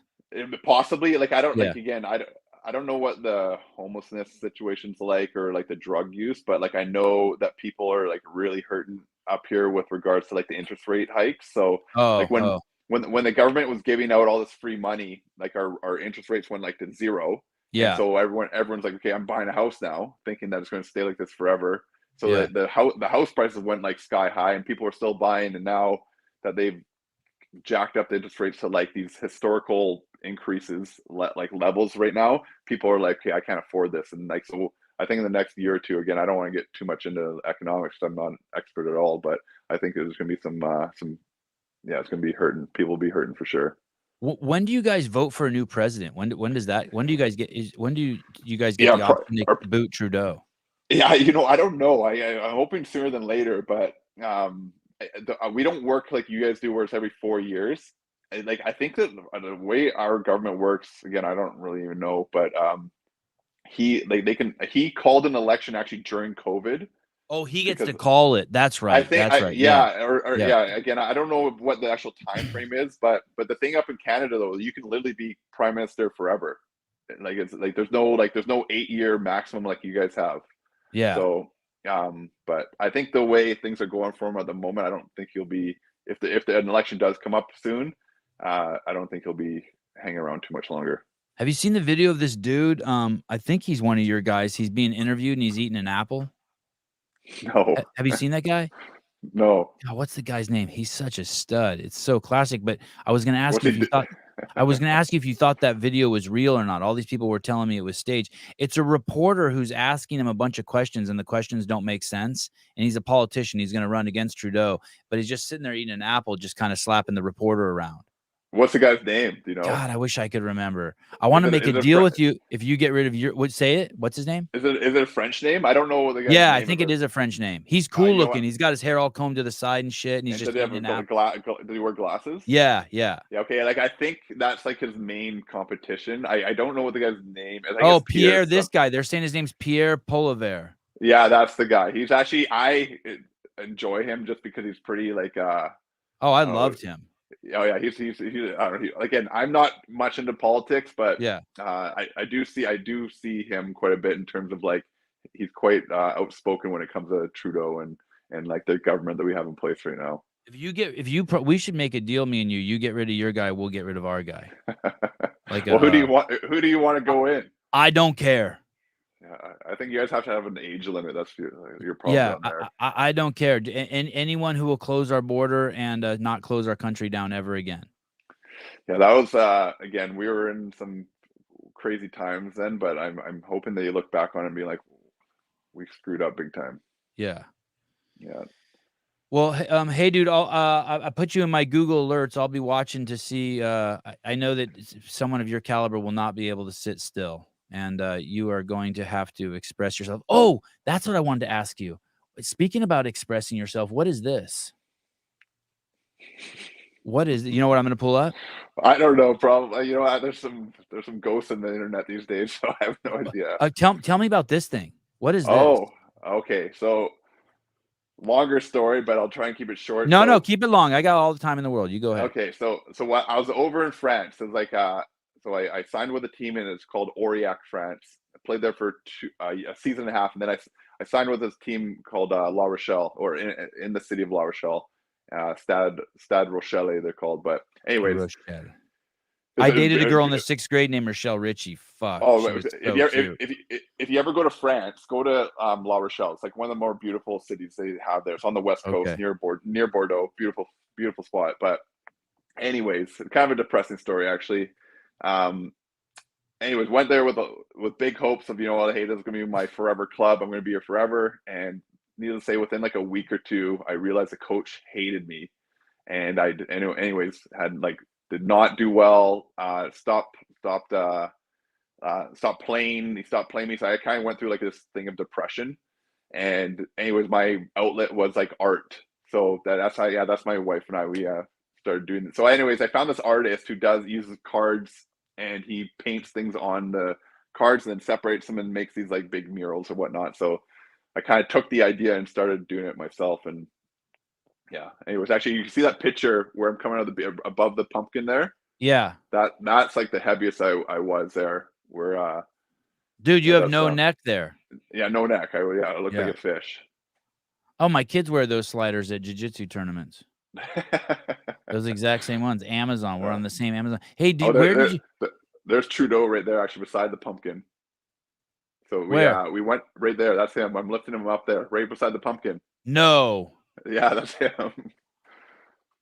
Possibly, like I don't Yeah. like, again, I don't know what the homelessness situation's like or like the drug use, but like I know that people are like really hurting up here with regards to like the interest rate hikes. So when the government was giving out all this free money, like our interest rates went like to zero. Yeah. And so everyone's like, okay, I'm buying a house now, thinking that it's going to stay like this forever. So the house prices went like sky high, and people are still buying. And now that they've jacked up the interest rates to like these historical increases, like levels right now, people are like, okay, I can't afford this. And like, so I think in the next year or two, again, I don't want to get too much into economics. I'm not an expert at all, but I think there's going to be some, yeah, it's going to be hurting. People will be hurting for sure. When do you guys vote for a new president? When do you guys get the option to boot Trudeau? Yeah, I don't know. I'm hoping sooner than later, but we don't work like you guys do, where it's every 4 years. Like, I think that the way our government works, again, I don't really even know, but he called an election actually during COVID. Oh, he gets to call it. That's right. I think, that's right. Yeah. Again, I don't know what the actual time frame is, but the thing up in Canada though, you can literally be prime minister forever. Like, it's like there's no 8-year maximum like you guys have. Yeah. So, but I think the way things are going for him at the moment, I don't think he'll be, if an election does come up soon, I don't think he'll be hanging around too much longer. Have you seen the video of this dude? I think he's one of your guys. He's being interviewed and he's eating an apple. No. Have you seen that guy? No. God, what's the guy's name? He's such a stud. It's so classic. But I was going to ask you if you thought. I was going to ask you if you thought that video was real or not. All these people were telling me it was staged. It's a reporter who's asking him a bunch of questions, and the questions don't make sense. And he's a politician. He's going to run against Trudeau, but he's just sitting there eating an apple, just kind of slapping the reporter around. What's the guy's name? Do you know? God, I wish I could remember. I want to make a deal with you if you get rid of your. Say it. What's his name? Is it a French name? I don't know what the guy's Yeah, name I think it is a French name. He's cool looking. He's got his hair all combed to the side and shit, and he's just eating an apple. Does he wear glasses? Yeah. Okay, like I think that's like his main competition. I don't know what the guy's name is. Oh, Pierre, this guy. They're saying his name's Pierre Polivier. Yeah, that's the guy. He's actually, I enjoy him just because he's pretty like. Oh, I loved him. Oh yeah, he's I don't know. Again, I'm not much into politics, but yeah, I do see him quite a bit in terms of like he's quite outspoken when it comes to Trudeau and like the government that we have in place right now. We should make a deal, me and you. You get rid of your guy, we'll get rid of our guy. Like, well, who do you want to go in? I don't care. Yeah, I think you guys have to have an age limit. That's your problem. Yeah, down there. I don't care. And anyone who will close our border and not close our country down ever again. Yeah, that was again. We were in some crazy times then, but I'm hoping that you look back on it and be like, we screwed up big time. Yeah. Yeah. Well, hey, dude, I put you in my Google alerts. I'll be watching to see. I know that someone of your caliber will not be able to sit still. And you are going to have to express yourself. Oh, that's what I wanted to ask you. Speaking about expressing yourself, what is this? What is it? You know what I'm going to pull up? I don't know. Probably. There's some ghosts in the internet these days, so I have no idea. Tell me about this thing. What is this? Oh, okay. So longer story, but I'll try and keep it short. No, keep it long. I got all the time in the world. You go ahead. Okay. So what I was over in France. It was like so I signed with a team, and it's called Aurillac, France. I played there for a season and a half, and then I signed with this team called La Rochelle, or in the city of La Rochelle, Stade Rochelle, they're called. But anyways, I dated a girl in the 6th grade named Rochelle Ritchie. Fuck. Oh, if you ever go to France, go to La Rochelle. It's like one of the more beautiful cities they have there. It's on the west coast near Bordeaux. Beautiful spot. But anyways, kind of a depressing story actually. Anyways, went there with big hopes of, hey, this is gonna be my forever club. I'm gonna be here forever. And needless to say, within like a week or two, I realized the coach hated me, and anyways did not do well. Stopped playing. He stopped playing me. So I kind of went through like this thing of depression. And anyways, my outlet was like art. So that's my wife and I started doing it. So anyways, I found this artist who uses cards, and he paints things on the cards and then separates them and makes these like big murals or whatnot. So I kind of took the idea and started doing it myself. And yeah, anyways, actually you can see that picture where I'm coming out above the pumpkin there. Yeah. That's like the heaviest I was there. Where dude, you have no neck there. Yeah, no neck. I look like a fish. Oh, my kids wear those sliders at jiu-jitsu tournaments. Those exact same ones. Amazon. We're on the same Amazon. Hey, there's Trudeau right there, actually beside the pumpkin. So we went right there. That's him. I'm lifting him up there, right beside the pumpkin. No. Yeah, that's him.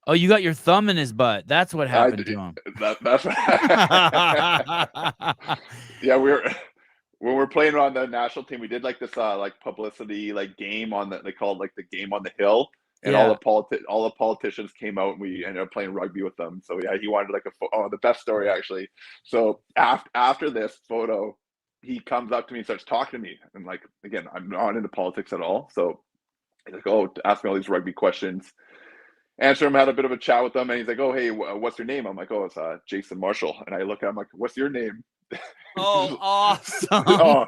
Oh, you got your thumb in his butt. That's what happened to him. That's yeah. When we're playing on the national team, we did like this like publicity like game on they called like the game on the hill, and Yeah. all the politicians came out, and we ended up playing rugby with them. So yeah, he wanted like the best story actually. So after this photo, he comes up to me and starts talking to me, and like again, I'm not into politics at all, so he's like, oh, ask me all these rugby questions. Answer him, had a bit of a chat with them, and he's like, oh, hey, what's your name? I'm like, oh, it's Jason Marshall. And I look at him like, what's your name? Oh, awesome. Oh,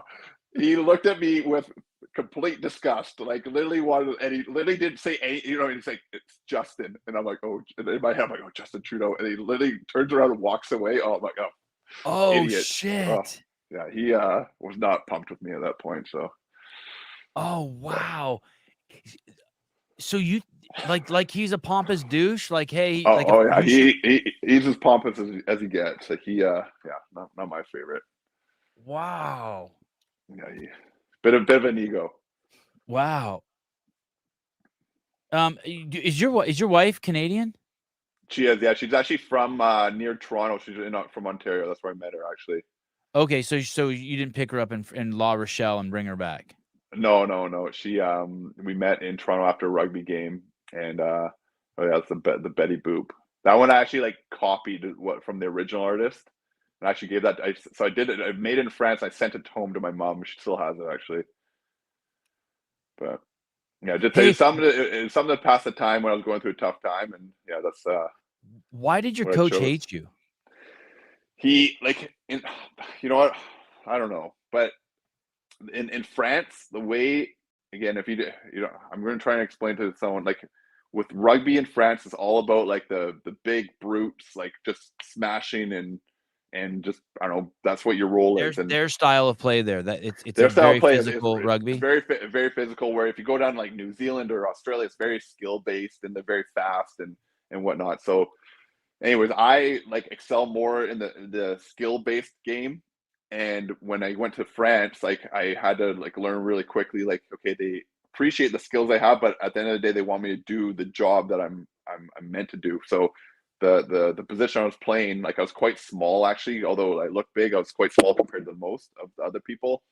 he looked at me with complete disgust, like literally wanted, and he literally didn't say any, he's like, it's Justin. And I'm like, oh, and in my head, I'm like, oh, Justin Trudeau. And he literally turns around and walks away. Oh, my God. Oh, idiot. shit. Oh, yeah, he was not pumped with me at that point, so. Oh, wow. So you like he's a pompous douche? Like, hey, Oh, like yeah, he's as pompous as he gets. Like not my favorite. wow. Yeah, bit of an ego. Wow. Is your wife Canadian? She is, yeah. She's actually from near Toronto. She's not from Ontario. That's where I met her, actually. Okay, so you didn't pick her up in La Rochelle and bring her back? No. She we met in Toronto after a rugby game, and oh yeah, that's the Betty Boop. That one I actually like copied from the original artist, and I actually gave that. So I did it. I made it in France. I sent it home to my mom. She still has it actually. But yeah, just something to pass the time when I was going through a tough time, and yeah, that's. Why did your coach hate you? He you know what? I don't know, but in France, the way again, if I'm going to try and explain to someone like with rugby in France, it's all about like the big brutes, like just smashing and just I don't know. That's what your role is. And their style of play there. That it's their style very of play physical rugby. It's very physical. Where if you go down like New Zealand or Australia, it's very skill based and they're very fast and whatnot. So, anyways, I like excel more in the skill based game. And when I went to France, like I had to like learn really quickly. Like, okay, they appreciate the skills I have, but at the end of the day, they want me to do the job that I'm meant to do. So the position I was playing, like I was quite small actually, although I looked big, I was quite small compared to most of the other people.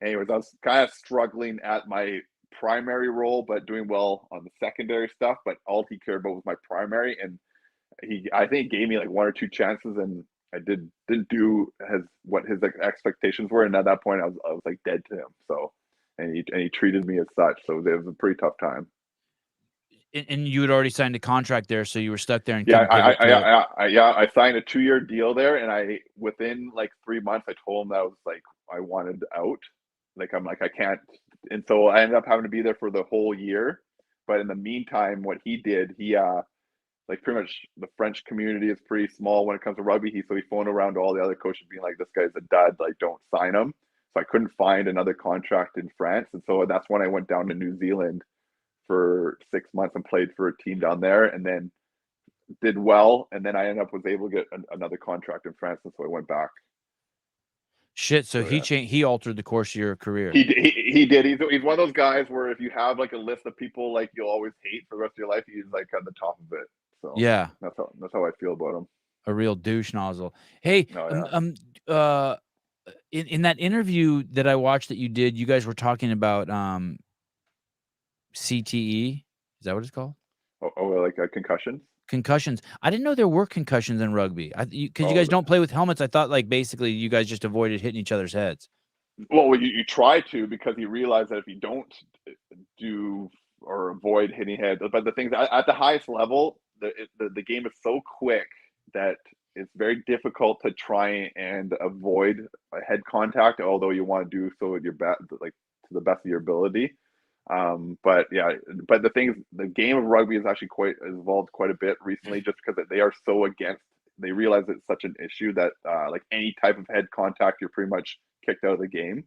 Anyways, I was kind of struggling at my primary role, but doing well on the secondary stuff. But all he cared about was my primary, and I think gave me like one or two chances, and I didn't do what his expectations were, and at that point I was like dead to him. So, and he treated me as such. So it was a pretty tough time. And you had already signed a contract there, so you were stuck there. And yeah, I signed a 2-year deal there, and within like 3 months I told him that I was like I wanted out. Like I'm like I can't, and so I ended up having to be there for the whole year. But in the meantime, what he did, he like pretty much the French community is pretty small when it comes to rugby. So he phoned around to all the other coaches being like, this guy's a dud, like don't sign him. So I couldn't find another contract in France. And so that's when I went down to New Zealand for 6 months and played for a team down there and then did well. And then I ended up was able to get another contract in France. And so I went back. Shit. So he altered the course of your career. He did. He's one of those guys where if you have like a list of people like you'll always hate for the rest of your life, he's like at the top of it. So yeah, that's how I feel about him. A real douche nozzle. Hey, in that interview that I watched that you did, you guys were talking about CTE. Is that what it's called? Oh, like concussions. Concussions. I didn't know there were concussions in rugby. Because you guys don't play with helmets. I thought like basically you guys just avoided hitting each other's heads. Well, you try to because you realize that if you don't do or avoid hitting heads, but the things at the highest level. The game is so quick that it's very difficult to try and avoid a head contact, although you want to do so with your like to the best of your ability. But the thing is, the game of rugby is actually evolved quite a bit recently, just because they are so against. They realize it's such an issue that like any type of head contact, you're pretty much kicked out of the game.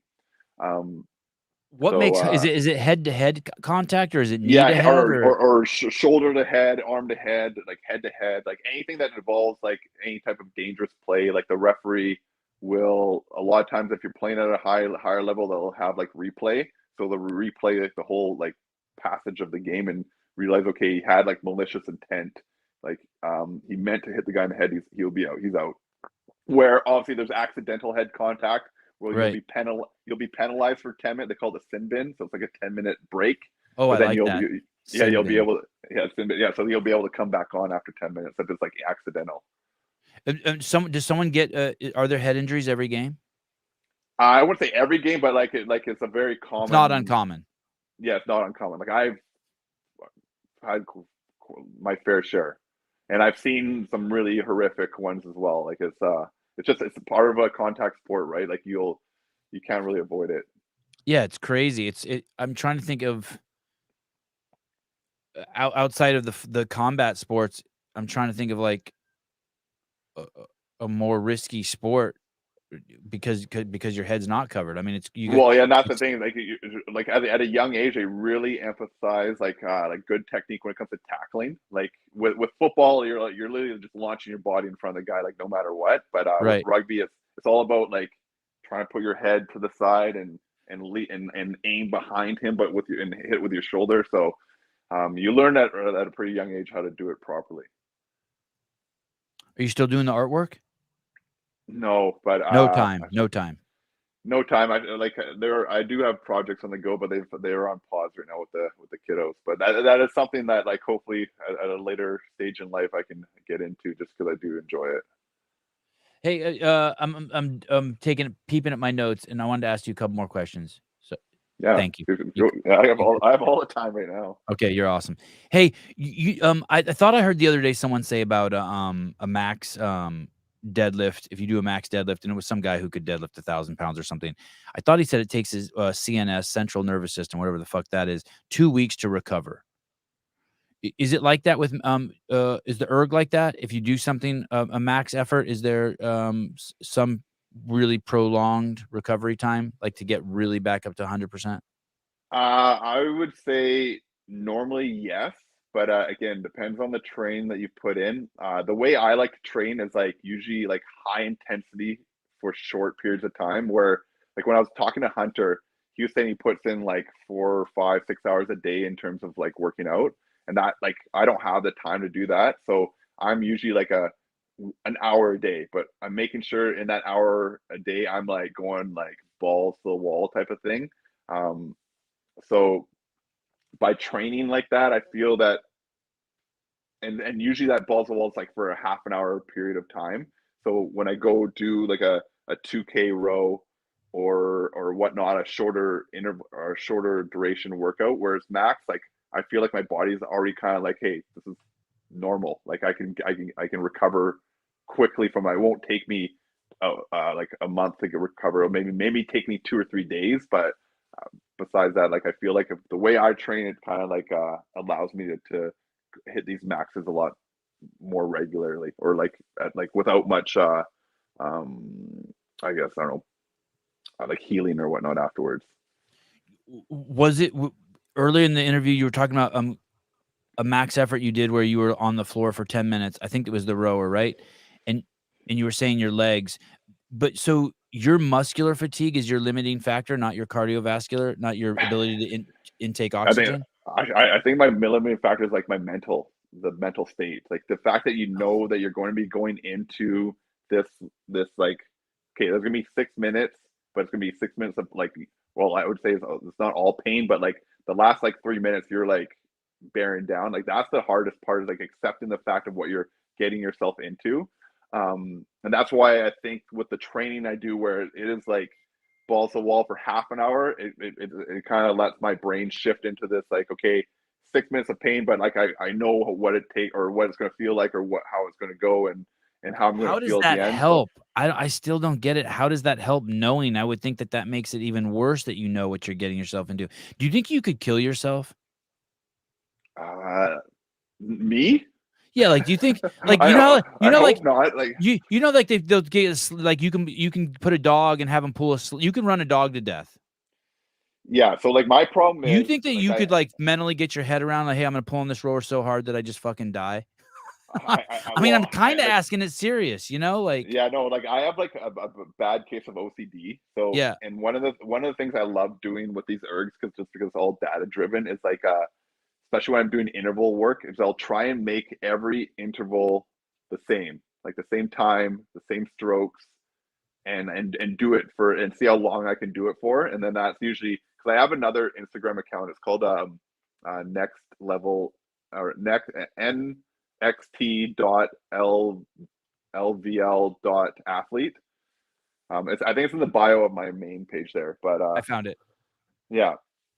Is it head to head contact or is it knee to head or shoulder to head, arm to head, like head to head, like anything that involves like any type of dangerous play? Like the referee will a lot of times if you're playing at a higher level, they'll have like replay, so they'll replay like the whole like passage of the game and realize okay, he had like malicious intent Like he meant to hit the guy in the head, he'll be out. He's out. Where obviously there's accidental head contact where Right. you'll be penalized for 10 minutes. They call it a sin bin, so it's like a 10-minute break. Oh, But I then like that. you'll be able to so you'll be able to come back on after 10 minutes if it's like accidental. Does someone get? Are there head injuries every game? I wouldn't say every game, but it's a very common. It's not uncommon. Yeah, it's not uncommon. Like I've had my fair share, and I've seen some really horrific ones as well. Like it's part of a contact sport, right? Like you can't really avoid it. Yeah, it's crazy. I'm trying to think of outside of the combat sports. I'm trying to think of like a more risky sport because your head's not covered. I mean, And that's the thing. Like at a young age, they really emphasize like good technique when it comes to tackling. Like with football, you're literally just launching your body in front of the guy, like no matter what. But Right. with rugby, it's all about like trying to put your head to the side and aim behind him, but and hit with your shoulder. So you learn that at a pretty young age how to do it properly. Are you still doing the artwork? No, but No time. I do have projects on the go, but they're on pause right now with the kiddos. But that is something that like hopefully at a later stage in life I can get into just because I do enjoy it. Hey, I'm peeping at my notes, and I wanted to ask you a couple more questions. So Yeah, thank you. I have all the time right now. Okay, you're awesome. Hey, I thought I heard the other day someone say about a max deadlift. If you do a max deadlift, and it was some guy who could deadlift 1,000 pounds or something. I thought he said it takes his CNS, central nervous system, whatever the fuck that is, 2 weeks to recover. Is it like that with is the ERG like that? If you do something a max effort, is there some really prolonged recovery time, like to get really back up to 100%? I would say normally yes, but again, depends on the train that you put in. The way I like to train is like usually like high intensity for short periods of time. Where like when I was talking to Hunter, he was saying he puts in like 4, 5, 6 hours a day in terms of like working out, and that like I don't have the time to do that. So I'm usually like an hour a day, but I'm making sure in that hour a day I'm like going like balls to the wall type of thing. So by training like that, I feel that, and usually that balls to the wall is like for a half an hour period of time. So when I go do like a 2K row or whatnot, a shorter interval or a shorter duration workout, whereas max, like I feel like my body's already kind of like, hey, this is normal. Like I can recover quickly from it. It won't take me like a month to recover. Maybe take me 2 or 3 days, but besides that, like I feel like the way I train, it kind of like allows me to hit these maxes a lot more regularly, or like without much I guess I don't know, like healing or whatnot afterwards. Was it earlier in the interview you were talking about a max effort you did where you were on the floor for 10 minutes? I think it was the rower, right? And you were saying your legs, but so your muscular fatigue is your limiting factor, not your cardiovascular, not your ability to intake oxygen. I think my limiting factor is like the mental state, like the fact that you know that you're going to be going into this like, okay, there's gonna be 6 minutes, but it's gonna be 6 minutes of like, well, I would say it's not all pain, but like the last like 3 minutes you're like bearing down. Like that's the hardest part, is like accepting the fact of what you're getting yourself into. And that's why I think with the training I do, where it is like balls to the wall for half an hour, it kind of lets my brain shift into this like, okay, 6 minutes of pain, but like I know what it takes or what it's going to feel like or how it's going to go and how I'm going to feel at the end. How does that help? I still don't get it. How does that help knowing? I would think that makes it even worse that you know what you're getting yourself into. Do you think you could kill yourself? Me? Yeah, like do you think like not, like they'll get like you can put a dog and have them pull you can run a dog to death. Yeah, so like my problem is, you think that like, you could like mentally get your head around like, hey, I'm gonna pull on this rower so hard that I just fucking die? I mean, I'm kind of asking it serious, like. Yeah, no, like I have like a bad case of OCD. So yeah, and one of the things I love doing with these ERGs, because it's all data driven, is like especially when I'm doing interval work, is I'll try and make every interval the same, like the same time, the same strokes, and do it for and see how long I can do it for. And then that's usually because I have another Instagram account. It's called next level or next nxt.lvl.athlete. I think it's in the bio of my main page there, but I found it. yeah.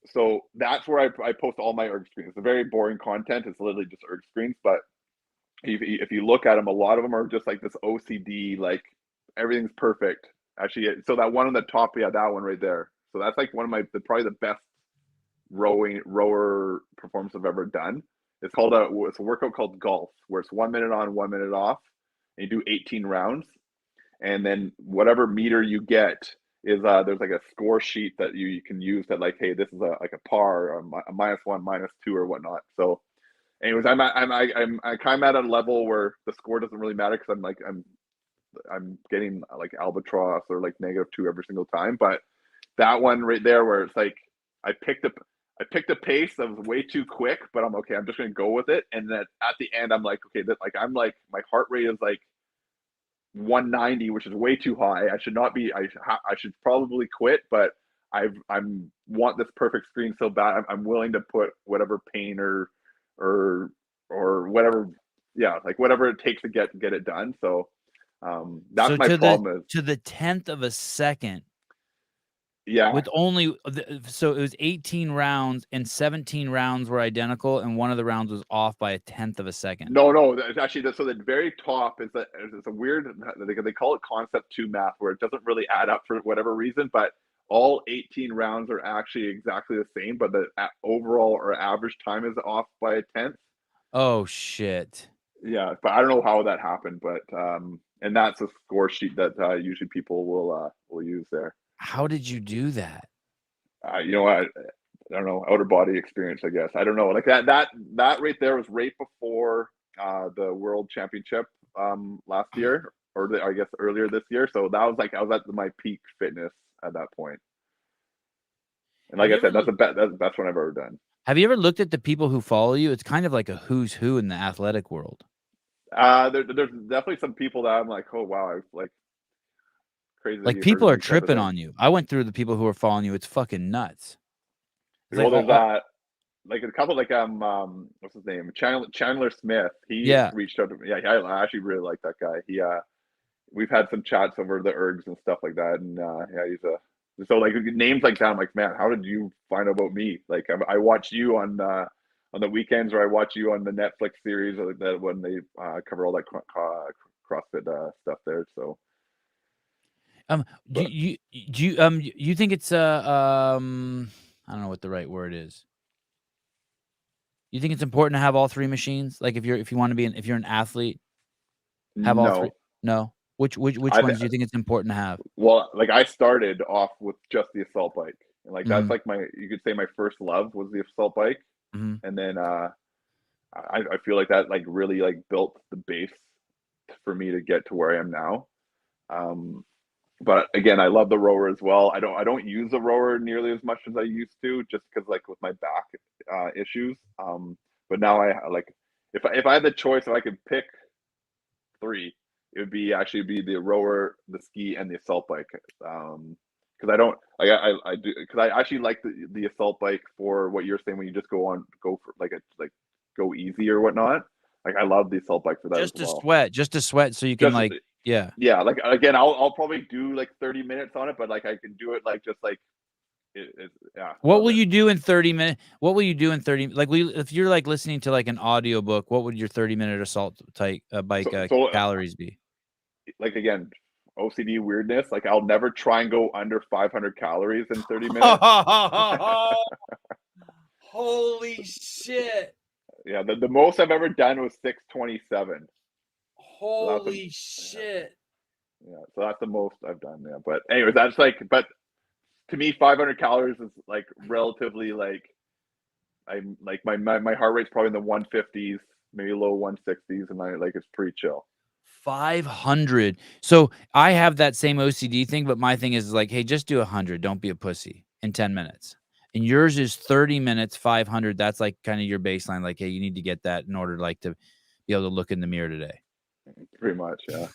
So that's where I post all my ERG screens. It's a very boring content. It's literally just ERG screens, but if you look at them, a lot of them are just like this OCD, like everything's perfect. Actually, so that one on the top, yeah, that one right there. So that's like one of probably the best rower performance I've ever done. It's a workout called golf, where it's 1 minute on, 1 minute off, and you do 18 rounds. And then whatever meter you get is there's like a score sheet that you can use that like, hey, this is like a par, or a -1, -2, or whatnot. So, anyways, I'm kind of at a level where the score doesn't really matter because I'm getting like albatross or like -2 every single time. But that one right there, where it's like I picked a pace that was way too quick, but I'm okay. I'm just gonna go with it. And then at the end, I'm like, okay, I'm like my heart rate is like 190, which is way too high. I should not be. I should probably quit, but I'm want this perfect screen so bad. I'm willing to put whatever pain or whatever, yeah, like whatever it takes to get it done. So that's So my problem. to the 10th of a second. Yeah. With only so it was 18 rounds and 17 rounds were identical, and one of the rounds was off by a 10th of a second. No, it's actually so the very top is a weird, they call it concept 2 math, where it doesn't really add up for whatever reason, but all 18 rounds are actually exactly the same, but the overall or average time is off by a 10th. Oh shit. Yeah, but I don't know how that happened, but and that's a score sheet that usually people will use there. How did you do that? You know what? I don't know, outer body experience, I guess. I don't know. Like that right there was right before the World Championship last year, or I guess earlier this year. So that was like I was at my peak fitness at that point. And like I said, that's the best one I've ever done. Have you ever looked at the people who follow you? It's kind of like a who's who in the athletic world. There's definitely some people that I'm like, oh wow, like crazy. Like people are tripping on you. I went through the people who are following you. It's fucking nuts. It's well, like, there's that. Like a couple, like what's his name? Chandler Smith. He reached out to me. Yeah, I actually really like that guy. We've had some chats over the ERGs and stuff like that, and yeah, so like names like that. I'm like, man, how did you find out about me? Like I watch you on the weekends, or I watch you on the Netflix series that when they cover all that CrossFit stuff there. So. Do you think it's I don't know what the right word is. You think it's important to have all 3 machines? Like if you want to be if you're an athlete, have all 3? No. Which ones do you think it's important to have? Well, like I started off with just the assault bike, and like that's like you could say my first love was the assault bike, and then I feel like that like really like built the base for me to get to where I am now. But again, I love the rower as well. I don't use the rower nearly as much as I used to, just because like with my back issues. But now I like if I had the choice, if I could pick 3, it would be the rower, the ski, and the assault bike. Because I don't like I do because I actually like the assault bike for what you're saying when you just go for go easy or whatnot. Like I love the assault bike for that. Just to sweat, so you can yeah. Like again, I'll probably do like 30 minutes on it, but like I can do it like just like yeah. What will you do in 30 minutes? What will you do in 30? Like if you're like listening to like an audiobook, what would your 30-minute assault bike calories be? Like again, OCD weirdness. Like I'll never try and go under 500 calories in 30 minutes. Holy shit! Yeah, the most I've ever done was 627. Holy shit! Yeah, so that's the most I've done. Yeah, but anyways, that's like, but to me, 500 calories is like relatively like I'm like my heart rate's probably in the 150s, maybe low 160s, and I like it's pretty chill. 500. So I have that same OCD thing, but my thing is like, hey, just do 100. Don't be a pussy in 10 minutes. And yours is 30 minutes, 500. That's like kind of your baseline. Like, hey, you need to get that in order like to be able to look in the mirror today. Pretty much, yeah.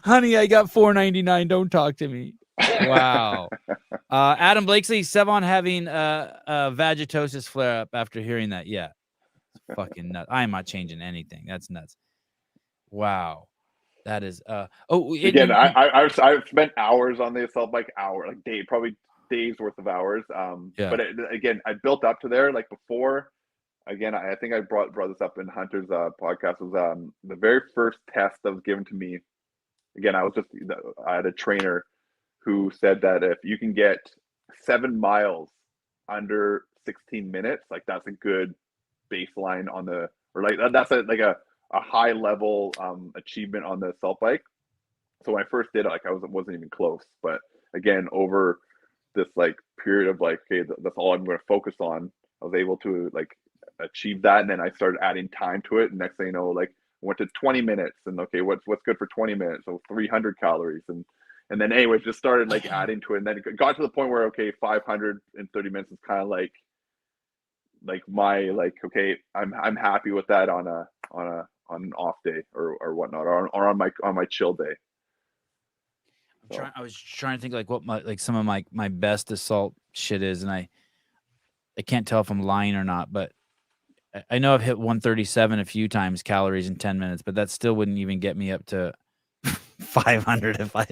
Honey, I got $4.99. Don't talk to me. Wow. Adam Blakeslee, Sevan having vagitosis flare up after hearing that. Yeah. It's fucking nuts. I'm not changing anything. That's nuts. Wow. That is Again, I've spent hours on the assault bike, probably days worth of hours. Yeah. But again, I built up to there like before. Again, I think I brought this up in Hunter's podcast. Was the very first test that was given to me. Again, I had a trainer who said that if you can get 7 miles under 16 minutes, like that's a good baseline on the, or like that's a high level achievement on the assault bike. So when I first did it, like I wasn't even close. But again, over this like period of like, okay, that's all I'm going to focus on. I was able to like achieve that, and then I started adding time to it. And next thing you know, like I went to 20 minutes, and okay, what's good for 20 minutes? So 300 calories, and then anyway, just started like adding to it, and then it got to the point where okay, 530 minutes is kind of like my like okay, I'm happy with that on an off day or whatnot, or on my chill day. I was trying to think like what some of my best assault shit is, and I can't tell if I'm lying or not, but I know I've hit 137 a few times calories in 10 minutes, but that still wouldn't even get me up to 500 if I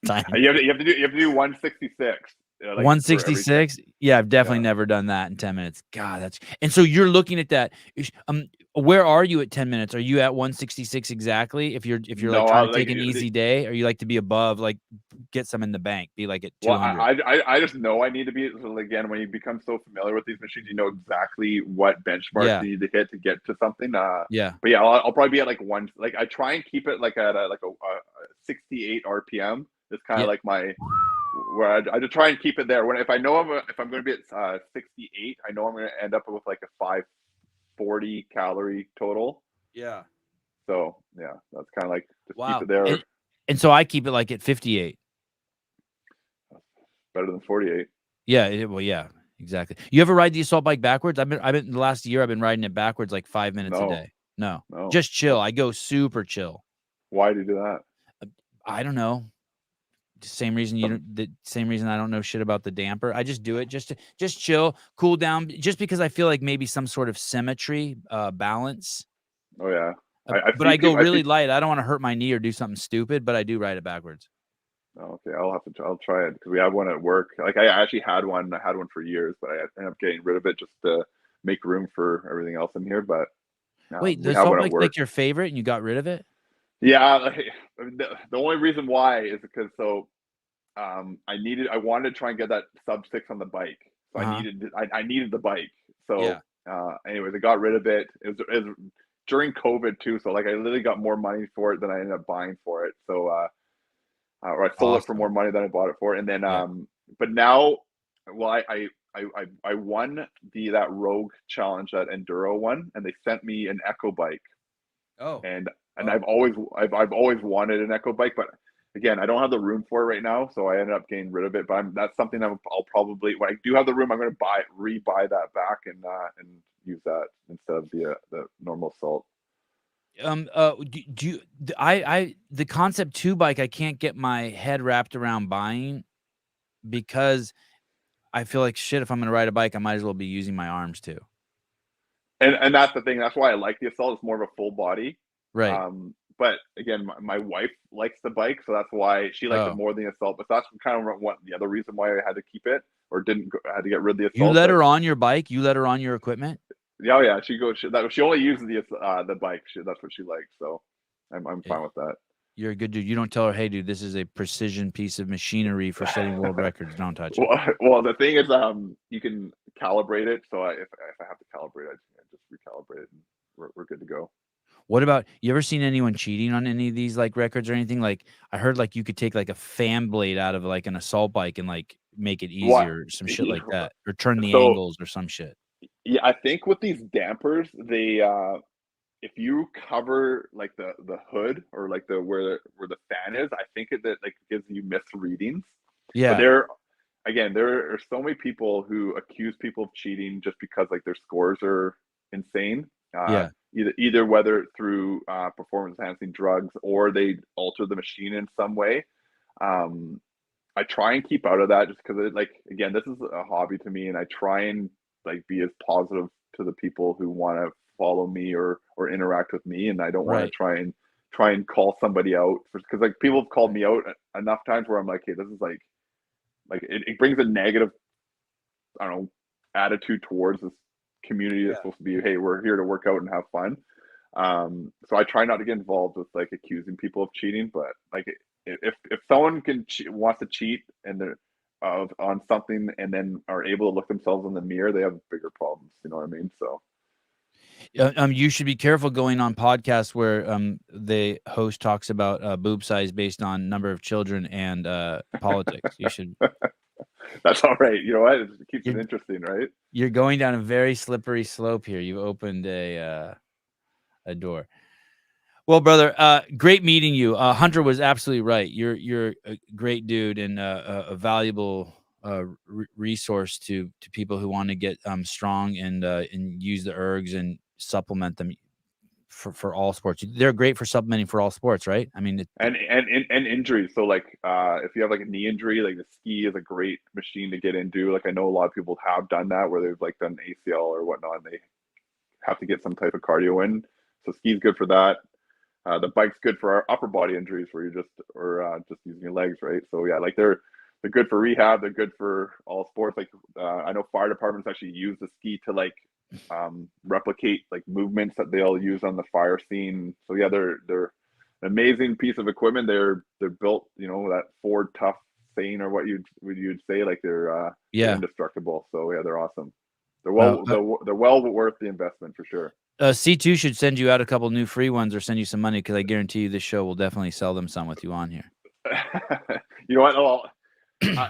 time. You have to do 166. Like 166. Yeah, I've definitely never done that in 10 minutes. God, and so you're looking at that. Where are you at 10 minutes? Are you at 166 exactly? If you're No, like trying to take an easy day, or you like to be above, like get some in the bank, be like at 200? Well, I just know I need to be. So again, when you become so familiar with these machines, you know exactly what benchmarks you need to hit to get to something. Yeah. But yeah, I'll probably be at like one. Like I try and keep it like at a 68 RPM. It's kind of like my. Where I just try and keep it there. If I know if I'm going to be at 68, I know I'm going to end up with like a 540 calorie total. Yeah. So yeah, that's kind of like just keep it there. And so I keep it like at 58. Better than 48. Yeah. Well, yeah, exactly. You ever ride the assault bike backwards? I've been the last year. I've been riding it backwards like 5 minutes a day. No, just chill. I go super chill. Why do you do that? I don't know. Same reason I don't know shit about the damper. I just do it just chill, cool down, just because I feel like maybe some sort of symmetry, balance. Oh yeah. But I go really light. I don't want to hurt my knee or do something stupid, but I do ride it backwards. Okay, I'll try it because we have one at work. Like I actually had one. I had one for years, but I ended up getting rid of it just to make room for everything else in here. But wait, the assault bike like your favorite, and you got rid of it? Yeah, the only reason why is because I wanted to try and get that sub 6 on the bike. So I needed the bike. So anyways, I got rid of it. It was during COVID too. So like I literally got more money for it than I ended up buying for it. So or I sold it for more money than I bought it for. And then but now, well, I won that Rogue Challenge, that Enduro one, and they sent me an Echo bike. Oh. And I've always wanted an Echo bike, but again, I don't have the room for it right now, so I ended up getting rid of it. But that's something I'll probably, when I do have the room, I'm going to rebuy that back and use that instead of the normal Assault. The Concept 2 bike, I can't get my head wrapped around buying because I feel like shit. If I'm going to ride a bike, I might as well be using my arms too. And that's the thing. That's why I like the Assault. It's more of a full body. Right. But again, my wife likes the bike, so that's why she likes it more than the Assault. But that's kind of the other reason why I had to keep it or had to get rid of the Assault. You let her on your bike? You let her on your equipment? Yeah. She only uses the bike. That's what she likes. So I'm fine with that. You're a good dude. You don't tell her, hey, dude, this is a precision piece of machinery for setting world records. Don't touch it. Well, the thing is, you can calibrate it. So if I have to calibrate it, I just recalibrate it, and we're good to go. What about, you ever seen anyone cheating on any of these like records or anything? Like I heard like you could take like a fan blade out of like an assault bike and like make it easier, some shit like that, or turn the angles or some shit. Yeah, I think with these dampers, they if you cover like the hood or like where the fan is, I think that like gives you missed readings. Yeah. But again, there are so many people who accuse people of cheating just because like their scores are insane. Yeah. Either whether through performance enhancing drugs or they alter the machine in some way. I try and keep out of that just because, like, again, this is a hobby to me, and I try and like be as positive to the people who want to follow me or interact with me, and I don't want to try and call somebody out because like people have called me out enough times where I'm like, hey, this is like it brings a negative, I don't know, attitude towards this community that's supposed to be, hey, we're here to work out and have fun. So I try not to get involved with like accusing people of cheating, but like if someone wants to cheat and they're on something and then are able to look themselves in the mirror, they have bigger problems. You know what I mean? So. You should be careful going on podcasts where the host talks about boob size based on number of children and politics. You should. That's all right. You know what? It keeps it interesting, right? You're going down a very slippery slope here. You've opened a door. Well, brother, great meeting you. Hunter was absolutely right. You're a great dude and a valuable resource to people who want to get strong and use the ERGs and supplement them for all sports. They're great for supplementing for all sports, right? I mean, and injuries. So like if you have like a knee injury, like the ski is a great machine to get into. Like I know a lot of people have done that where they've like done ACL or whatnot, and they have to get some type of cardio in. So ski's good for that. The bike's good for our upper body injuries where you're just using your legs, right? So yeah, like they're good for rehab. They're good for all sports. Like I know fire departments actually use the ski to like replicate like movements that they'll use on the fire scene. So yeah, they're an amazing piece of equipment. They're built, you know, that Ford Tough saying or what you'd say, like they're indestructible. So yeah, they're awesome. They're well worth the investment for sure. C2 should send you out a couple new free ones or send you some money because I guarantee you this show will definitely sell them some with you on here. You know what? Well,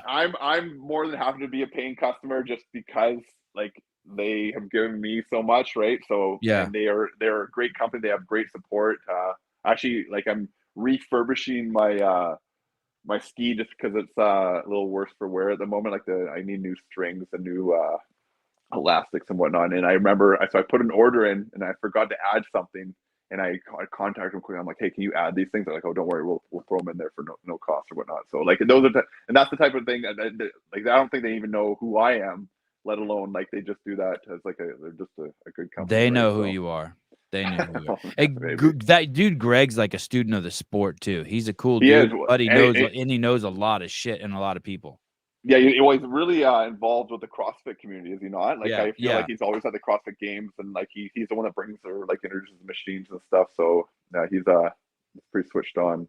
I'm more than happy to be a paying customer just because like they have given me so much, right? So yeah, and they're a great company. They have great support. Actually, like I'm refurbishing my my ski just because it's a little worse for wear at the moment. Like I need new strings and new elastics and whatnot. And I remember, so I put an order in and I forgot to add something, and I contacted them quickly. I'm like, hey, can you add these things? They're like, oh, don't worry, we'll throw them in there for no cost or whatnot. So like those are and that's the type of thing that, like I don't think they even know who I am, let alone like they just do that as like they're just a good company. They know who you are. They know who you are. Hey, that dude Greg's like a student of the sport too. He's a cool dude, but he knows a lot of shit and a lot of people. Yeah, he's really involved with the CrossFit community, is he not? Like I feel like he's always at the CrossFit games, and like he's the one that brings or like introduces the machines and stuff. So he's pretty switched on,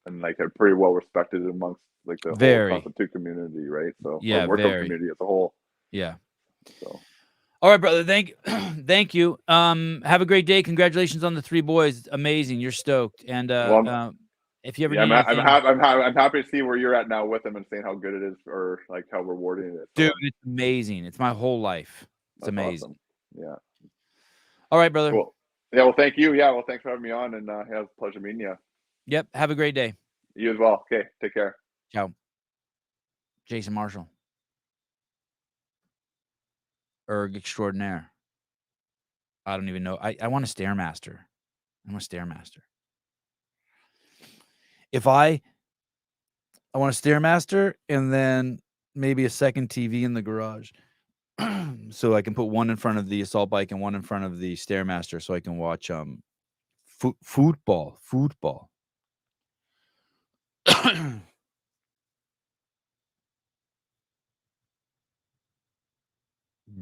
and like pretty well respected amongst like the whole CrossFit 2 community, right? So workout community as a whole. Yeah. So. All right, brother. Thank you. Have a great day. Congratulations on the 3 boys. Amazing. You're stoked. And if you ever need anything, I'm happy to see where you're at now with them and saying how good it is or like how rewarding it is. Dude, it's amazing. It's my whole life. It's amazing. Awesome. Yeah. All right, brother. Cool. Yeah. Well, thank you. Yeah. Well, thanks for having me on, and it was a pleasure meeting you. Yep. Have a great day. You as well. Okay. Take care. Ciao. Jason Marshall. ERG extraordinaire. I don't even know. I want a Stairmaster. I'm a Stairmaster. If I want a Stairmaster and then maybe a second TV in the garage, so I can put one in front of the assault bike and one in front of the Stairmaster, so I can watch football.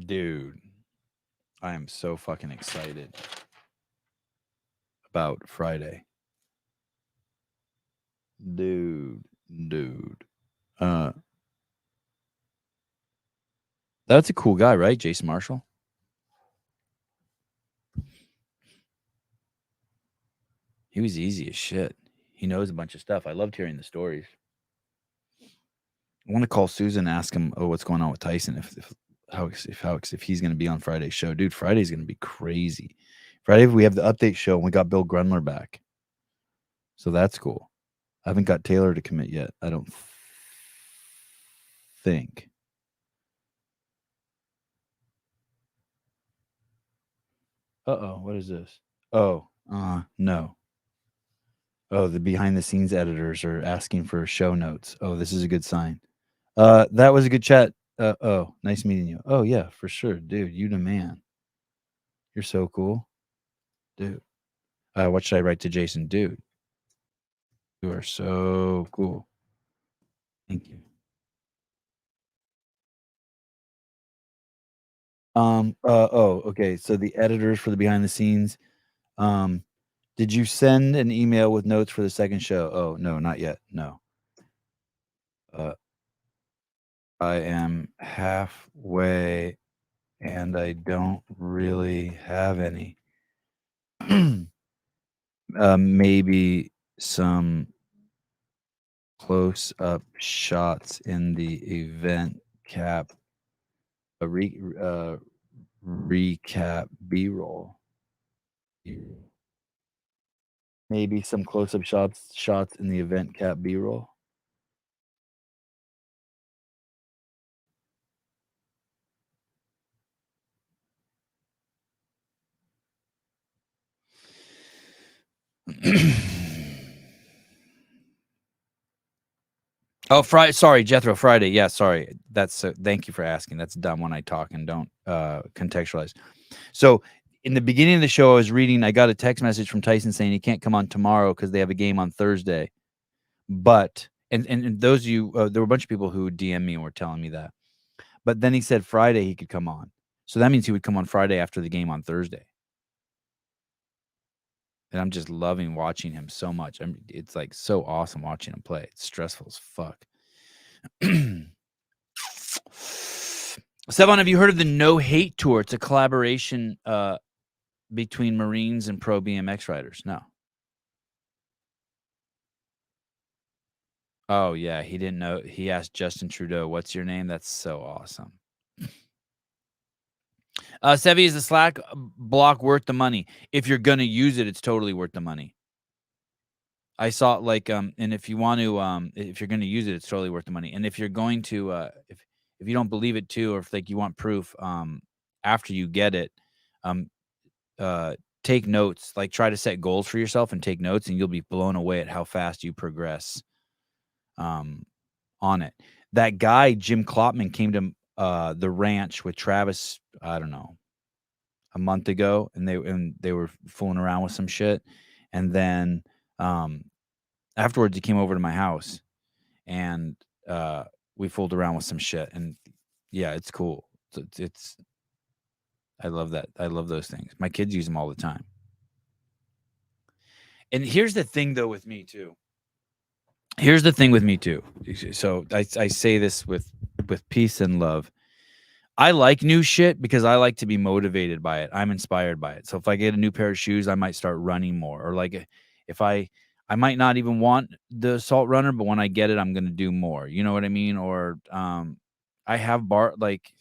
Dude, I am so fucking excited about Friday. Dude. That's a cool guy, right? Jason Marshall. He was easy as shit. He knows a bunch of stuff. I loved hearing the stories. I want to call Susan and ask him, what's going on with Tyson? If he's going to be on Friday's show. Dude, Friday's going to be crazy. Friday we have the update show and we got Bill Grunler back. So that's cool. I haven't got Taylor to commit yet. I don't think. What is this? No. Oh, the behind the scenes editors are asking for show notes. Oh, this is a good sign. That was a good chat. Nice meeting you. Oh yeah, for sure, dude. You the man. You're so cool, dude. What should I write to Jason? Dude, you are so cool. Thank you. Okay. So the editors for the behind the scenes. Did you send an email with notes for the second show? Oh no, not yet. No. I am halfway, and I don't really have any. Maybe some close-up shots in the event cap, recap B-roll. Maybe some close-up shots in the event cap B-roll. Oh, Friday. Sorry, Jethro. Friday. Yeah, sorry. That's thank you for asking. That's dumb when I talk and don't contextualize. So in the beginning of the show, I got a text message from Tyson saying he can't come on tomorrow because they have a game on Thursday. But and those of you, there were a bunch of people who DM me and were telling me that. But then he said Friday he could come on. So that means he would come on Friday after the game on Thursday. And I'm just loving watching him so much. It's like so awesome watching him play. It's stressful as fuck. Sevan, have you heard of the No Hate Tour? It's a collaboration between Marines and pro BMX riders. No. Oh yeah, he didn't know. He asked Justin Trudeau, "What's your name?" That's so awesome. Sevi, is the Slack block worth the money? If you're gonna use it, it's totally worth the money. I saw like and if you want to if you're gonna use it, it's totally worth the money. And if you're going to if you don't believe it too, or if like you want proof after you get it, take notes. Like try to set goals for yourself and take notes, and you'll be blown away at how fast you progress on it. That guy Jim Klopman came to the ranch with Travis, I don't know, a month ago, and they were fooling around with some shit, and then afterwards he came over to my house, and we fooled around with some shit, and yeah, it's cool. It's I love that. I love those things. My kids use them all the time. And here's the thing though with me too. So I say this with peace and love. I like new shit because I like to be motivated by it. I'm inspired by it. So if I get a new pair of shoes, I might start running more. Or like if I might not even want the Assault Runner, but when I get it, I'm going to do more. You know what I mean? Or I have like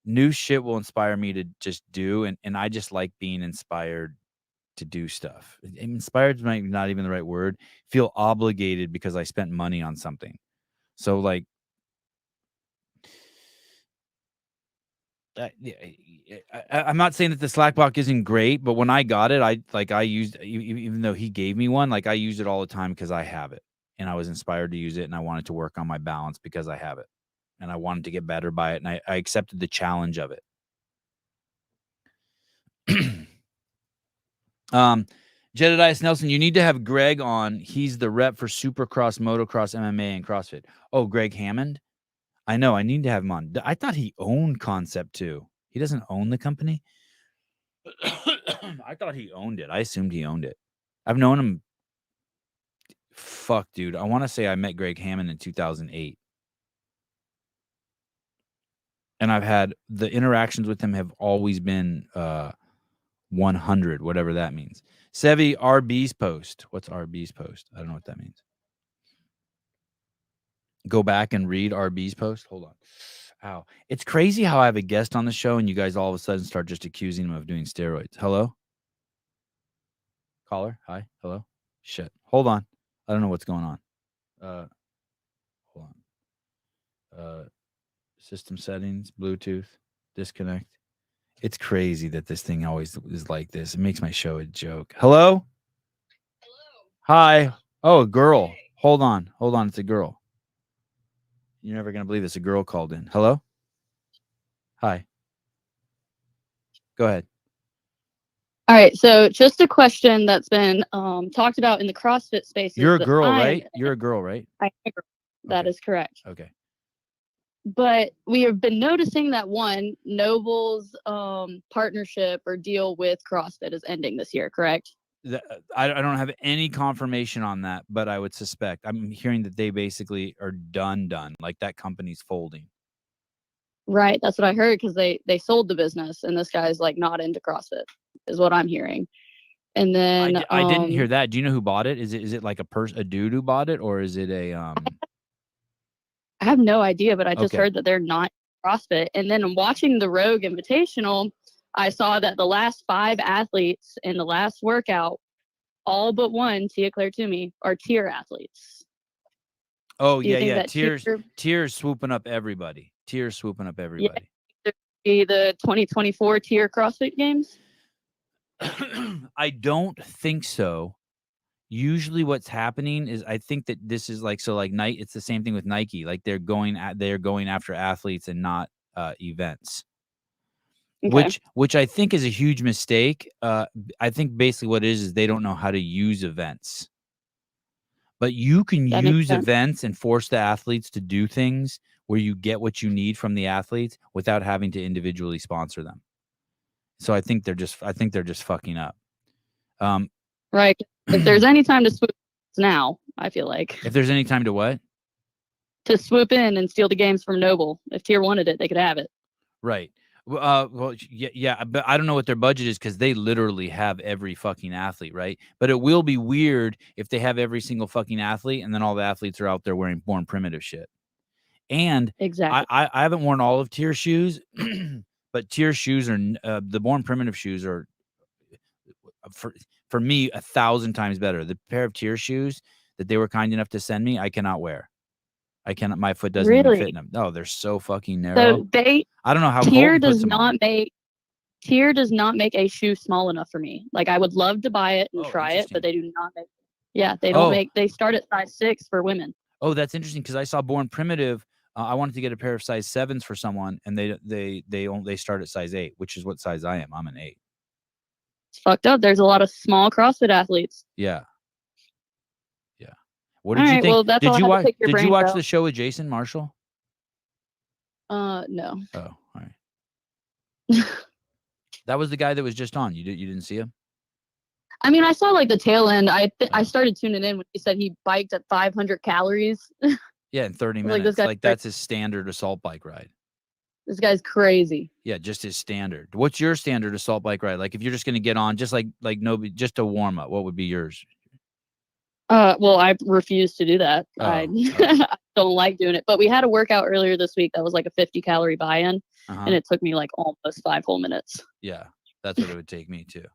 new shit will inspire me to just do. And I just like being inspired to do stuff. Inspired might not even the right word. Feel obligated because I spent money on something. So like, I'm not saying that the Slack block isn't great, but when I got it, I used, even though he gave me one, like I use it all the time because I have it and I was inspired to use it and I wanted to work on my balance because I have it and I wanted to get better by it. And I accepted the challenge of it. Jedediah Nelson, you need to have Greg on. He's the rep for Supercross, Motocross, MMA, and CrossFit. Oh, Greg Hammond? I know. I need to have him on. I thought he owned Concept too. He doesn't own the company? I thought he owned it. I assumed he owned it. I've known him. Fuck, dude. I want to say I met Greg Hammond in 2008. And I've had the interactions with him have always been 100, whatever that means. Sevi, RB's post. What's RB's post? I don't know what that means. Go back and read RB's post. Hold on. Ow. It's crazy how I have a guest on the show and you guys all of a sudden start just accusing him of doing steroids. Hello? Caller? Hi? Hello? Shit. Hold on. I don't know what's going on. Hold System settings, Bluetooth, disconnect. It's crazy that this thing always is like this. It makes my show a joke. Hello? Hi. Oh, a girl. Hold on. It's a girl. You're never going to believe this. A girl called in. Hello? Hi. Go ahead. All right, so just a question that's been talked about in the CrossFit space. You're a girl, right? You're a girl, right? That is correct. Okay. But we have been noticing that Noble's partnership or deal with CrossFit is ending this year, correct? I don't have any confirmation on that, but I would suspect. I'm hearing that they basically are done. Like that company's folding. Right, that's what I heard because they sold the business, and this guy's like not into CrossFit, is what I'm hearing. And then I didn't hear that. Do you know who bought it? Is it like a dude who bought it, or is it a I have no idea, but I just Okay. heard that they're not CrossFit. And then watching the Rogue Invitational, I saw that the last 5 athletes in the last workout, all but one, Tia Claire Toomey, are tier athletes. Oh Do you think yeah. that Tiers swooping up everybody. the 2024 tier CrossFit Games? I don't think so. Usually what's happening is I think that this is like Nike, it's the same thing with Nike. Like they're going after athletes and not events. Okay. Which I think is a huge mistake. I think basically what it is they don't know how to use events. But you can That makes use sense. events and force the athletes to do things where you get what you need from the athletes without having to individually sponsor them. So I think they're just fucking up. Right. If there's any time to swoop, it's now, I feel like. If there's any time to what? To swoop in and steal the games from Noble. If Tier wanted it, they could have it. Right. Well, yeah, but I don't know what their budget is because they literally have every fucking athlete, right? But it will be weird if they have every single fucking athlete and then all the athletes are out there wearing Born Primitive shit. And Exactly. I haven't worn all of Tier shoes, but Tier shoes are the Born Primitive shoes are for me 1,000 times better. The pair of Tier shoes that they were kind enough to send me, I cannot wear. I cannot. My foot doesn't even fit in them. No, they're so fucking narrow. So I don't know how Tier Colton puts does them on. does not make a shoe small enough for me. Like I would love to buy it and try it, but they do not make. Yeah, they don't make. They start at size 6 for women. Oh, that's interesting because I saw Born Primitive. I wanted to get a pair of size 7s for someone, and they start at size 8, which is what size I am. I'm an 8. It's fucked up. There's a lot of small CrossFit athletes. Yeah. What did you think? Well, that's did all you I had to watch? pick your Did you brains watch out. the show with Jason Marshall? No. Oh, all right. That was the guy that was just on. You didn't see him? I mean, I saw like the tail end. I started tuning in when he said he biked at 500 calories. Yeah, in 30 Like, minutes. this guy's Like that's his standard assault bike ride. This guy's crazy. Yeah, just his standard. What's your standard assault bike ride? Like if you're just gonna get on, just like nobody, just a warm up. What would be yours? Well, I refuse to do that. Oh, I don't like doing it. But we had a workout earlier this week that was like a 50-calorie buy-in, and it took me like almost 5 whole minutes. Yeah, that's what it would take me too.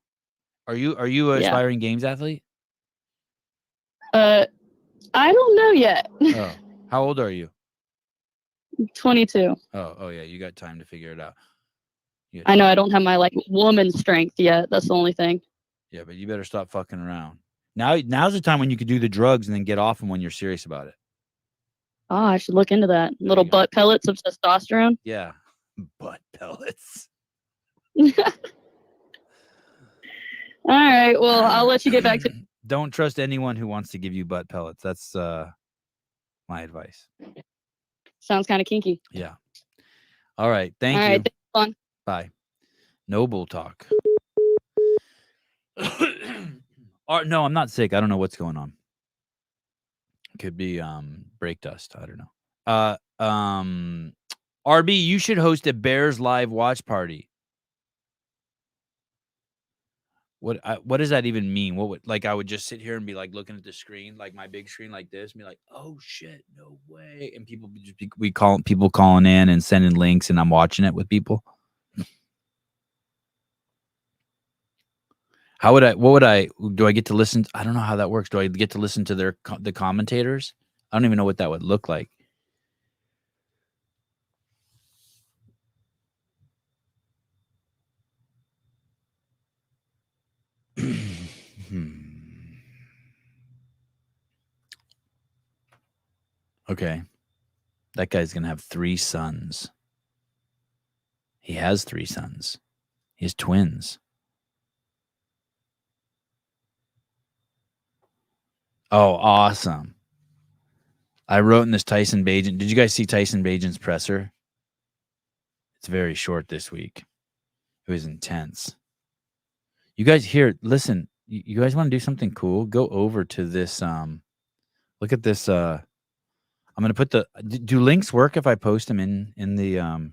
Are you an aspiring games athlete? I don't know yet. Oh, how old are you? 22. Oh yeah, you got time to figure it out. I know I don't have my like woman strength yet. That's the only thing. Yeah, but you better stop fucking around. Now's the time when you could do the drugs and then get off them when you're serious about it. Oh, I should look into that. Little butt pellets of testosterone. Yeah, butt pellets. All right. Well, I'll let you get back to. Don't trust anyone who wants to give you butt pellets. That's my advice. Sounds kind of kinky. Yeah. All right. Thank you. All right. Fun. Bye. Noble talk. No, I'm not sick. I don't know what's going on. Could be brake dust. I don't know. RB, you should host a Bears live watch party. What does that even mean? What would I would just sit here and be like looking at the screen, like my big screen like this, and be like, "Oh shit, no way!" And people people calling in and sending links, and I'm watching it with people. What do I get to listen? I don't know how that works. Do I get to listen to the commentators? I don't even know what that would look like. I don't even know what that would look like. Okay. That guy's going to have 3 sons. He has 3 sons. He has twins. Oh, awesome. I wrote in this Tyson Bagent. Did you guys see Tyson Bagent's presser? It's very short this week. It was intense. You guys here, listen, you guys want to do something cool? Go over to this, look at this, I'm going to put do links work if I post them in the,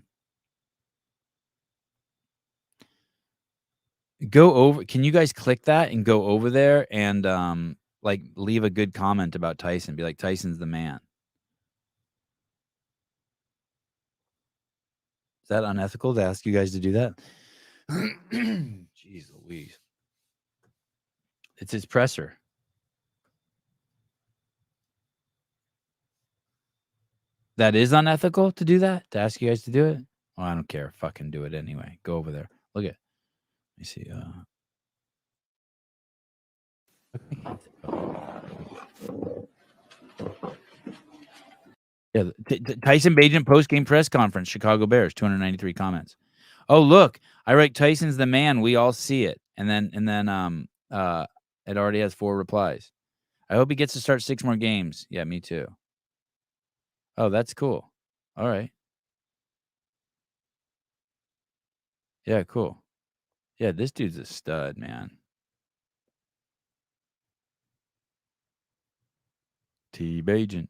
go over, can you guys click that and go over there and, like, leave a good comment about Tyson? Be like, Tyson's the man. Is that unethical to ask you guys to do that? Jeez Louise. It's his presser. That is unethical to do that? To ask you guys to do it? Well, I don't care. Fucking do it anyway. Go over there. Look at. Let me see. Yeah, Tyson Bagent post-game press conference, Chicago Bears, 293 comments. Oh, look, I write Tyson's the man. We all see it. And then it already has 4 replies. I hope he gets to start 6 more games. Yeah, me too. Oh, that's cool. All right. Yeah, cool. Yeah, this dude's a stud, man. T. Bagent.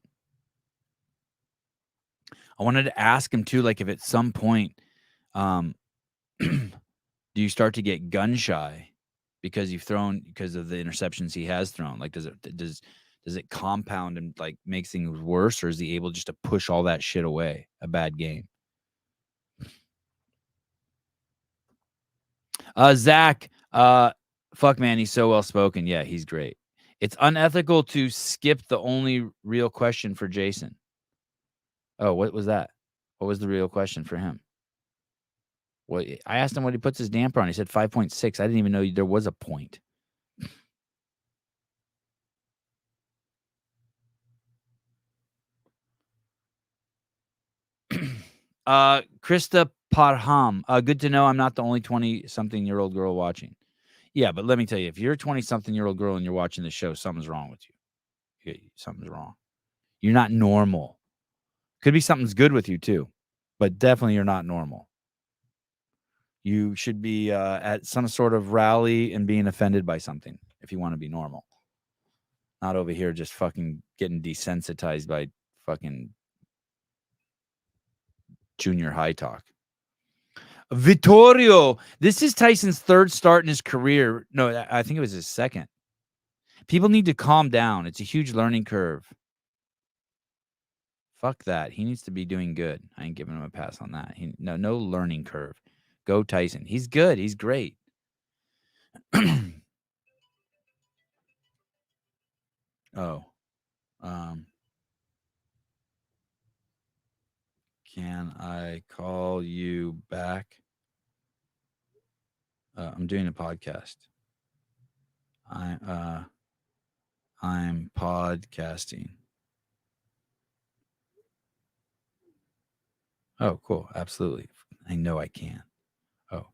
I wanted to ask him too, like if at some point, do you start to get gun shy because of the interceptions he has thrown? Like, does it compound and like make things worse, or is he able just to push all that shit away? A bad game. Zach, fuck man, he's so well spoken. Yeah, he's great. It's unethical to skip the only real question for Jason. Oh, what was that? What was the real question for him? Well, I asked him what he puts his damper on. He said 5.6. I didn't even know there was a point. Krista Parham. Good to know I'm not the only 20-something-year-old girl watching. Yeah, but let me tell you, if you're a 20-something-year-old girl and you're watching the show, something's wrong with you. Something's wrong. You're not normal. Could be something's good with you too, but definitely you're not normal. You should be at some sort of rally and being offended by something if you want to be normal. Not over here just fucking getting desensitized by fucking junior high talk. Vittorio, this is Tyson's 3rd start in his career. No, I think it was his 2nd. People need to calm down. It's a huge learning curve. Fuck that. He needs to be doing good. I ain't giving him a pass on that. No learning curve. Go Tyson. He's good. He's great. Oh. Can I call you back? I'm doing a podcast. I'm podcasting. Oh, cool. Absolutely. I know I can. Oh.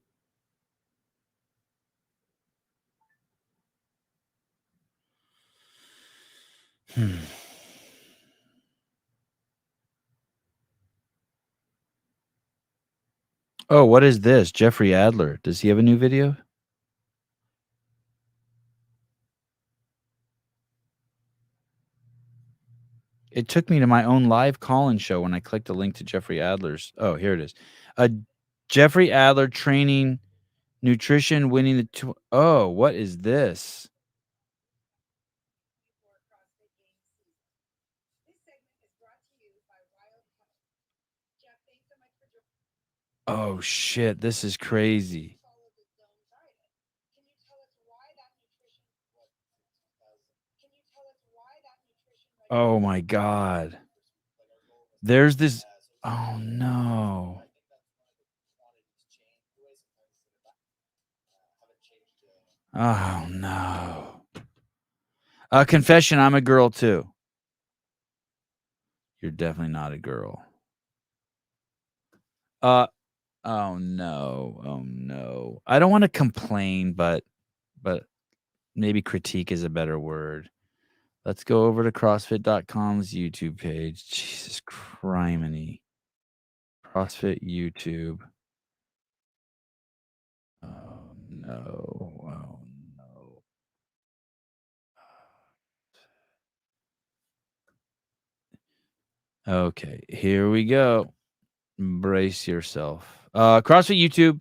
Oh, what is this? Jeffrey Adler. Does he have a new video? It took me to my own live call-in show when I clicked the link to Jeffrey Adler's. Oh, here it is. Jeffrey Adler training nutrition, winning the oh, what is this? Oh shit, this is crazy. Oh my God. There's this. Oh no. Oh no. Confession, I'm a girl too. You're definitely not a girl. Oh no. I don't want to complain, but maybe critique is a better word. Let's go over to CrossFit.com's YouTube page. Jesus criminy. CrossFit YouTube. Oh no. Okay, here we go. Brace yourself. CrossFit YouTube.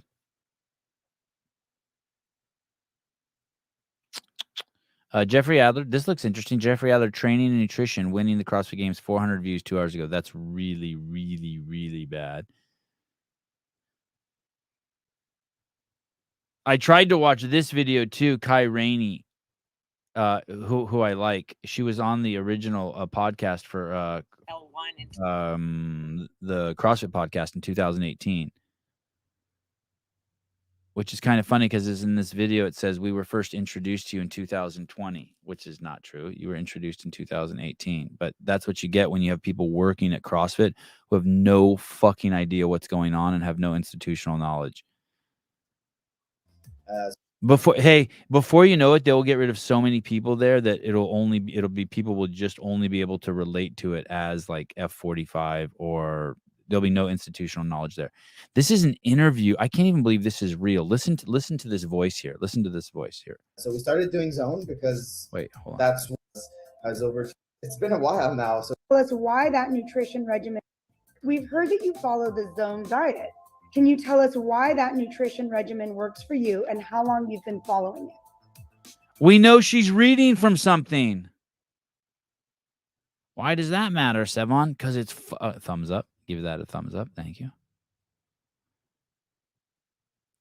Jeffrey Adler. This looks interesting. Jeffrey Adler, training and nutrition, winning the CrossFit Games, 400 views 2 hours ago. That's really, really, really bad. I tried to watch this video too. Kai Rainey, who I like. She was on the original podcast for the CrossFit podcast in 2018. Which is kind of funny because in this video it says we were first introduced to you in 2020, which is not true. You were introduced in 2018. But that's what you get when you have people working at CrossFit who have no fucking idea what's going on and have no institutional knowledge. Before you know it, they will get rid of so many people there that people will just only be able to relate to it as like F45, or there'll be no institutional knowledge there. This is an interview. I can't even believe this is real. Listen to this voice here. Listen to this voice here. So we started doing zone because hold on. that's what I was over. It's been a while now. So Tell us why that nutrition regimen. We've heard that you follow the zone diet. Can you tell us why that nutrition regimen works for you and how long you've been following it? We know she's reading from something. Why does that matter, Sevan? Because it's thumbs up. Give that a thumbs up. Thank you.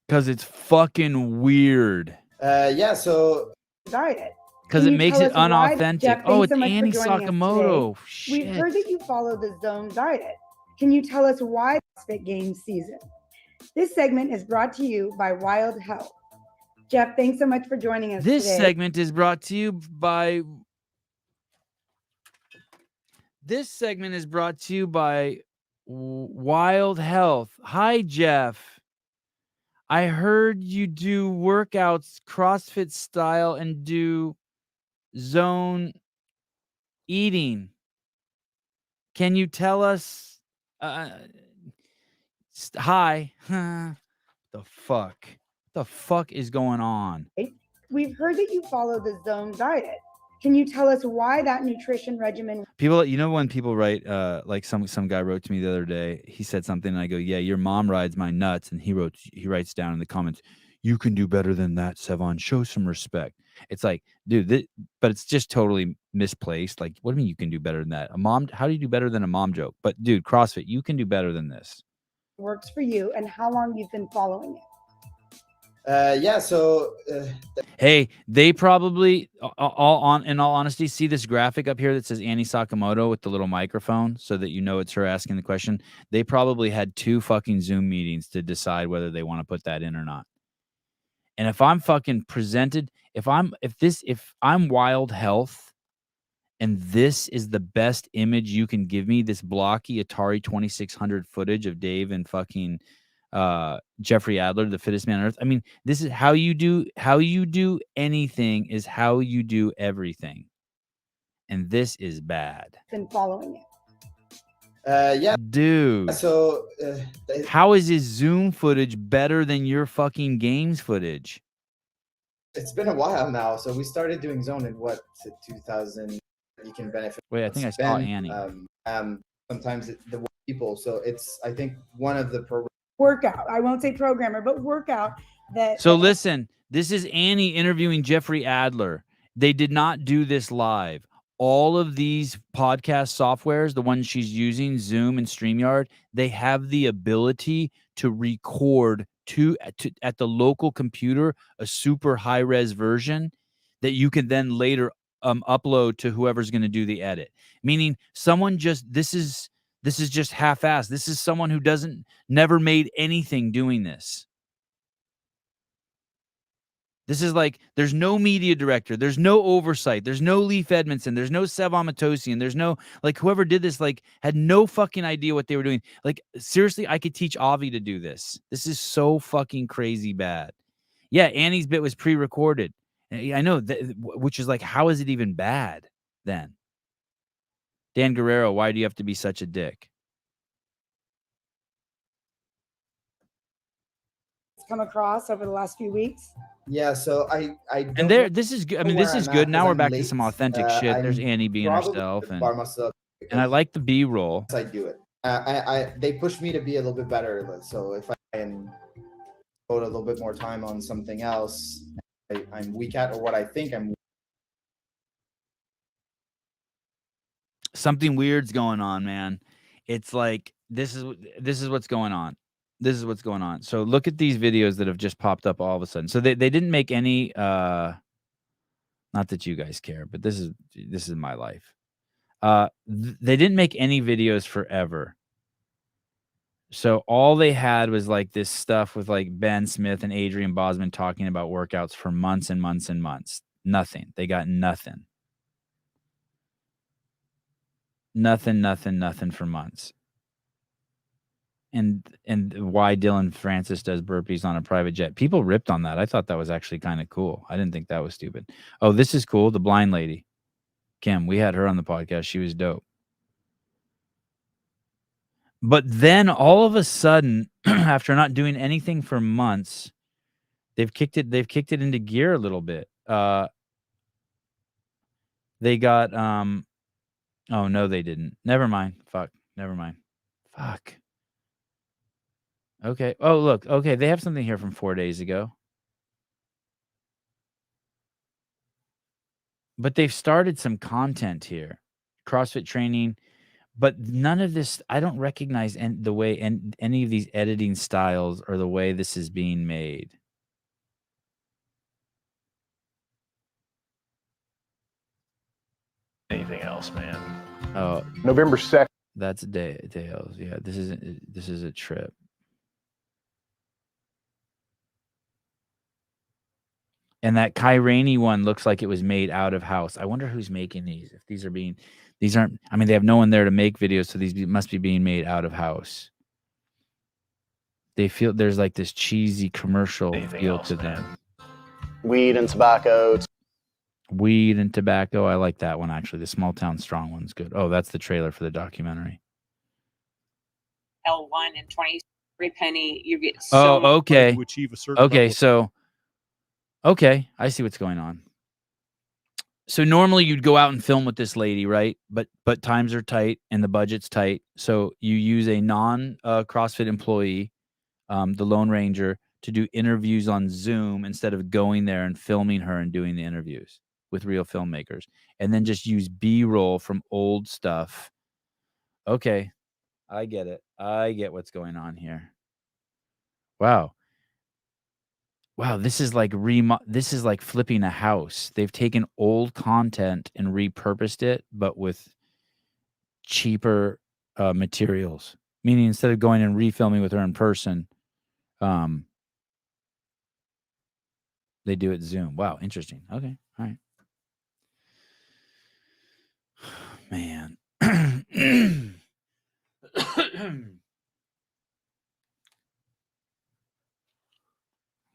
Because it's fucking weird. So diet. Because it makes it unauthentic. Jeff, Oh, it's so Annie Sakamoto. We've heard that you follow the zone diet. Can you tell us why CrossFit Games season? This segment is brought to you by Wild Health. Jeff, thanks so much for joining us This today. segment is brought to you by Wild Health. Hi, Jeff. I heard you do workouts CrossFit style and do zone eating. Can you tell us? Hi. The fuck? The fuck is going on? We've heard that you follow the zone diet. Can you tell us why that nutrition regimen? People, you know, when people write, like some guy wrote to me the other day, he said something and I go, yeah, your mom rides my nuts. And he writes down in the comments, you can do better than that, Sevan. Show some respect. It's like, dude, but it's just totally misplaced. Like, what do you mean you can do better than that? How do you do better than a mom joke? But dude, CrossFit, you can do better than this. Works for you and how long you've been following it. Hey, they probably, in all honesty, see this graphic up here that says Annie Sakamoto with the little microphone so that you know it's her asking the question. They probably had 2 fucking Zoom meetings to decide whether they want to put that in or not. And if I'm fucking presented, if I'm Wild Health and this is the best image you can give me, this blocky Atari 2600 footage of Dave and fucking Jeffrey Adler, the fittest man on earth. I mean, this is how you do anything is how you do everything. And this is bad. Been following it. Dude. So how is his Zoom footage better than your fucking games footage? It's been a while now. So we started doing zone in 2000. You can benefit. Wait, I think I saw Annie. Sometimes the people. So it's, I think, one of the programs. Workout. I won't say programmer, but workout that. So listen, this is Annie interviewing Jeffrey Adler. They did not do this live. All of these podcast softwares, the ones she's using, Zoom and StreamYard, they have the ability to record at the local computer a super high-res version that you can then later upload to whoever's going to do the edit. Meaning someone this is just half-assed. This is someone who never made anything doing this. This is like, there's no media director. There's no oversight. There's no Leif Edmondson. There's no Sevan Matosian. There's no, like, whoever did this, like, had no fucking idea what they were doing. Like, seriously, I could teach Avi to do this. This is so fucking crazy bad. Yeah, Annie's bit was pre-recorded. I know, which is like, how is it even bad then? Dan Guerrero, why do you have to be such a dick? Come across over the last few weeks? Yeah, so I And don't there, know this is good. I mean, where this is I'm good. at 'cause Now we're I'm back to late. some authentic shit. There's I'm Annie being probably herself, gonna bar myself and I because like the B-roll. I do it. They push me to be a little bit better. So if I can devote a little bit more time on something else I'm weak at, or what I think I'm weak. Something weird's going on, man. It's like this is what's going on. This is what's going on. So look at these videos that have just popped up all of a sudden. So they didn't make any not that you guys care, but this is my life. They didn't make any videos forever. So all they had was like this stuff with like Ben Smith and Adrian Bosman talking about workouts for months and months and months. Nothing. They got nothing. Nothing for months. And why Dylan Francis does burpees on a private jet. People ripped on that. I thought that was actually kind of cool. I didn't think that was stupid. Oh, this is cool. The blind lady. Kim, we had her on the podcast. She was dope. But then all of a sudden, after not doing anything for months, they've kicked it into gear a little bit. They got oh no, they didn't. Never mind. Fuck. Never mind. Fuck. Okay. Oh, look. Okay, they have something here from 4 days ago. But they've started some content here. CrossFit training, but none of this, I don't recognize the way and any of these editing styles or the way this is being made. Anything else, man? Oh, November 2nd. that's Dale's. Yeah, this is a trip. And that Kyrani one looks like it was made out of house. I wonder who's making these. If these aren't, I mean, they have no one there to make videos, so these must be being made out of house. They feel there's like this cheesy commercial feel to them. Weed and tobacco. Weed and tobacco. I like that one, actually. The Small Town Strong one's good. Oh, that's the trailer for the documentary. L1 and 23 penny, you get so Oh, okay. To achieve a certain Okay, level. so okay, I see what's going on. So normally you'd go out and film with this lady, right? But times are tight and the budget's tight. So you use a non CrossFit employee, the Lone Ranger, to do interviews on Zoom instead of going there and filming her and doing the interviews with real filmmakers, and then just use B-roll from old stuff. Okay, I get it. I get what's going on here. Wow. Wow, this is like flipping a house. They've taken old content and repurposed it, but with cheaper materials. Meaning instead of going and refilming with her in person, they do it Zoom. Wow, interesting. Okay, all right. Man.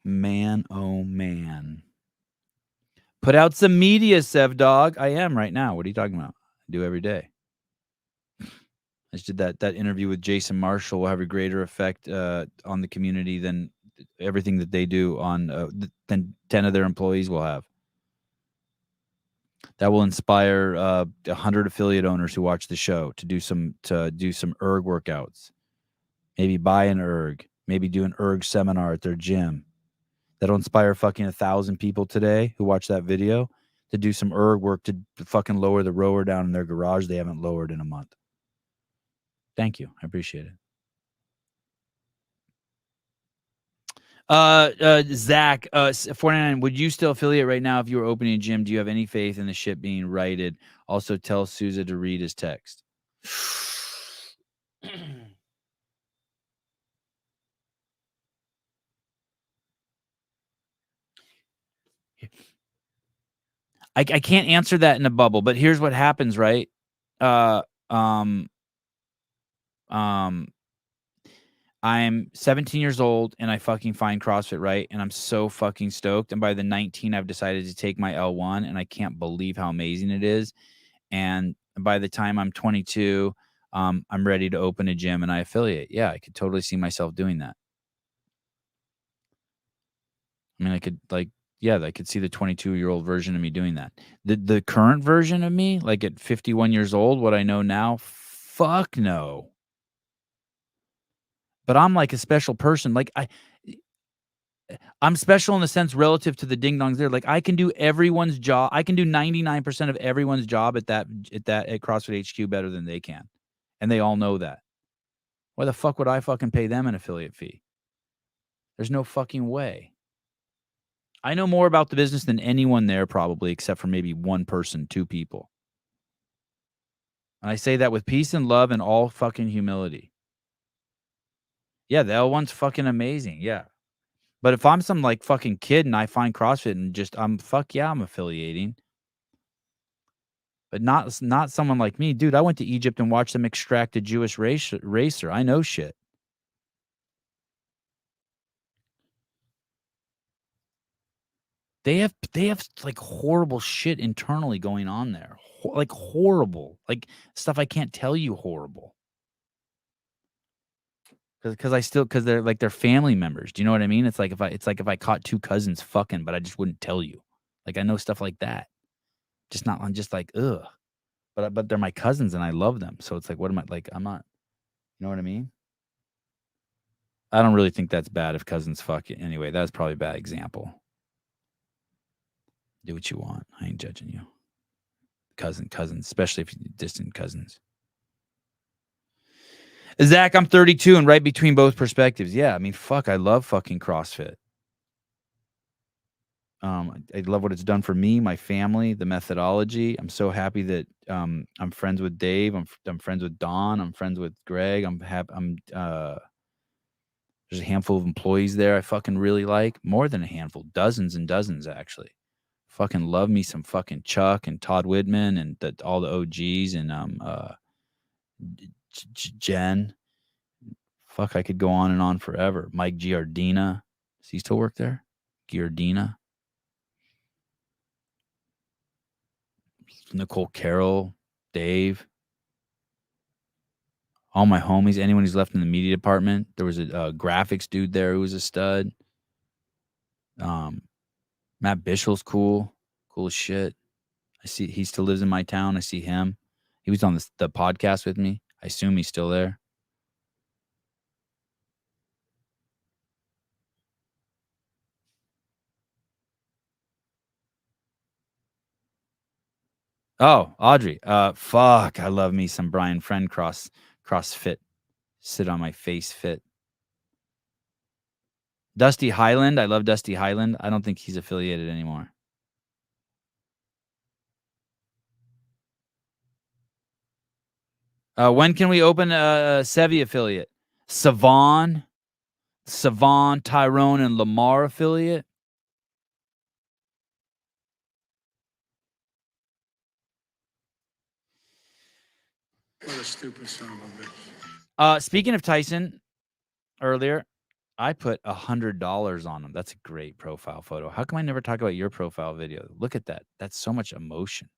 Man, oh man. Put out some media, Sev Dog. I am right now. What are you talking about? I do every day. I just did that interview with Jason Marshall will have a greater effect on the community than everything that they do on than 10 of their employees will have. That will inspire 100 affiliate owners who watch the show to do some ERG workouts. Maybe buy an ERG. Maybe do an ERG seminar at their gym. That'll inspire fucking 1,000 people today who watch that video to do some ERG work to fucking lower the rower down in their garage they haven't lowered in a month. Thank you. I appreciate it. Zach, 49, would you still affiliate right now if you were opening a gym? Do you have any faith in the ship being righted? Also tell Souza to read his text. I can't answer that in a bubble, but here's what happens, right? I'm 17 years old and I fucking find CrossFit, right? And I'm so fucking stoked. And by the 19, I've decided to take my L1 and I can't believe how amazing it is. And by the time I'm 22, I'm ready to open a gym and I affiliate. Yeah, I could totally see myself doing that. I mean, I could I could see the 22-year-old version of me doing that. The current version of me, like at 51 years old, what I know now, fuck no. But I'm like a special person. Like I'm special in the sense relative to the ding dongs there. Like I can do everyone's job. I can do 99% of everyone's job at CrossFit HQ better than they can. And they all know that. Why the fuck would I fucking pay them an affiliate fee? There's no fucking way. I know more about the business than anyone there probably, except for maybe one person, two people. And I say that with peace and love and all fucking humility. Yeah, the L1's fucking amazing. Yeah. But if I'm some like fucking kid and I find CrossFit and I'm affiliating. But not someone like me. Dude, I went to Egypt and watched them extract a Jewish racer. I know shit. They have like horrible shit internally going on there. Like horrible. Like stuff I can't tell you horrible. Because they're like they're family members. Do you know what I mean? It's like if I caught two cousins fucking, but I just wouldn't tell you. Like I know stuff like that. I'm just like, ugh. But they're my cousins and I love them. So it's like, what am I like? I'm not, you know what I mean? I don't really think that's bad if cousins fuck it. Anyway, that's probably a bad example. Do what you want. I ain't judging you. Cousins, especially if you're distant cousins. Zach, I'm 32 and right between both perspectives. Yeah, I mean, fuck, I love fucking CrossFit. I love what it's done for me, my family, the methodology. I'm so happy that I'm friends with Dave. I'm friends with Don. I'm friends with Greg. There's a handful of employees there I fucking really like. More than a handful, dozens and dozens actually. Fucking love me some fucking Chuck and Todd Whitman and all the OGs and Jen. Fuck, I could go on and on forever. Mike Giardina. Does he still work there? Giardina. Nicole Carroll. Dave. All my homies. Anyone who's left in the media department. There was a graphics dude there who was a stud. Matt Bishel's cool. Cool as shit. I see he still lives in my town. I see him. He was on the podcast with me. I assume he's still there. Oh, Audrey. Fuck. I love me some Brian Friend CrossFit. Sit on my face fit. Dusty Highland. I love Dusty Highland. I don't think he's affiliated anymore. When can we open a Sevi affiliate? Sevan, Tyrone, and Lamar affiliate? What a stupid son of a bitch. Speaking of Tyson, earlier, I put $100 on him. That's a great profile photo. How come I never talk about your profile video? Look at that. That's so much emotion.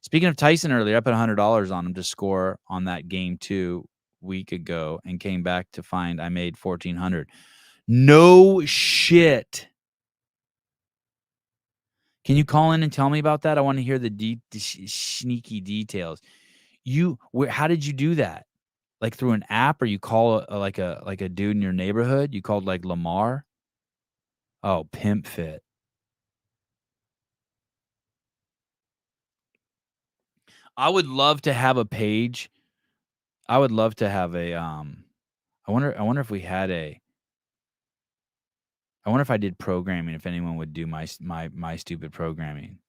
Speaking of Tyson earlier, I put $100 on him to score on that game 2 week ago and came back to find I made $1,400. No shit. Can you call in and tell me about that? I want to hear the sneaky details. How did you do that? Like through an app, or you call like a dude in your neighborhood? You called like Lamar? Oh, Pimp Fit. I would love to have a page. I would love to have a I wonder if we had a I wonder if I did programming, if anyone would do my stupid programming.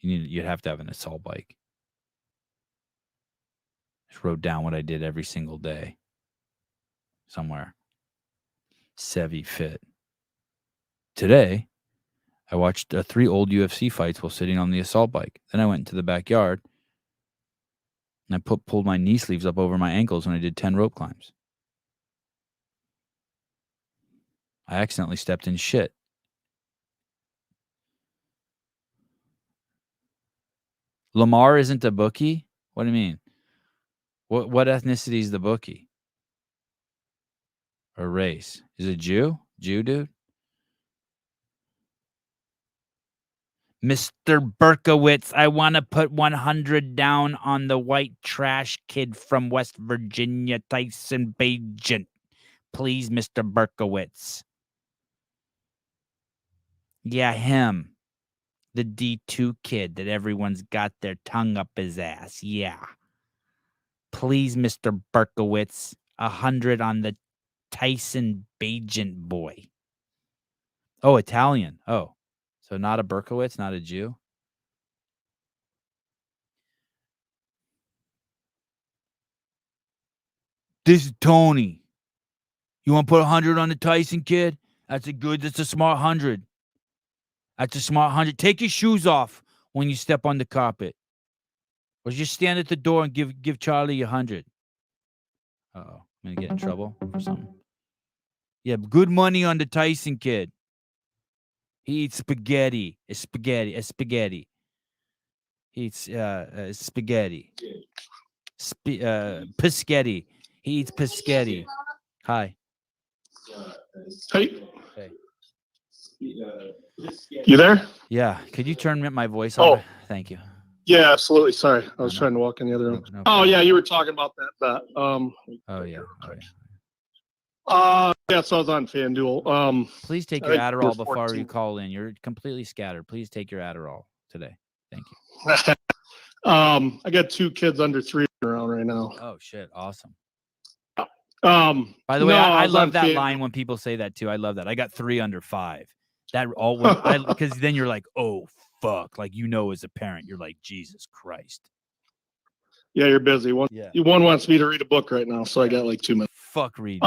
You'd have to have an assault bike. Just wrote down what I did every single day. Somewhere. Sevi Fit. Today, I watched 3 old UFC fights while sitting on the assault bike. Then I went into the backyard and I pulled my knee sleeves up over my ankles when I did 10 rope climbs. I accidentally stepped in shit. Lamar isn't a bookie? What do you mean? What ethnicity is the bookie? Or race? Is it Jew? Jew, dude? Mr. Berkowitz, I want to put 100 down on the white trash kid from West Virginia, Tyson Bagent. Please, Mr. Berkowitz. Yeah, him. The D2 kid that everyone's got their tongue up his ass. Yeah. Please, Mr. Berkowitz. 100 on the Tyson Bagent boy. Oh, Italian. Oh. So not a Berkowitz, not a Jew? This is Tony. You want to put 100 on the Tyson kid? That's a smart 100. That's a smart 100. Take your shoes off when you step on the carpet. Or just stand at the door and give Charlie 100. Uh-oh. I'm going to get in trouble for something. Yeah, good money on the Tyson kid. He eats spaghetti. Spaghetti. He eats spaghetti. Pischetti. He eats pischetti. Hi. Hey. Hey. You there? Yeah. Could you turn my voice Oh. off? Thank you. Yeah, absolutely. Sorry. I was No, no. trying to walk in the other room. No Oh, problem. yeah, you were talking about that. Oh, yeah. Yeah, so I was on FanDuel. Please take I your think Adderall we're before 14. you call in. You're completely scattered. Please take your Adderall today. Thank you. I got 2 kids under 3 around right now. Oh, shit. Awesome. By the way, I love that line when people say that too. I love that. I got 3 under 5. That all because then you're like, oh fuck, like as a parent, you're like, Jesus Christ. Yeah, you're busy. One wants me to read a book right now, so I got like 2 minutes. Fuck reading.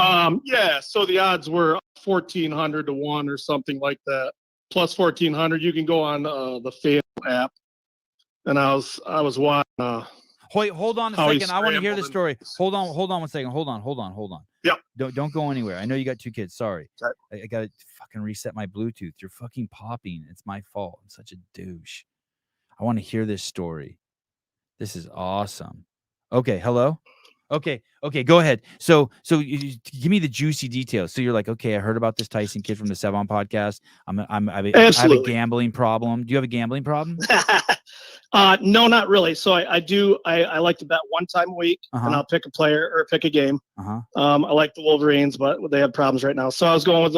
Yeah. So the odds were 1,400 to 1 or something like that. Plus 1,400. You can go on the FanDuel app, and I was watching. Wait, hold on a how he second. I want to hear the scrambled story. Hold on 1 second. Hold on. Yep. Don't go anywhere. I know you got 2 kids. Sorry. Okay. I gotta fucking reset my Bluetooth. You're fucking popping. It's my fault. I'm such a douche. I want to hear this story. This is awesome. Okay, hello. Okay, go ahead. So you give me the juicy details. So you're like, okay, I heard about this Tyson kid from the Sevan podcast. I have a gambling problem. Do you have a gambling problem? No, not really. So I do. I like to bet 1 time a week, and I'll pick a player or pick a game. I like the Wolverines, but they have problems right now. So I was going with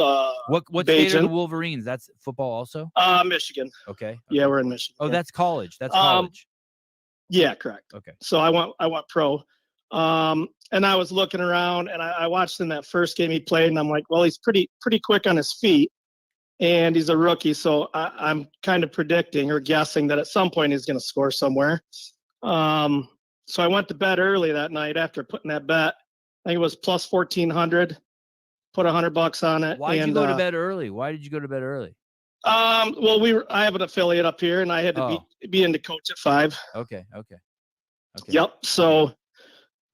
what state are the Wolverines? That's football also. Michigan. Okay. Yeah, we're in Michigan. Oh, that's college. That's college. Yeah, correct. Okay. So I want pro. And I was looking around, and I watched in that first game he played, and I'm like, well, he's pretty quick on his feet, and he's a rookie, so I'm kind of predicting or guessing that at some point he's going to score somewhere. So I went to bed early that night after putting that bet. I think it was plus 1,400. Put $100 on it. Why did you go to bed early? Why did you go to bed early? Well, I have an affiliate up here, and I had to be in to coach at 5. Okay. Yep. So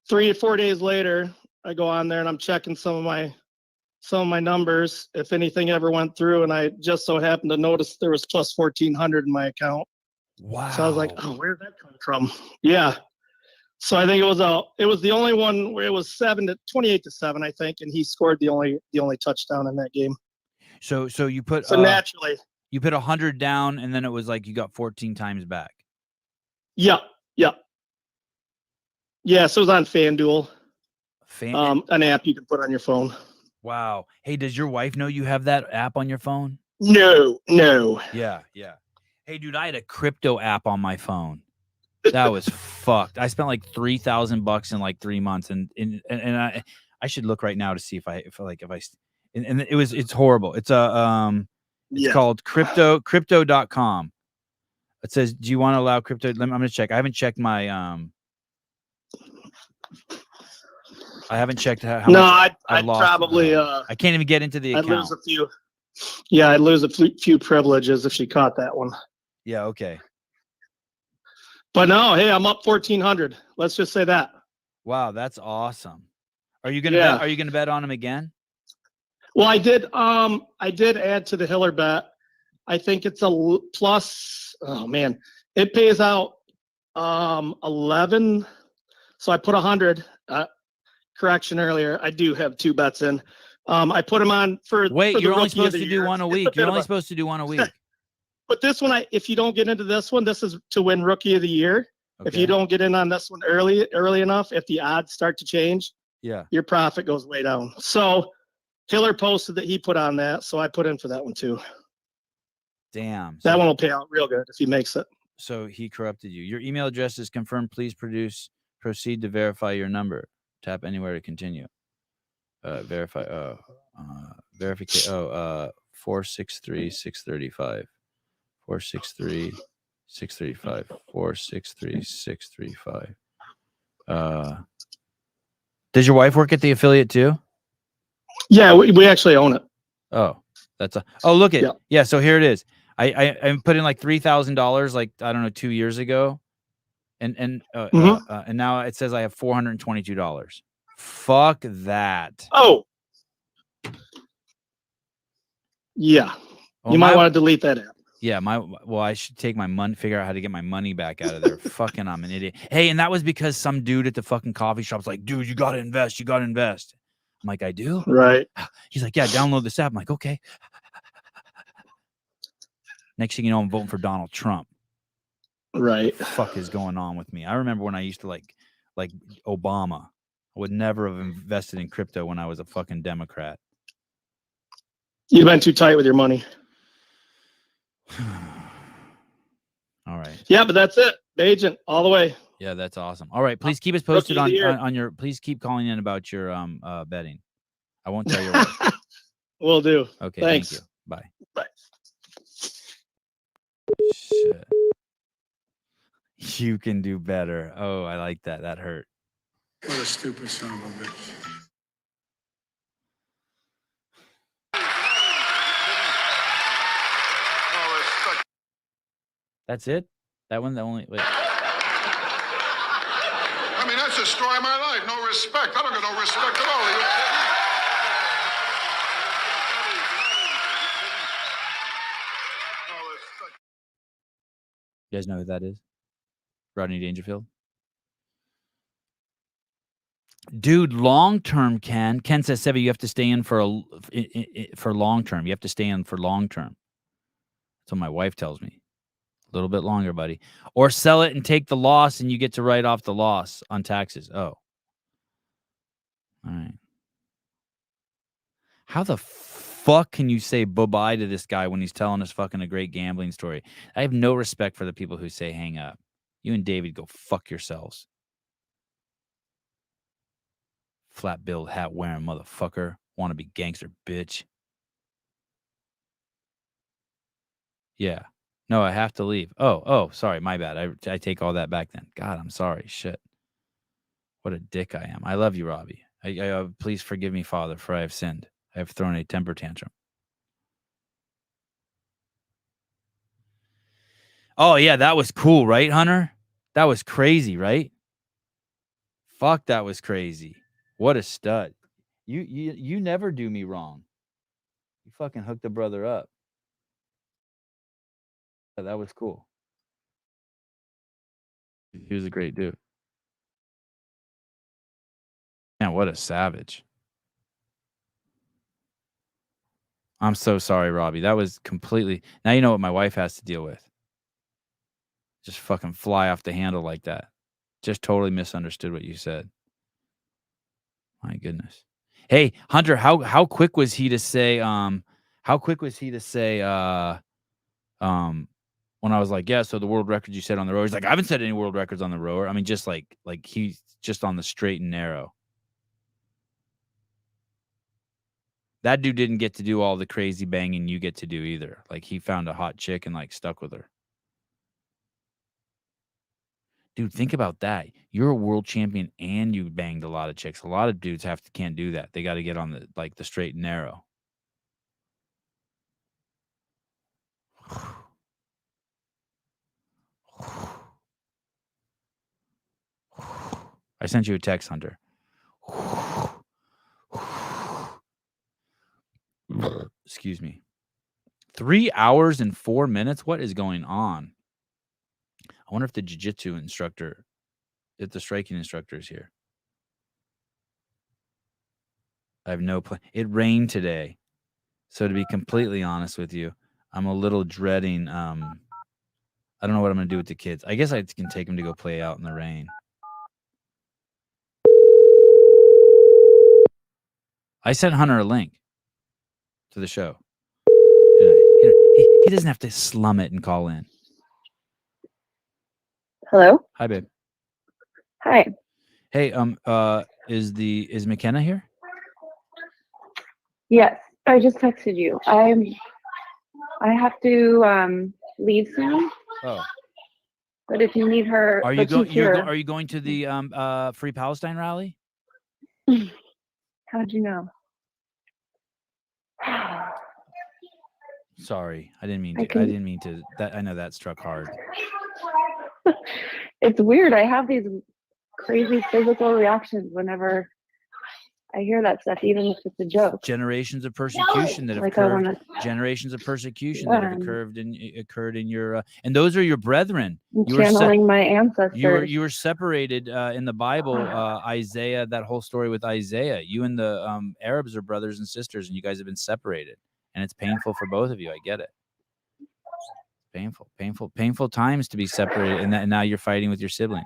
3 or 4 days later, I go on there and I'm checking some of my numbers, if anything ever went through, and I just so happened to notice there was plus 1,400 in my account. Wow. So I was like, oh, where did that come from? Yeah. So I think it was the only one where it was 28-7, I think, and he scored the only touchdown in that game. So you put naturally you put 100 down, and then it was like you got 14 times back. Yeah. Yeah, so it was on FanDuel. An app you can put on your phone. Wow. Hey, does your wife know you have that app on your phone? No. Yeah. Hey, dude, I had a crypto app on my phone. That was fucked. I spent like $3,000 in like 3 months, and I should look right now to see if it's horrible. It's called crypto.com. It says, do you want to allow crypto? I'm going to check. I haven't checked my I haven't checked how much I'd lost. probably I can't even get into the account. I'd lose a few. Yeah, I'd lose a few privileges if she caught that one. Yeah, okay. But no, hey, I'm up 1,400. Let's just say that. Wow, that's awesome. Are you gonna Yeah. bet? Are you gonna bet on him again? Well, I did add to the Hiller bet. I think it's a plus. Oh man, it pays out 11. So I put 100. Correction earlier, I do have 2 bets in. I put them on for. Wait, for the you're only rookie of supposed the to do year. one a It's week. bit You're of only a- supposed to do one a week. But this one, if you don't get into this one, this is to win rookie of the year. If you Okay. don't get in on this one early enough, if the odds start to change, Yeah. your profit goes way down. So Hiller posted that he put on that, so I put in for that one too. Damn. That So- one will pay out real good if he makes it. So he corrupted you. Your email address is confirmed. Please proceed to verify your number. Tap anywhere to continue. Verify. Verification. 463-635. 463-635. 463-635. Does your wife work at the affiliate too? Yeah, we actually own it. Oh, that's a. Oh, look at. Yeah. Yeah. So here it is. I put in like $3,000, like I don't know, 2 years ago, and now it says I have $422. Fuck that. Oh. Yeah. Well, You might want to delete that app. Yeah, I should take my money, figure out how to get my money back out of there. Fucking, I'm an idiot. Hey, and that was because some dude at the fucking coffee shop's like, dude, you gotta invest. You gotta invest. I'm like, I do? Right. He's like, yeah, download this app. I'm like, okay. Next thing you know, I'm voting for Donald Trump. Right. What the fuck is going on with me? I remember when I used to like Obama. I would never have invested in crypto when I was a fucking Democrat. You've been too tight with your money. All right. Yeah, but that's it. The agent all the way. Yeah, that's awesome. All right, please keep us posted Rookie of the year. on your. Please keep calling in about your betting. I won't tell you what. Will do. Okay, Thanks. thank you. Bye. Bye. Shit. You can do better. Oh, I like that. That hurt. What a stupid son of a bitch. That's it. That one. The only. Wait. I mean, that's the story of my life. No respect. I don't get no respect at all. Are you kidding? You guys know who that is? Rodney Dangerfield. Dude, long term, Ken. Ken says, Sevi, you have to stay in for long term. You have to stay in for long term. That's what my wife tells me. A little bit longer, buddy. Or sell it and take the loss, and you get to write off the loss on taxes. Oh. All right. How the fuck can you say bye-bye to this guy when he's telling us fucking a great gambling story? I have no respect for the people who say hang up. You and David go fuck yourselves. Flat billed hat wearing motherfucker. Wanna be gangster bitch. Yeah. No, I have to leave. Oh, sorry, my bad. I take all that back then. God, I'm sorry. Shit. What a dick I am. I love you, Robbie. Please forgive me, Father, for I have sinned. I have thrown a temper tantrum. Oh, yeah, that was cool, right, Hunter? That was crazy, right? Fuck, that was crazy. What a stud. You never do me wrong. You fucking hooked a brother up. Yeah, that was cool. He was a great dude. Man, what a savage. I'm so sorry, Robbie. That was completely... Now you know what my wife has to deal with. Just fucking fly off the handle like that. Just totally misunderstood what you said. My goodness. Hey, Hunter, how quick was he to say when I was like, yeah, so the world records you set on the rower. He's like, I haven't set any world records on the rower. I mean, just like he's just on the straight and narrow. That dude didn't get to do all the crazy banging you get to do either. Like, he found a hot chick and like stuck with her. Dude, think about that. You're a world champion and you banged a lot of chicks. A lot of dudes can't do that. They got to get on the straight and narrow. I sent you a text, Hunter. Excuse me. 3 hours and 4 minutes? What is going on? I wonder if the jiu-jitsu instructor, if the striking instructor is here. I have no plan. It rained today. So to be completely honest with you, I'm a little dreading. I don't know what I'm going to do with the kids. I guess I can take them to go play out in the rain. I sent Hunter a link to the show. He doesn't have to slum it and call in. Hello. Hi, babe. Hi. Hey, is McKenna here? Yes, I just texted you. I have to leave soon. Oh. But if you need her, Are you she's here. Are you going to the Free Palestine rally? How'd you know? Sorry, I didn't mean to. I didn't mean to. That I know that struck hard. It's weird. I have these crazy physical reactions whenever I hear that stuff, even if it's a joke. Generations of persecution that have Like occurred. Generations of persecution that have occurred in your and those are your brethren. You were channeling my ancestors. You were separated in the Bible. Isaiah, that whole story with Isaiah. You and the Arabs are brothers and sisters, and you guys have been separated, and it's painful for both of you. I get it. Painful times to be separated, and now you're fighting with your siblings.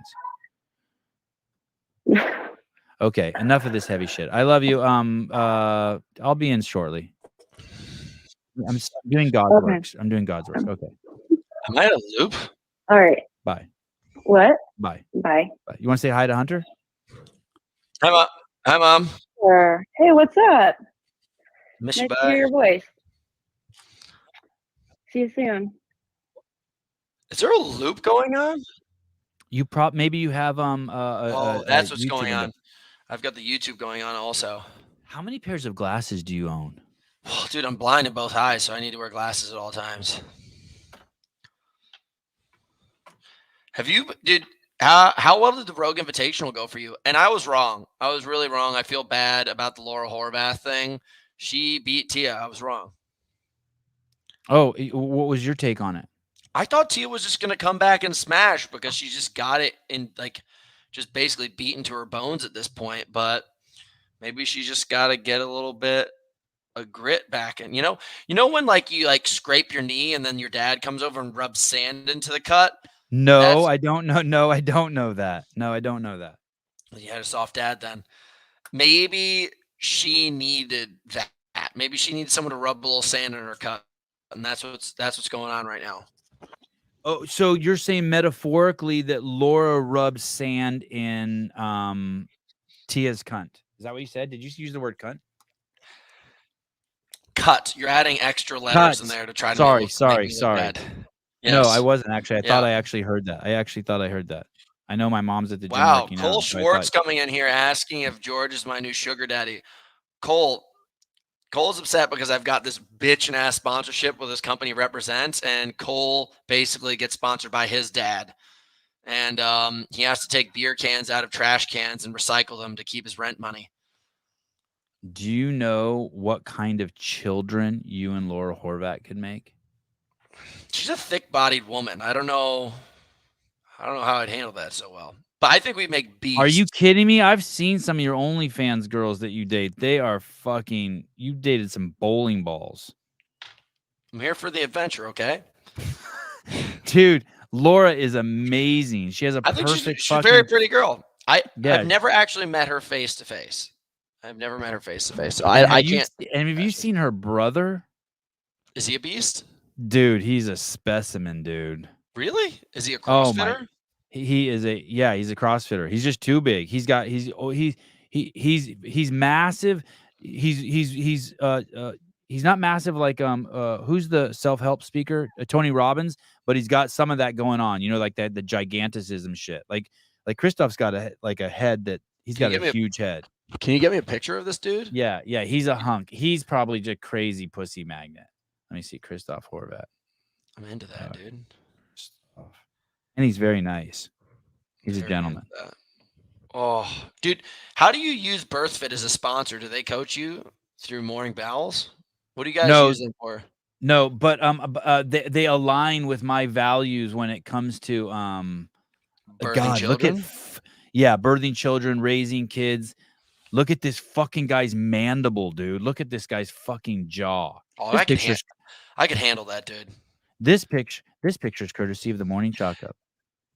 Okay, enough of this heavy shit. I love you. I'll be in shortly. I'm doing God's work. I'm doing God's work. Okay. Am I in a loop? All right. Bye. What? Bye. Bye. Bye. You want to say hi to Hunter? Hi, Mom. Hi, Mom. Sure. Hey, what's up? Miss Nice you. to Bye. hear your voice. See you soon. Is there a loop going on? Maybe you have that's what's YouTube going window. on. I've got the YouTube going on also. How many pairs of glasses do you own? Oh, dude, I'm blind in both eyes, so I need to wear glasses at all times. Have you, dude? How well did the Rogue Invitational go for you? And I was wrong. I was really wrong. I feel bad about the Laura Horvath thing. She beat Tia. I was wrong. Oh, what was your take on it? I thought Tia was just going to come back and smash because she just got it in, like, just basically beaten to her bones at this point. But maybe she just got to get a little bit of grit back. And, you know when, like, you, like, scrape your knee and then your dad comes over and rubs sand into the cut? No, I don't know. No, I don't know that. No, I don't know that. You had a soft dad then. Maybe she needed that. Maybe she needed someone to rub a little sand in her cut. And that's what's going on right now. Oh, so you're saying metaphorically that Laura rubbed sand in Tia's cunt. Is that what you said? Did you use the word cunt? Cut. You're adding extra letters in there to try to Sorry. Yes. No, I wasn't actually. I thought I actually heard that. I actually thought I heard that. I know my mom's at the gym Wow, working Cole out, so Schwartz coming in here asking if George is my new sugar daddy. Cole's upset because I've got this bitch and ass sponsorship with his company represents, and Cole basically gets sponsored by his dad. And he has to take beer cans out of trash cans and recycle them to keep his rent money. Do you know what kind of children you and Laura Horvath could make? She's a thick-bodied woman. I don't know how I'd handle that so well. But I think we make beasts. Are you kidding me? I've seen some of your OnlyFans girls that you date. They are fucking. You dated some bowling balls. I'm here for the adventure, okay? Dude, Laura is amazing. She has a I think perfect. she's a very pretty girl. Yeah. I've never actually met her face to face. I've never met her face to face. So I can't. And have you seen her brother? Is he a beast? Dude, he's a specimen, dude. Really? Is he a Oh CrossFitter? He is he's a CrossFitter. He's just too big. He's massive. He's not massive like who's the self-help speaker? Tony Robbins, but he's got some of that going on, like that, the giganticism shit. Like Christoph's got a head that he's got a huge head. Can you get me a picture of this dude? Yeah, he's a hunk. He's probably just crazy pussy magnet. Let me see Christoph Horvath. I'm into that, dude. And he's very nice. He's a Very gentleman. into that. Oh, dude, how do you use BirthFit as a sponsor? Do they coach you through morning bowels? What do you guys use them for? No, but they align with my values when it comes to Birthing children? Birthing children, raising kids. Look at this fucking guy's mandible, dude. Look at this guy's fucking jaw. Oh, This I could handle that, dude. This picture is courtesy of the Morning Chalk Up.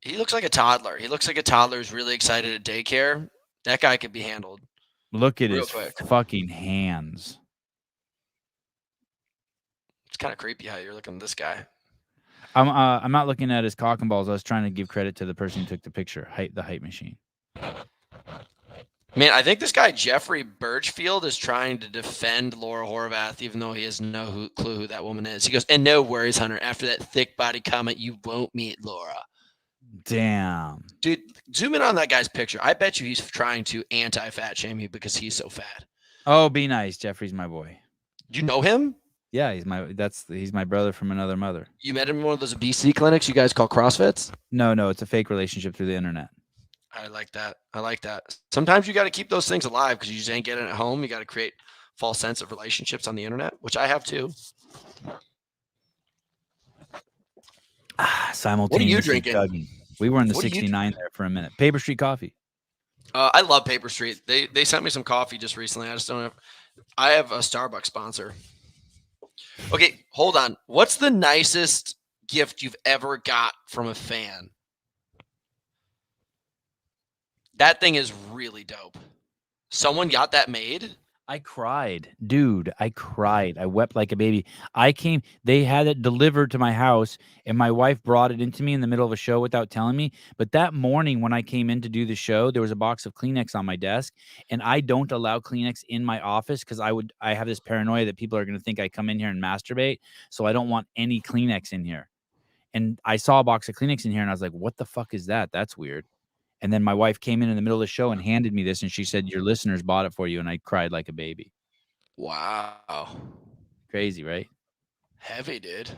He looks like a toddler. He looks like a toddler who's really excited at daycare. That guy could be handled. Look at real his quick. fucking hands. It's kind of creepy how you're looking at this guy. I'm not looking at his cock and balls. I was trying to give credit to the person who took the picture. The height machine. Man, I think this guy Jeffrey Birchfield is trying to defend Laura Horvath, even though he has no clue who that woman is. He goes, "And no worries, Hunter. After that thick body comment, you won't meet Laura." Damn. Dude, zoom in on that guy's picture. I bet you he's trying to anti-fat shame you because he's so fat. Oh, be nice. Jeffrey's my boy. You know him? Yeah, he's my brother from another mother. You met him in one of those BC clinics you guys call CrossFits? No, it's a fake relationship through the internet. I like that. Sometimes you got to keep those things alive because you just ain't getting it at home. You got to create false sense of relationships on the internet, which I have too. Simultaneously What are you drinking? chugging. We were in the 69 there for a minute. Paper Street Coffee. I love Paper Street. They sent me some coffee just recently. I have a Starbucks sponsor. Okay, hold on. What's the nicest gift you've ever got from a fan? That thing is really dope. Someone got that made? I cried, dude. I cried. I wept like a baby. They had it delivered to my house, and my wife brought it into me in the middle of a show without telling me. But that morning when I came in to do the show, there was a box of Kleenex on my desk, and I don't allow Kleenex in my office because I have this paranoia that people are going to think I come in here and masturbate. So I don't want any Kleenex in here. And I saw a box of Kleenex in here, and I was like, what the fuck is that? That's weird. And then my wife came in the middle of the show and handed me this, and she said, "Your listeners bought it for you," and I cried like a baby. Wow. Crazy, right? Heavy, dude.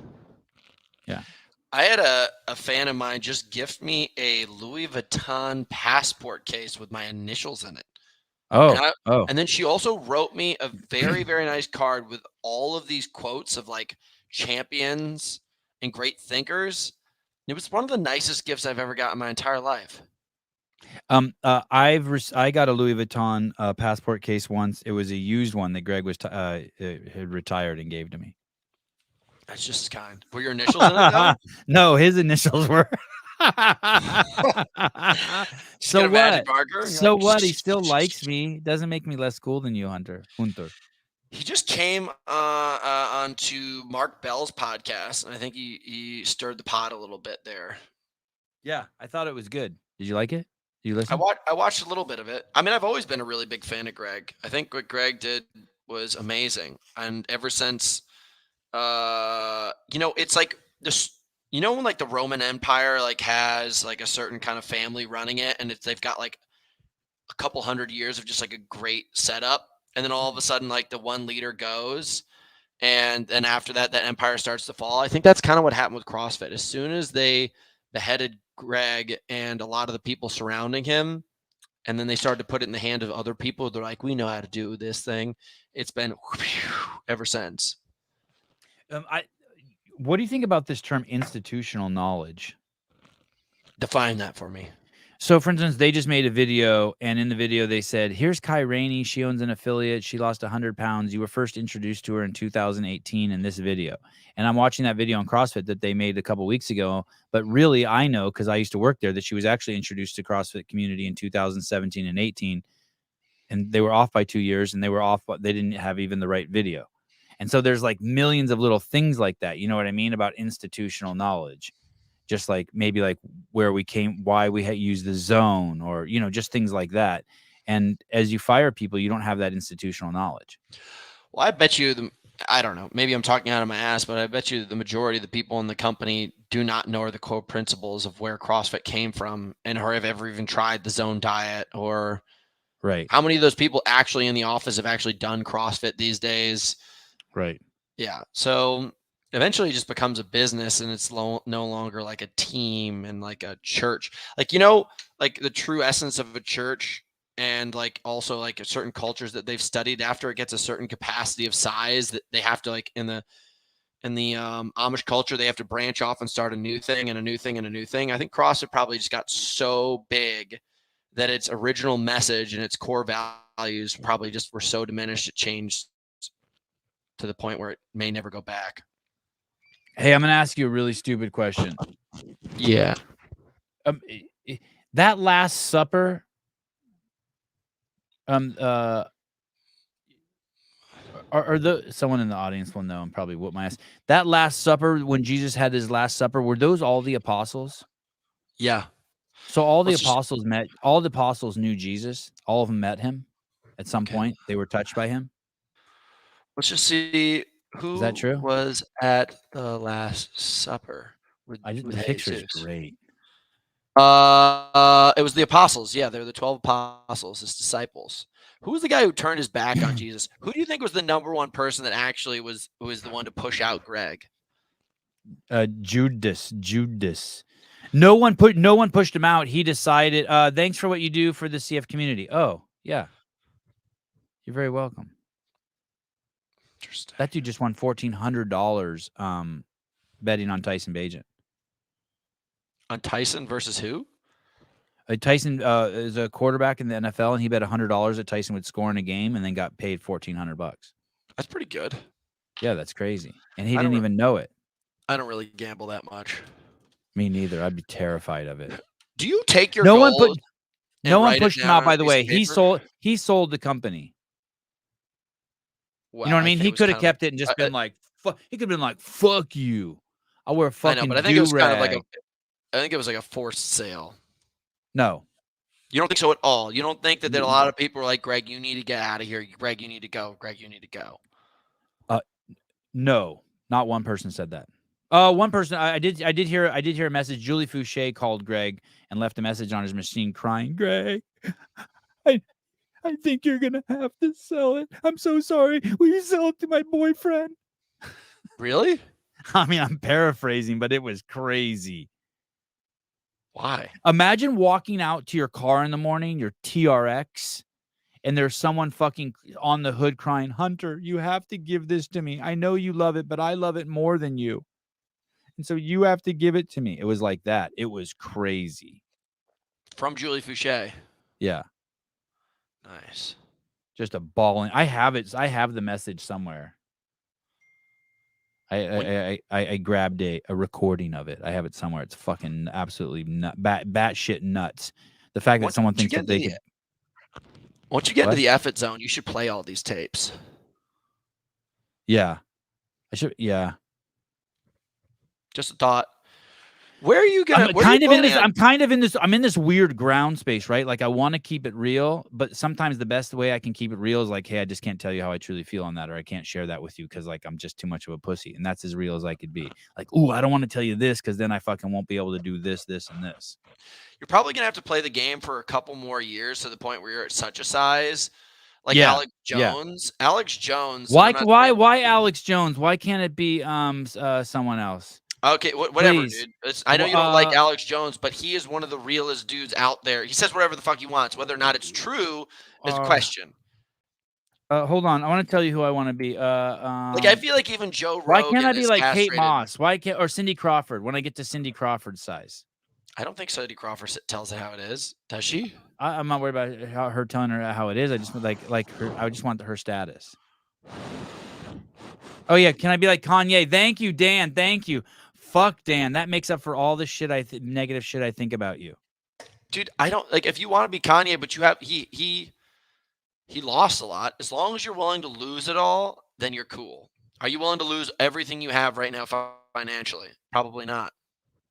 Yeah. I had a fan of mine just gift me a Louis Vuitton passport case with my initials in it. And then she also wrote me a very, very nice card with all of these quotes of like champions and great thinkers. It was one of the nicest gifts I've ever got in my entire life. I got a Louis Vuitton passport case once. It was a used one that Greg was had retired and gave to me. That's just kind. Were your initials in it though? No, his initials were. So what? So what? He still likes me. Doesn't make me less cool than you, Hunter. He just came onto Mark Bell's podcast, and I think he stirred the pot a little bit there. Yeah, I thought it was good. Did you like it? Did you listen? I watched a little bit of it. I mean, I've always been a really big fan of Greg. I think what Greg did was amazing, and ever since, it's like this. You know, when like the Roman Empire like has like a certain kind of family running it, and they've got like a couple hundred years of just like a great setup, and then all of a sudden like the one leader goes, and then after that empire starts to fall. I think that's kind of what happened with CrossFit. As soon as they beheaded Greg and a lot of the people surrounding him, and then they started to put it in the hand of other people, they're like, we know how to do this thing. It's been ever since. What do you think about this term institutional knowledge? Define that for me. So, for instance, they just made a video, and in the video they said, here's Kai Rainey. She owns an affiliate. She lost 100 pounds. You were first introduced to her in 2018 in this video. And I'm watching that video on CrossFit that they made a couple weeks ago. But really, I know, because I used to work there, that she was actually introduced to CrossFit community in 2017 and 18. And they were off by 2 years, and they didn't have even the right video. And so there's like millions of little things like that. You know what I mean? About institutional knowledge. Just like maybe like where we came, why we used the zone, or, just things like that. And as you fire people, you don't have that institutional knowledge. Well, I bet you, I don't know, maybe I'm talking out of my ass, but I bet you the majority of the people in the company do not know the core principles of where CrossFit came from, and or have ever even tried the zone diet, or right. How many of those people actually in the office have actually done CrossFit these days? Right. Yeah. So eventually it just becomes a business, and it's no longer like a team and like a church. Like, like the true essence of a church, and like also like certain cultures that they've studied, after it gets a certain capacity of size, that they have to, like in the Amish culture, they have to branch off and start a new thing and a new thing and a new thing. I think CrossFit probably just got so big that its original message and its core values probably just were so diminished, it changed to the point where it may never go back. Hey, I'm gonna ask you a really stupid question. Yeah. That Last Supper, someone in the audience will know and probably whoop my ass. That Last Supper, when Jesus had his Last Supper, were those all the apostles? Yeah. So all the apostles knew Jesus. All of them met him at some point. They were touched by him. Let's just see who Is that true? was at the Last Supper. The picture's great. It was the apostles. Yeah, they're the 12 apostles, his disciples. Who was the guy who turned his back on Jesus? Who do you think was the number one person that actually was the one to push out Greg? Judas. No one pushed him out. He decided, thanks for what you do for the CF community. Oh, yeah. You're very welcome. Interesting. That dude just won $1,400 betting on Tyson Bagent. On Tyson versus who? Tyson is a quarterback in the NFL, and he bet $100 that Tyson would score in a game, and then got paid $1,400. That's pretty good. Yeah, that's crazy. And he didn't even know it. I don't really gamble that much. Me neither. I'd be terrified of it. Do you take your no one pushed him out, by the way. He sold the company. Well, you know what I mean? He could have kept it and just been like, he could have been like, fuck you. I'll wear a fucking I know, but I think it was kind of like I think it was like a forced sale. No. You don't think so at all? You don't think that a lot of people were like, Greg, you need to get out of here. Greg, you need to go. Greg, you need to go. No, not one person said that. One person, I did hear a message. Julie Fouché called Greg and left a message on his machine crying, Greg, I think you're going to have to sell it. I'm so sorry. Will you sell it to my boyfriend? Really? I mean, I'm paraphrasing, but it was crazy. Why? Imagine walking out to your car in the morning, your TRX, and there's someone fucking on the hood crying, Hunter, you have to give this to me. I know you love it, but I love it more than you. And so you have to give it to me. It was like that. It was crazy. From Julie Fouché. Yeah. Nice. Just a bawling. I have it. I have the message somewhere. I grabbed a recording of it. I have it somewhere. It's fucking absolutely batshit nuts. The fact that someone thinks that they could. Once you get into the effort zone, you should play all these tapes. Yeah. I should. Yeah. Just a thought. Where are you gonna? I'm in this weird ground space, right? Like I want to keep it real, but sometimes the best way I can keep it real is like, hey, I just can't tell you how I truly feel on that, or I can't share that with you because like I'm just too much of a pussy, and that's as real as I could be. Like, ooh, I don't want to tell you this because then I fucking won't be able to do this, this, and this. You're probably gonna have to play the game for a couple more years to the point where you're at such a size, like Yeah, Alex Jones. Yeah. Alex Jones. Why Alex Jones? Why can't it be someone else? Okay, whatever, Please. dude. I know you don't like Alex Jones, but he is one of the realest dudes out there. He says whatever the fuck he wants. Whether or not it's true is a question. Hold on. I want to tell you who I want to be. Like I feel like even Joe Rogan. Why can't I be is like Kate castrated. Moss? Or Cindy Crawford when I get to Cindy Crawford's size? I don't think Cindy Crawford tells it how it is. Does she? I'm not worried about her telling her how it is. I just like her. I just want her status. Oh yeah, can I be like Kanye? Thank you, Dan. Thank you. Fuck Dan. That makes up for all the shit negative shit I think about you. Dude, I don't like if you want to be Kanye, but you have he lost a lot. As long as you're willing to lose it all, then you're cool. Are you willing to lose everything you have right now financially? Probably not.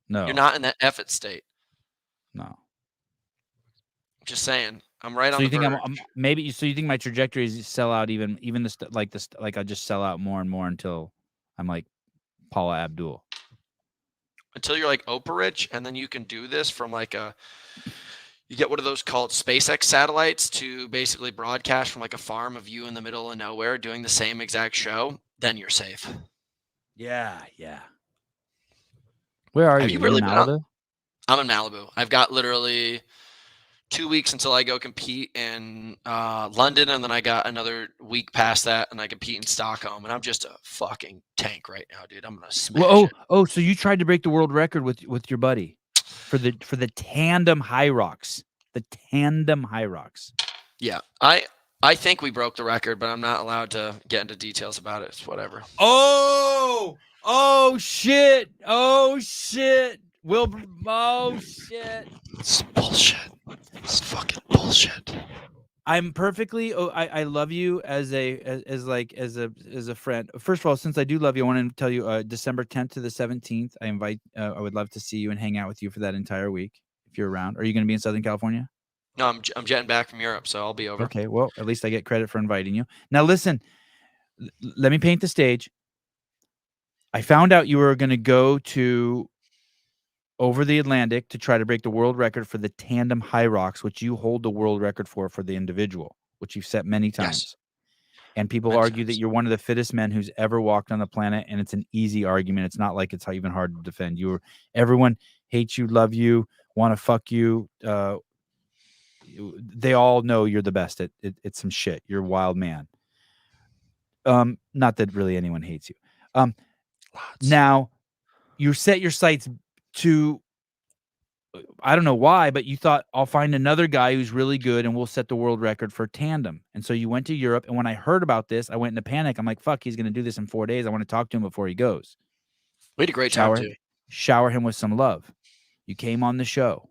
No. You're not in that effort state. No. I'm just saying. I'm right so on you the think verge. So you think my trajectory is to sell out even like I just sell out more and more until I'm like Paula Abdul. Until you're like Oprah rich, and then you can do this from like you get one of those called SpaceX satellites to basically broadcast from like a farm of you in the middle of nowhere doing the same exact show, then you're safe. Yeah, yeah. Where are Have you? you really in been out? Malibu? I'm in Malibu. I've got literally 2 weeks until I go compete in London, and then I got another week past that, and I compete in Stockholm. And I'm just a fucking tank right now, dude. I'm gonna smash it. So you tried to break the world record with your buddy for the tandem high rocks. The tandem high rocks. Yeah, I think we broke the record, but I'm not allowed to get into details about it. It's whatever. Oh shit! Oh shit! Oh shit! It's bullshit. It's fucking bullshit. I'm perfectly. I love you as a friend. First of all, since I do love you, I want to tell you, December 10th to the 17th, I would love to see you and hang out with you for that entire week if you're around. Are you going to be in Southern California? No, I'm jetting back from Europe, so I'll be over. Okay, well, at least I get credit for inviting you. Now, listen, let me paint the stage. I found out you were going to go over the Atlantic to try to break the world record for the tandem high rocks, which you hold the world record for the individual, which you've set many times. Yes. And people argue that you're one of the fittest men who's ever walked on the planet, and it's an easy argument. It's not like it's even hard to defend. Everyone hates you, love you, want to fuck you. They all know you're the best at some shit. You're a wild man. Not that really anyone hates you. Now you set your sights to, I don't know why, but you thought, I'll find another guy who's really good and we'll set the world record for tandem. And so you went to Europe. And when I heard about this, I went into panic. I'm like, fuck, he's going to do this in 4 days. I want to talk to him before he goes. We had a great time too. Shower him with some love. You came on the show.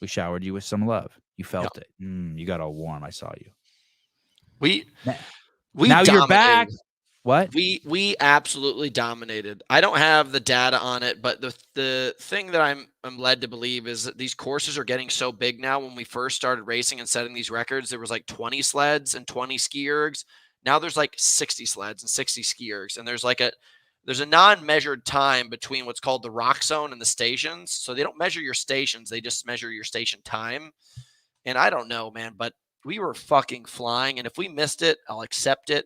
We showered you with some love. You felt it. You got all warm. I saw you. We now dominated. You're back. What? We absolutely dominated. I don't have the data on it, but the thing that I'm led to believe is that these courses are getting so big now. When we first started racing and setting these records, there was like 20 sleds and 20 SKIERGs. Now there's like 60 sleds and 60 SKIERGs, and there's a non-measured time between what's called the rock zone and the stations. So they don't measure your stations; they just measure your station time. And I don't know, man, but we were fucking flying. And if we missed it, I'll accept it.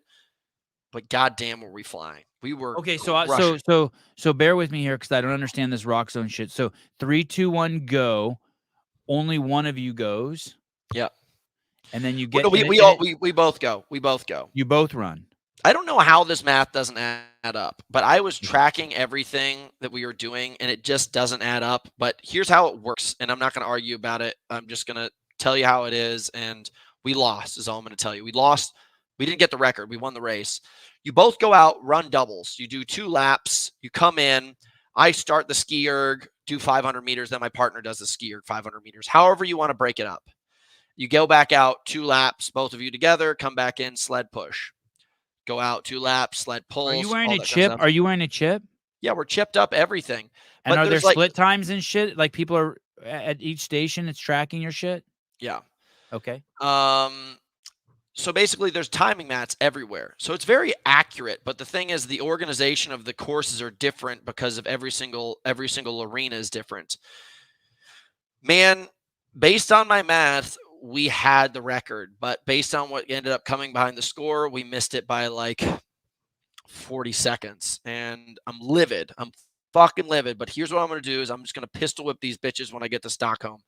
But goddamn, were we flying? We were okay. So bear with me here because I don't understand this rock zone shit. So 3, 2, 1, go. Only one of you goes. Yeah. And then you get. We both go. We both go. You both run. I don't know how this math doesn't add up, but I was tracking everything that we were doing, and it just doesn't add up. But here's how it works, and I'm not going to argue about it. I'm just going to tell you how it is, and we lost is all I'm going to tell you. We lost. We didn't get the record. We won the race. You both go out, run doubles. You do 2 laps. You come in. I start the SKIERG, do 500 meters. Then my partner does the SKIERG 500 meters. However you want to break it up. You go back out 2 laps, both of you together, come back in, sled push. Go out 2 laps, sled pulls. Are you wearing a chip? Are you wearing a chip? Yeah, we're chipped up, everything. And are there split times and shit? Like people are at each station, it's tracking your shit? Yeah. Okay. So basically there's timing mats everywhere. So it's very accurate. But the thing is the organization of the courses are different because of every single arena is different. Man, based on my math, we had the record, but based on what ended up coming behind the score, we missed it by like 40 seconds. And I'm livid. I'm fucking livid. But here's what I'm going to do is I'm just going to pistol whip these bitches when I get to Stockholm.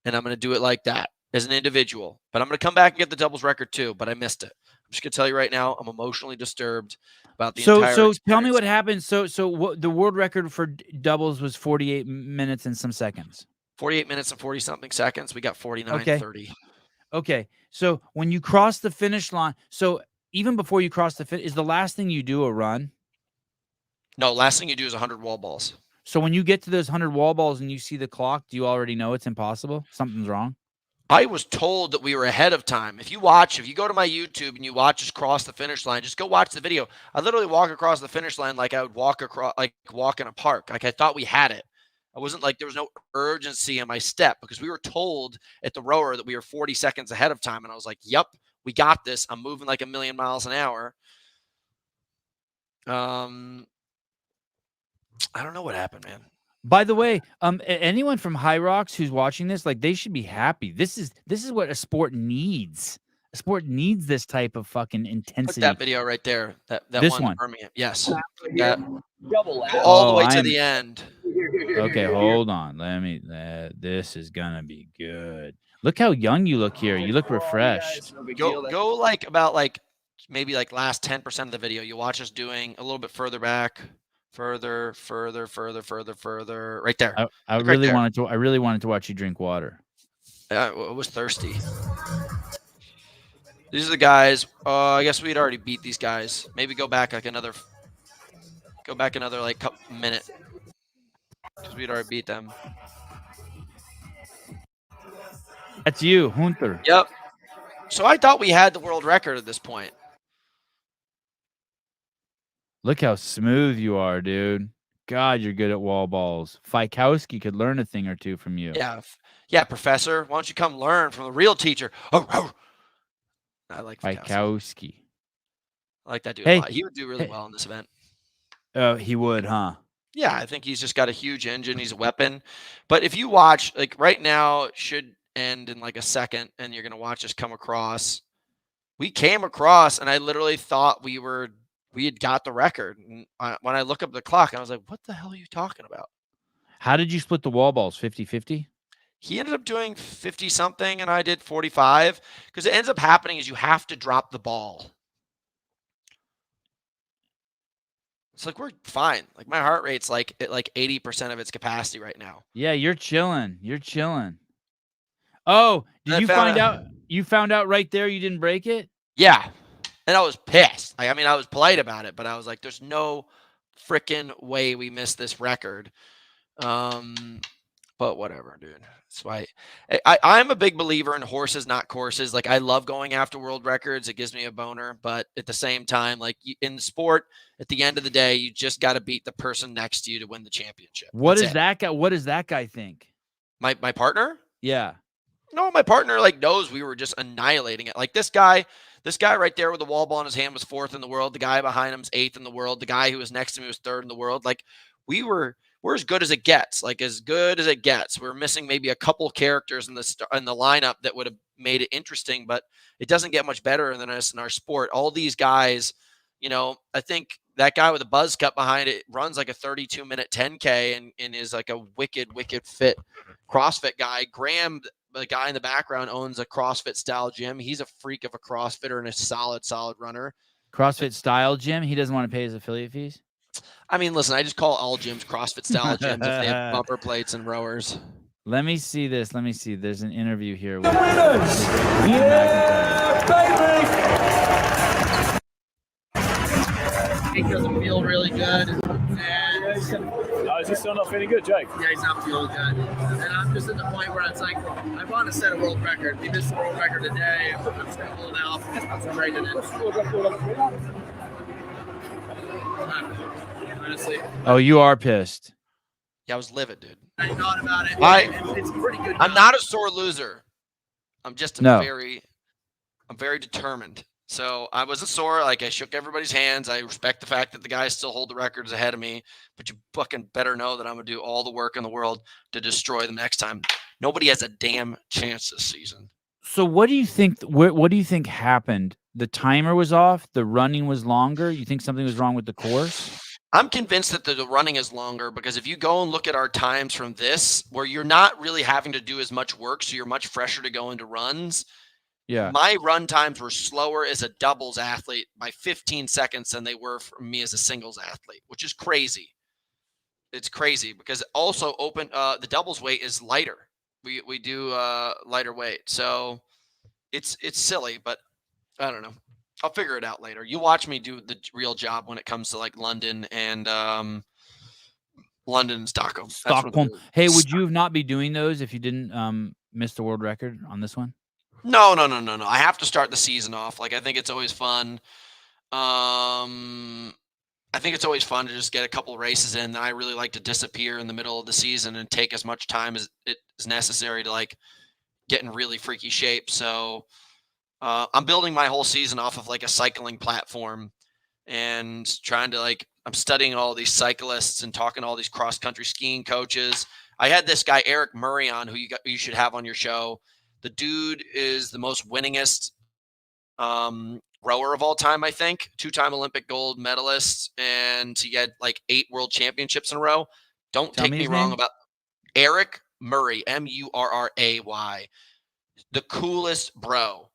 And I'm going to do it like that as an individual. But I'm going to come back and get the doubles record too, but I missed it. I'm just going to tell you right now, I'm emotionally disturbed about the entire experience. Tell me what happened. So what the world record for doubles was 48 minutes and some seconds. 48 minutes and 40 something seconds. We got 49:30. Okay. So when you cross the finish line, so even before you cross the finish, is the last thing you do a run? No, last thing you do is 100 wall balls. So when you get to those 100 wall balls and you see the clock, do you already know it's impossible? Something's wrong? I was told that we were ahead of time. If you go to my YouTube and you watch us cross the finish line, just go watch the video. I literally walk across the finish line like I would walk in a park. Like I thought we had it. I wasn't like, there was no urgency in my step because we were told at the rower that we were 40 seconds ahead of time. And I was like, yep, we got this. I'm moving like 1,000,000 miles an hour. I don't know what happened, man. By the way, anyone from High Rocks who's watching this, like they should be happy. This is what a sport needs. A sport needs this type of fucking Look intensity. that video right there. That This one. one? To Birmingham. Yes. Yeah. Double Go all the Oh, way to I'm- the end. Okay, hold on. This is gonna be good. Look how young you look here. You look refreshed. Go like about like maybe like last 10% of the video. You watch us doing a little bit further back, further, right there. I Look right really there. wanted to watch you drink water. I was thirsty. These are the guys. I guess we'd already beat these guys. Maybe go back another like couple minute, because we'd already beat them. That's you, Hunter. Yep. So I thought we had the world record at this point. Look how smooth you are, dude. God, you're good at wall balls. Fikowski could learn a thing or two from you. Yeah, professor. Why don't you come learn from the real teacher? I like Fikowski. I like that dude Hey, a lot. He would do really hey. well in this event. He would, huh? Yeah, I think he's just got a huge engine. He's a weapon. But if you watch, like right now, it should end in like a second, and you're gonna watch us come across. We came across, and I literally thought we had got the record. And when I look up the clock, I was like, "What the hell are you talking about?" How did you split the wall balls? 50-50? He ended up doing 50 something, and I did 45. Because it ends up happening is you have to drop the ball. It's like we're fine. Like my heart rate's like at like 80% of its capacity right now. Yeah, you're chilling. You're chilling. Oh, did you find out? You found out right there you didn't break it? Yeah. And I was pissed. I mean, I was polite about it, but I was like, there's no freaking way we missed this record. But whatever, dude. That's why I'm a big believer in horses, not courses. Like I love going after world records. It gives me a boner. But at the same time, like in sport, at the end of the day, you just got to beat the person next to you to win the championship. What does that guy think? My partner? Yeah. No, my partner like knows we were just annihilating it. Like this guy right there with the wall ball in his hand was 4th in the world. The guy behind him's 8th in the world. The guy who was next to me was 3rd in the world. Like we're as good as it gets. Like as good as it gets. We're missing maybe a couple characters in the lineup that would have made it interesting, but it doesn't get much better than us in our sport. All these guys, you know, I think that guy with a buzz cut behind it runs like a 32-minute 10K and is like a wicked fit CrossFit guy. Graham, the guy in the background, owns a CrossFit style gym. He's a freak of a CrossFitter and a solid runner. CrossFit style gym. He doesn't want to pay his affiliate fees. I mean, listen, I just call all gyms CrossFit style gyms if they have bumper plates and rowers. Let me see this. Let me see. There's an interview here. With Jake doesn't feel really good. Is he still not feeling good, Jake? Yeah, he's not feeling good. And I'm just at the point where it's like, I want to set a world record. We missed the world record today. I'm just going to pull it out. I'm breaking it. Honestly. Oh, you are pissed. Yeah, I was livid, dude. I thought about it. It's pretty good. I'm not a sore loser. I'm just I'm very determined. So I wasn't sore. Like I shook everybody's hands. I respect the fact that the guys still hold the records ahead of me, but you fucking better know that I'm gonna do all the work in the world to destroy them next time. Nobody has a damn chance this season. So what do you think? What do you think happened? The timer was off. The running was longer. You think something was wrong with the course? I'm convinced that the running is longer because if you go and look at our times from this, where you're not really having to do as much work, so you're much fresher to go into runs. Yeah. My run times were slower as a doubles athlete by 15 seconds than they were for me as a singles athlete, which is crazy. It's crazy because also the doubles weight is lighter. We do lighter weight. So it's silly, but I don't know. I'll figure it out later. You watch me do the real job when it comes to like London and Stockholm. Stockholm. Hey, would you have not be doing those if you didn't miss the world record on this one? No. I have to start the season off. Like I think it's always fun. I think it's always fun to just get a couple races in. Then I really like to disappear in the middle of the season and take as much time as it is necessary to like get in really freaky shape. So I'm building my whole season off of like a cycling platform and trying to I'm studying all these cyclists and talking to all these cross country skiing coaches. I had this guy, Eric Murray, on who you should have on your show. The dude is the most winningest rower of all time, I think. 2-time Olympic gold medalist, and he had like 8 world championships in a row. Don't Tell take me me his wrong name. about Eric Murray, Murray. The coolest bro.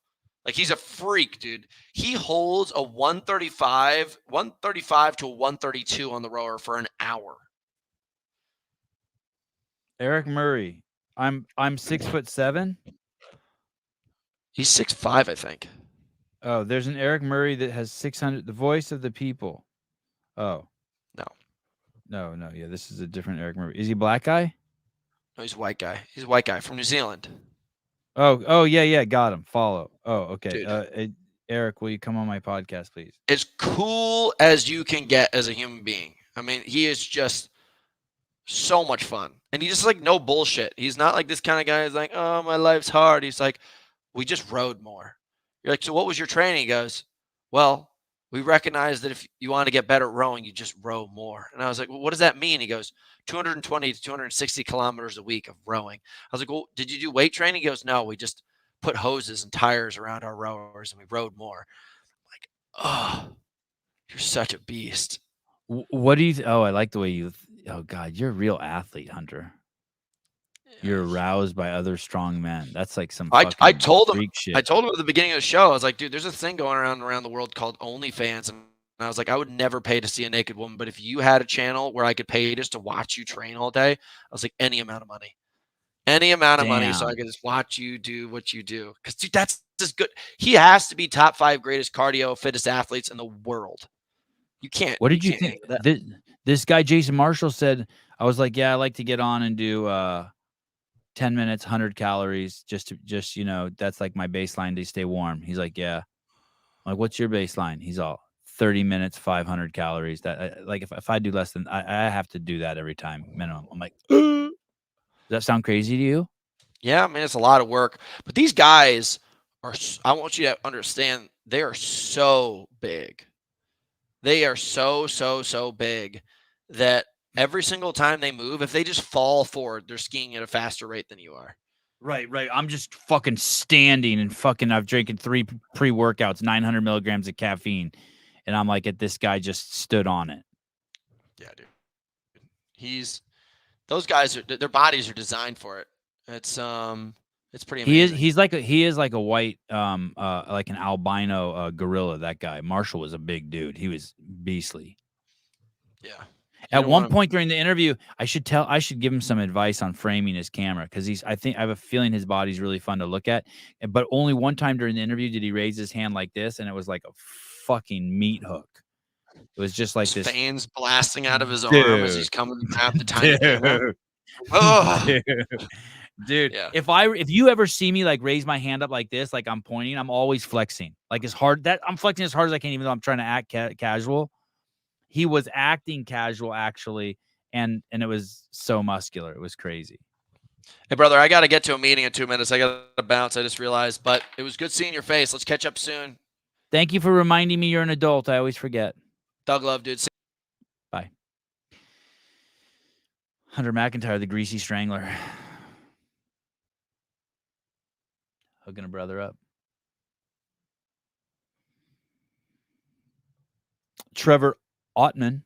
Like, he's a freak, dude. He holds a 135 to a 132 on the rower for an hour. Eric Murray. I'm 6'7". He's 6'5", I think. Oh, there's an Eric Murray that has 600. The voice of the people. Oh. No. Yeah, this is a different Eric Murray. Is he a black guy? No, he's a white guy. He's a white guy from New Zealand. Oh, yeah. Got him. Follow. Oh, okay. Dude. Eric, will you come on my podcast, please? As cool as you can get as a human being. I mean, he is just so much fun. And he's just like no bullshit. He's not like this kind of guy who's like, oh, my life's hard. He's like, we just rode more. You're like, so what was your training? He goes, well, we recognize that if you want to get better at rowing, you just row more. And I was like, well, what does that mean? He goes, 220 to 260 kilometers a week of rowing. I was like, well, did you do weight training? He goes, no, we just put hoses and tires around our rowers and we rowed more. I'm like, oh, you're such a beast. What do you? I like the way you. Oh God, you're a real athlete, Hunter. You're aroused by other strong men. That's like some. I told him. Freak shit. I told him at the beginning of the show. I was like, dude, there's a thing going around the world called OnlyFans, and I was like, I would never pay to see a naked woman, but if you had a channel where I could pay just to watch you train all day, I was like, any amount of money, so I could just watch you do what you do. Because dude, that's just good. He has to be top 5 greatest cardio fittest athletes in the world. You can't. What did you think? This guy Jason Marshall said. I was like, yeah, I like to get on and do 10 minutes, 100 calories, just that's like my baseline to stay warm. He's like, yeah. I'm like, what's your baseline? He's all 30 minutes, 500 calories. That like if I do less than I have to do that every time minimum. I'm like, does that sound crazy to you? Yeah, man, it's a lot of work. But these guys are. I want you to understand, they are so big. They are so big that every single time they move, if they just fall forward, they're skiing at a faster rate than you are. Right. I'm just fucking standing and I've drinking 3 pre-workouts, 900 milligrams of caffeine. And I'm like, this guy just stood on it. Yeah, dude. Those guys their bodies are designed for it. It's pretty amazing. He is like a white, like an albino gorilla. That guy Marshall was a big dude. He was beastly. Yeah. At one point during the interview, I should give him some advice on framing his camera because I have a feeling his body's really fun to look at. But only one time during the interview did he raise his hand like this, and it was like a fucking meat hook. It was just like this fans blasting out of his arm as he's coming at the tiny camera. Dude, yeah. If you ever see me like raise my hand up like this, like I'm pointing, I'm always flexing. Like I'm flexing as hard as I can, even though I'm trying to act casual. He was acting casual actually, and it was so muscular. It was crazy. Hey brother, I got to get to a meeting in 2 minutes. I got to bounce. I just realized, but it was good seeing your face. Let's catch up soon. Thank you for reminding me you're an adult. I always forget. Thug love, dude. Bye. Hunter McIntyre, the greasy strangler. Hooking a brother up. Trevor Ottman.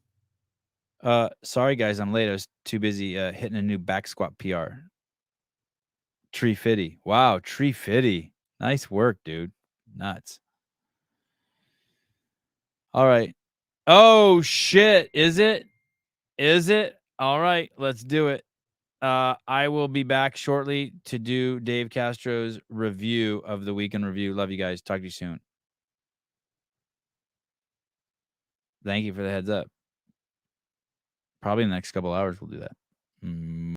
Sorry guys, I'm late. I was too busy hitting a new back squat PR. Tree Fitty. Wow, Tree Fitty. Nice work, dude. Nuts. All right. Oh shit. Is it? All right, let's do it. I will be back shortly to do Dave Castro's review of the weekend review. Love you guys. Talk to you soon. Thank you for the heads up. Probably in the next couple hours we'll do that.